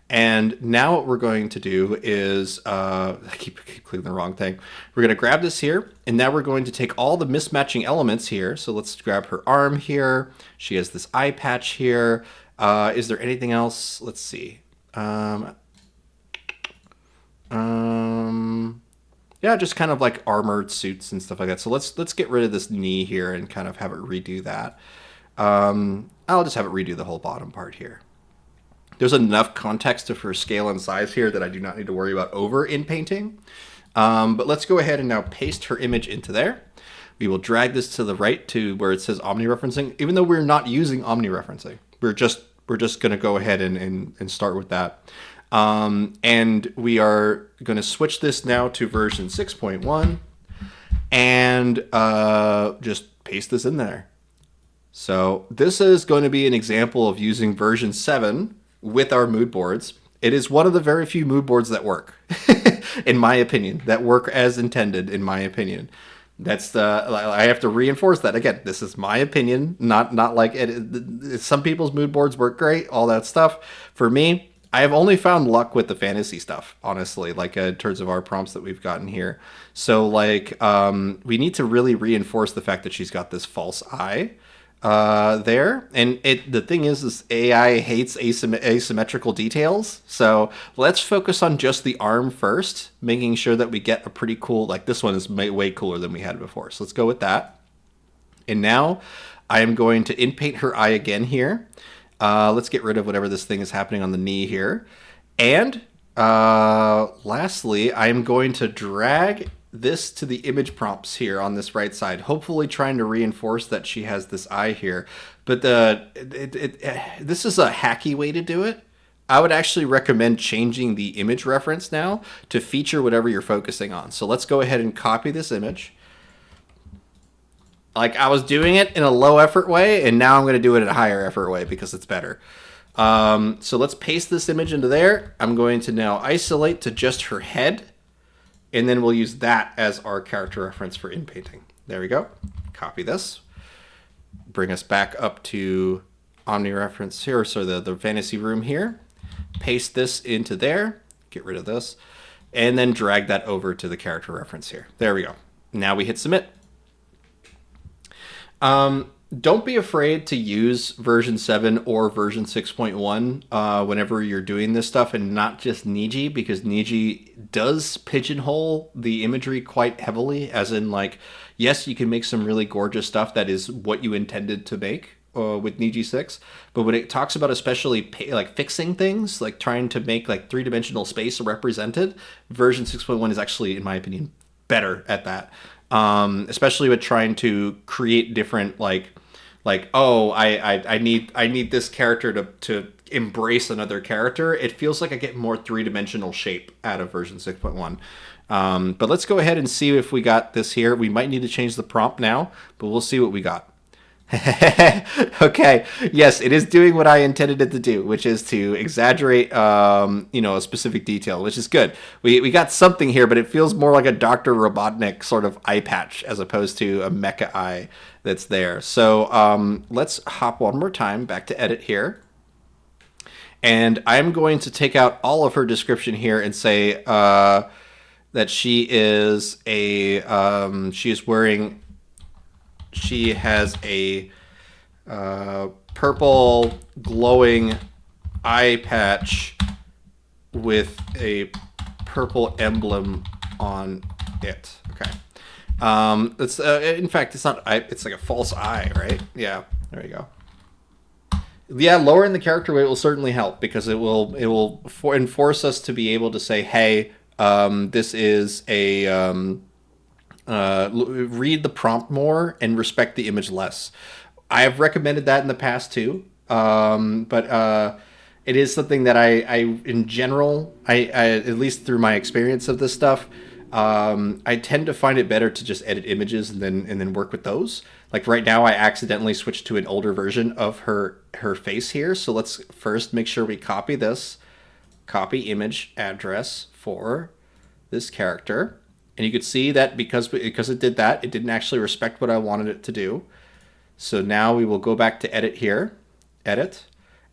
And now what we're going to do is, I keep clicking the wrong thing. We're going to grab this here, and now we're going to take all the mismatching elements here. So let's grab her arm here. She has this eye patch here. Is there anything else? Let's see. Yeah, just kind of like armored suits and stuff like that. So let's get rid of this knee here and kind of have it redo that. I'll just have it redo the whole bottom part here. There's enough context of her scale and size here that I do not need to worry about over in painting. But let's go ahead and now paste her image into there. We will drag this to the right to where it says Omni referencing, even though we're not using Omni referencing. We're just going to go ahead and start with that. And we are going to switch this now to version 6.1 and just paste this in there. So this is going to be an example of using version 7 with our mood boards. It is one of the very few mood boards that work, in my opinion, that work as intended, in my opinion. I have to reinforce that. Again, this is my opinion, not like it. Some people's mood boards work great, all that stuff. For me, I have only found luck with the fantasy stuff, honestly, like in terms of our prompts that we've gotten here. So like, we need to really reinforce the fact that she's got this false eye there. And the thing is AI hates asymmetrical details. So let's focus on just the arm first, making sure that we get a pretty cool, like this one is way cooler than we had before. So let's go with that. And now I am going to inpaint her eye again here. Let's get rid of whatever this thing is happening on the knee here. And lastly, I am going to drag this to the image prompts here on this right side, hopefully trying to reinforce that she has this eye here. But this is a hacky way to do it. I would actually recommend changing the image reference now to feature whatever you're focusing on. So let's go ahead and copy this image. Like I was doing it in a low effort way, and now I'm going to do it in a higher effort way because it's better. So let's paste this image into there. I'm going to now isolate to just her head. And then we'll use that as our character reference for inpainting. There we go. Copy this. Bring us back up to Omni reference here, so the fantasy room here. Paste this into there. Get rid of this. And then drag that over to the character reference here. There we go. Now we hit submit. Don't be afraid to use version 7 or version 6.1 whenever you're doing this stuff, and not just Niji, because Niji does pigeonhole the imagery quite heavily, as in like, yes, you can make some really gorgeous stuff that is what you intended to make with Niji 6, but when it talks about especially like fixing things, like trying to make like three-dimensional space represented, version 6.1 is actually, in my opinion, better at that. Especially with trying to create different I need this character to embrace another character. It feels like I get more three-dimensional shape out of version 6.1. But let's go ahead and see if we got this here. We might need to change the prompt now, but we'll see what we got. Okay, yes, it is doing what I intended it to do, which is to exaggerate, a specific detail, which is good. We got something here, but it feels more like a Dr. Robotnik sort of eye patch as opposed to a mecha eye that's there. So let's hop one more time back to edit here. And I'm going to take out all of her description here and say, that she is she has a purple glowing eye patch with a purple emblem on it. Okay. It's in fact, it's not. It's like a false eye, right? Yeah. There you go. Yeah, lowering the character weight will certainly help because it will enforce us to be able to say, hey, this is a read the prompt more and respect the image less. I have recommended that in the past too, but it is something that I in general, I at least through my experience of this stuff, I tend to find it better to just edit images and then work with those. Like right now, I accidentally switched to an older version of her face here. So let's first make sure we copy this, copy image address for this character. And you could see that because it did that, it didn't actually respect what I wanted it to do. So now we will go back to edit here, edit,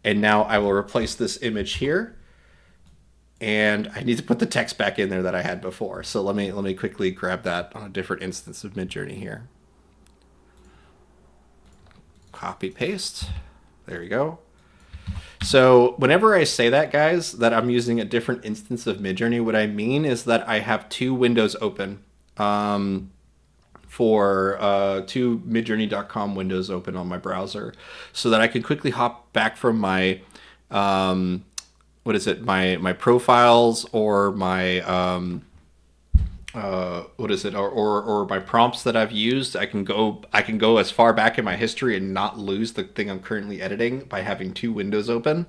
and now I will replace this image here. And I need to put the text back in there that I had before. So let me quickly grab that on a different instance of Midjourney here. Copy paste. There we go. So whenever I say that, guys, that I'm using a different instance of Midjourney, what I mean is that I have two windows open for two midjourney.com windows open on my browser so that I can quickly hop back from my my profiles or my or my prompts that I've used. I can go as far back in my history and not lose the thing I'm currently editing by having two windows open.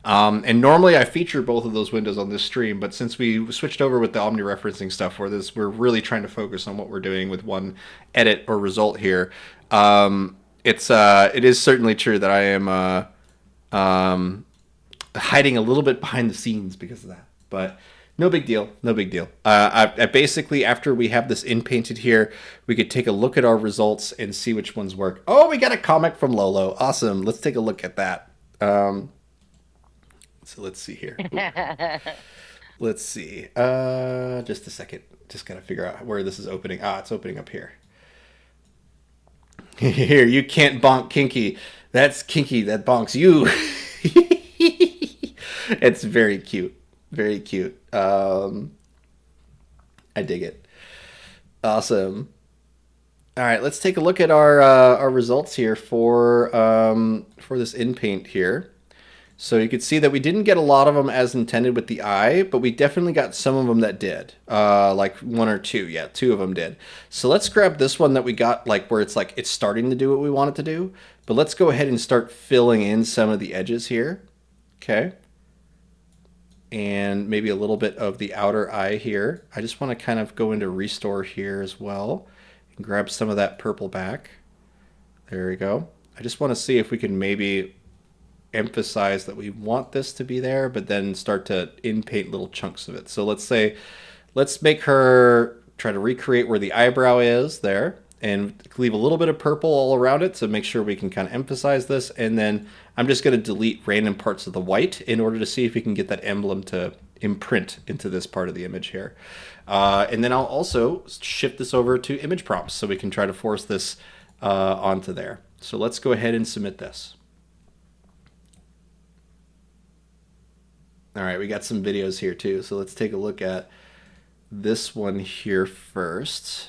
And normally I feature both of those windows on this stream, but since we switched over with the omni-referencing stuff for this, we're really trying to focus on what we're doing with one edit or result here. It is certainly true that I am hiding a little bit behind the scenes because of that, but no big deal. No big deal. I basically, after we have this in-painted here, we could take a look at our results and see which ones work. Oh, we got a comic from Lolo. Awesome. Let's take a look at that. So let's see here. Let's see. Just a second. Just got to figure out where this is opening. It's opening up here. Here, you can't bonk Kinky. That's Kinky that bonks you. It's very cute. Very cute. I dig it. Awesome. All right, let's take a look at our results here for this in paint here. So you can see that we didn't get a lot of them as intended with the eye, but we definitely got some of them that did. Like one or two. Yeah, two of them did. So let's grab this one that we got, like where it's like it's starting to do what we want it to do. But let's go ahead and start filling in some of the edges here. Okay. And maybe a little bit of the outer eye here. I just want to kind of go into restore here as well and grab some of that purple back. There we go. I just want to see if we can maybe emphasize that we want this to be there, but then start to in-paint little chunks of it. So let's make her try to recreate where the eyebrow is there and leave a little bit of purple all around it to make sure we can kind of emphasize this. And then I'm just going to delete random parts of the white in order to see if we can get that emblem to imprint into this part of the image here. And then I'll also shift this over to image prompts so we can try to force this onto there. So let's go ahead and submit this. All right, we got some videos here too. So let's take a look at this one here first.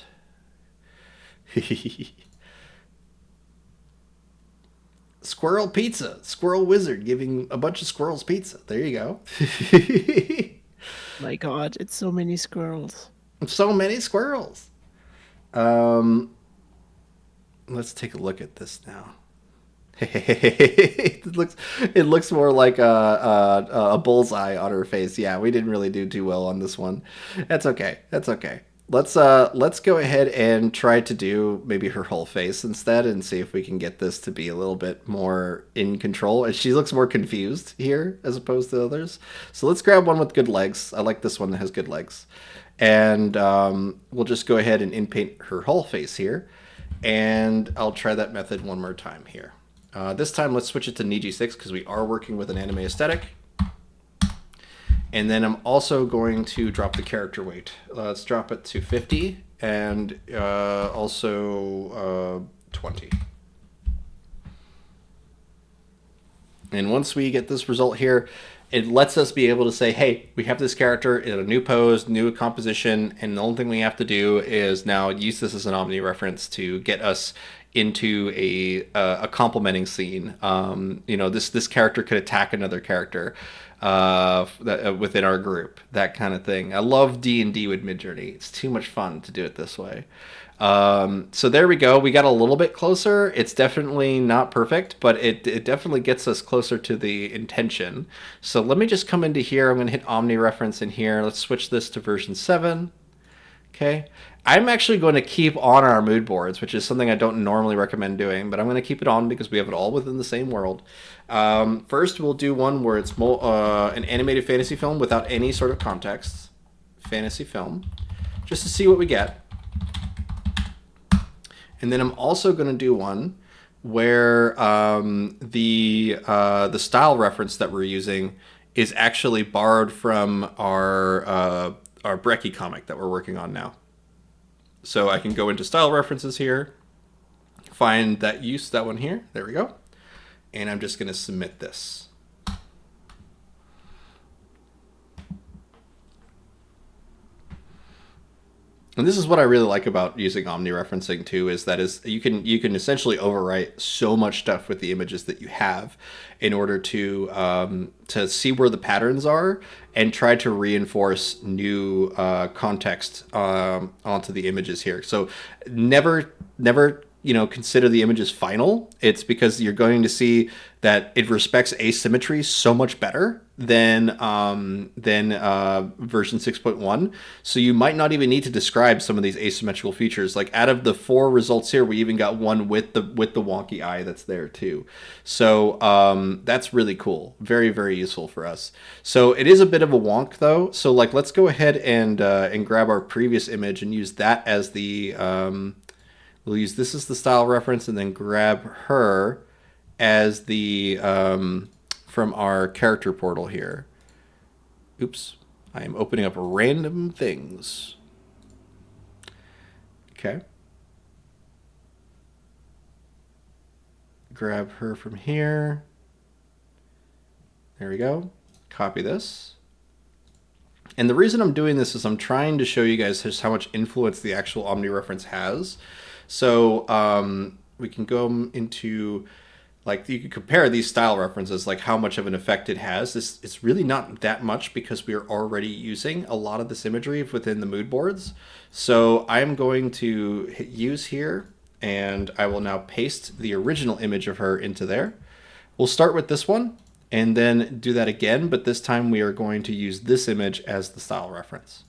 Squirrel pizza, squirrel wizard giving a bunch of squirrels pizza. There you go. My God, it's so many squirrels. So many squirrels. Let's take a look at this now. it looks more like a bullseye on her face. Yeah, we didn't really do too well on this one. That's okay. That's okay. Let's go ahead and try to do maybe her whole face instead and see if we can get this to be a little bit more in control. She looks more confused here as opposed to others. So let's grab one with good legs. I like this one that has good legs. And we'll just go ahead and in-paint her whole face here. And I'll try that method one more time here. This time let's switch it to Niji 6 because we are working with an anime aesthetic. And then I'm also going to drop the character weight. Let's drop it to 50 and also 20. And once we get this result here, it lets us be able to say, hey, we have this character in a new pose, new composition, and the only thing we have to do is now use this as an Omni reference to get us into a complementing scene. This character could attack another character within our group, that kind of thing. I love D&D with Midjourney. It's too much fun to do it this way. So there we go. We got a little bit closer. It's definitely not perfect, but it definitely gets us closer to the intention. So let me just come into here. I'm going to hit Omni reference in here. Let's switch this to version 7. Okay. I'm actually going to keep on our mood boards, which is something I don't normally recommend doing, but I'm going to keep it on because we have it all within the same world. First, we'll do one where it's an animated fantasy film without any sort of context. Fantasy film. Just to see what we get. And then I'm also going to do one where the style reference that we're using is actually borrowed from our Brecky comic that we're working on now. So I can go into style references here, find that one here. There we go. And I'm just going to submit this. And this is what I really like about using omni-referencing too, is you can essentially overwrite so much stuff with the images that you have in order to see where the patterns are and try to reinforce new context onto the images here. So never consider the images final. It's because you're going to see that it respects asymmetry so much better than version 6.1. So you might not even need to describe some of these asymmetrical features. Like out of the 4 results here, we even got one with the wonky eye that's there too. So that's really cool. Very, very useful for us. So it is a bit of a wonk though. So like, let's go ahead and grab our previous image and use that as the, we'll use this as the style reference and then grab her as the, from our character portal here. Oops, I am opening up random things. Okay. Grab her from here. There we go. Copy this. And the reason I'm doing this is I'm trying to show you guys just how much influence the actual Omni reference has. So we can go into, like, you can compare these style references, like how much of an effect it has. It's really not that much because we are already using a lot of this imagery within the mood boards. So I'm going to hit use here, and I will now paste the original image of her into there. We'll start with this one and then do that again, but this time we are going to use this image as the style reference.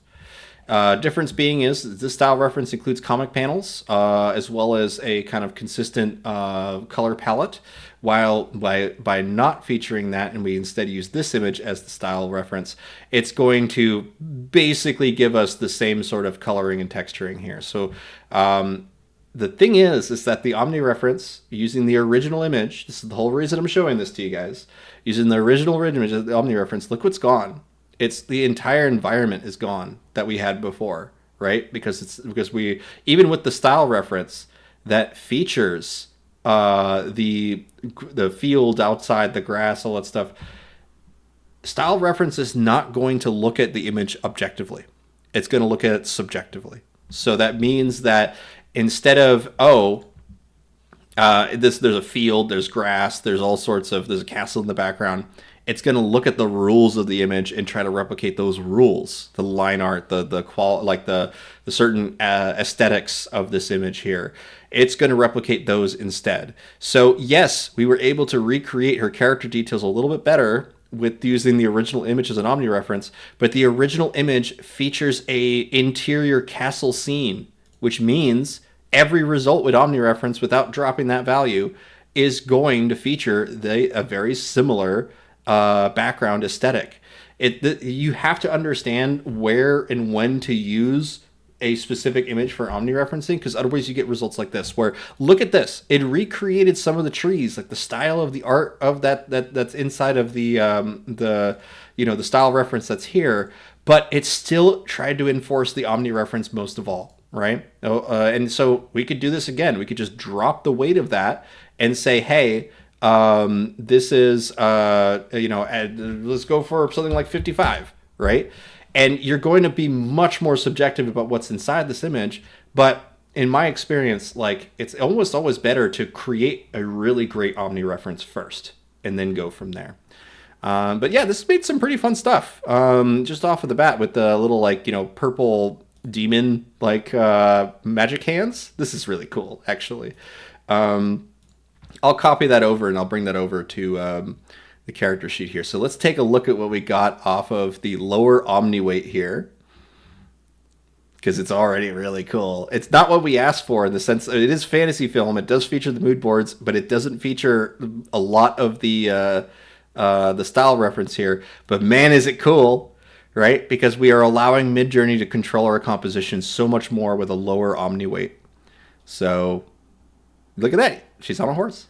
Difference being is this style reference includes comic panels as well as a kind of consistent color palette, while by not featuring that and we instead use this image as the style reference, it's going to basically give us the same sort of coloring and texturing here. So the thing is that the Omni reference, using the original image, this is the whole reason I'm showing this to you guys, using the original image of the Omni reference, look what's gone. It's the entire environment is gone that we had before, right? Because we, even with the style reference that features the field outside, the grass, all that stuff, style reference is not going to look at the image objectively. It's going to look at it subjectively. So that means that instead of, there's a field, there's grass, there's a castle in the background, it's going to look at the rules of the image and try to replicate those rules, the line art, the certain aesthetics of this image here. It's going to replicate those instead. So yes, we were able to recreate her character details a little bit better with using the original image as an Omni reference, but the original image features a interior castle scene, which means every result with Omni reference without dropping that value is going to feature a very similar background aesthetic. You have to understand where and when to use a specific image for omnireferencing, because otherwise you get results like this, where look at this, it recreated some of the trees, like the style of the art of that's inside of the the style reference that's here, but it still tried to enforce the omnireference most of all, right? And so we could do this again. We could just drop the weight of that and say, hey, this is let's go for something like 55, right? And you're going to be much more subjective about what's inside this image. But in my experience, like, it's almost always better to create a really great omni-reference first and then go from there. But yeah, this made some pretty fun stuff. Just off of the bat with the little, like, purple demon, like, magic hands. This is really cool, actually. I'll copy that over and I'll bring that over to the character sheet here. So let's take a look at what we got off of the lower omni weight here, because it's already really cool. It's not what we asked for in the sense that it is fantasy film. It does feature the mood boards, but it doesn't feature a lot of the style reference here. But man, is it cool, right? Because we are allowing Midjourney to control our composition so much more with a lower omni weight. So look at that. She's on a horse.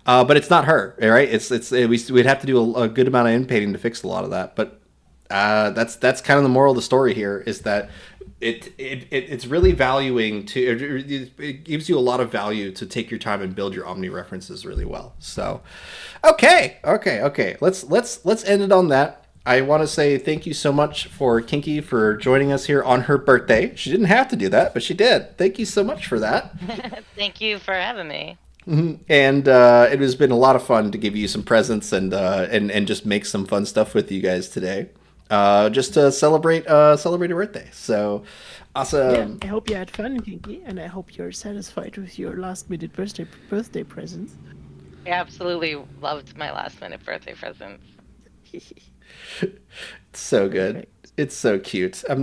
But it's not her, right? We'd have to do a good amount of inpainting to fix a lot of that. But that's kind of the moral of the story here, is that it's really valuing it gives you a lot of value to take your time and build your omni references really well. So, okay. Let's end it on that. I want to say thank you so much for Kinky for joining us here on her birthday. She didn't have to do that, but she did. Thank you so much for that. Thank you for having me. Mm-hmm. And it has been a lot of fun to give you some presents and just make some fun stuff with you guys today, just to celebrate a birthday. So awesome! Yeah, I hope you had fun, Kinky, and I hope you're satisfied with your last-minute birthday presents. I absolutely loved my last-minute birthday presents. It's so good. Perfect. It's so cute. I'm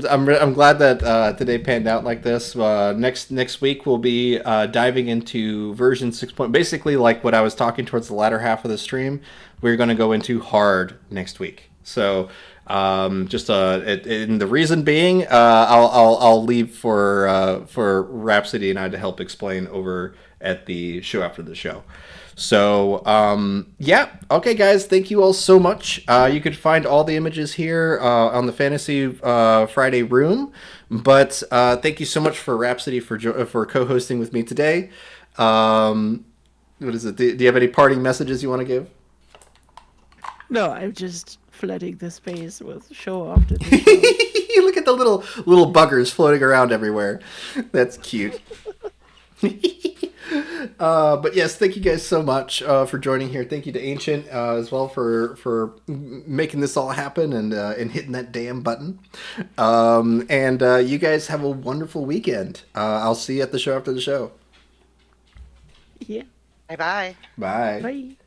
glad that today panned out like this. Next week we'll be diving into version 6. Basically, like what I was talking towards the latter half of the stream, we're going to go into hard next week. So and the reason being, I'll leave for Rhapsody and I to help explain over at the show after the show. So, yeah. Okay, guys. Thank you all so much. You could find all the images here on the Fantasy Friday room. But thank you so much for Rhapsody for co-hosting with me today. What is it? Do you have any parting messages you want to give? No, I'm just flooding the space with show after the show. Look at the little buggers floating around everywhere. That's cute. But yes, thank you guys so much for joining here. Thank you to Ancient as well for making this all happen and hitting that damn button. And you guys have a wonderful weekend. I'll see you at the show after the show. Yeah. Bye-bye. Bye. Bye.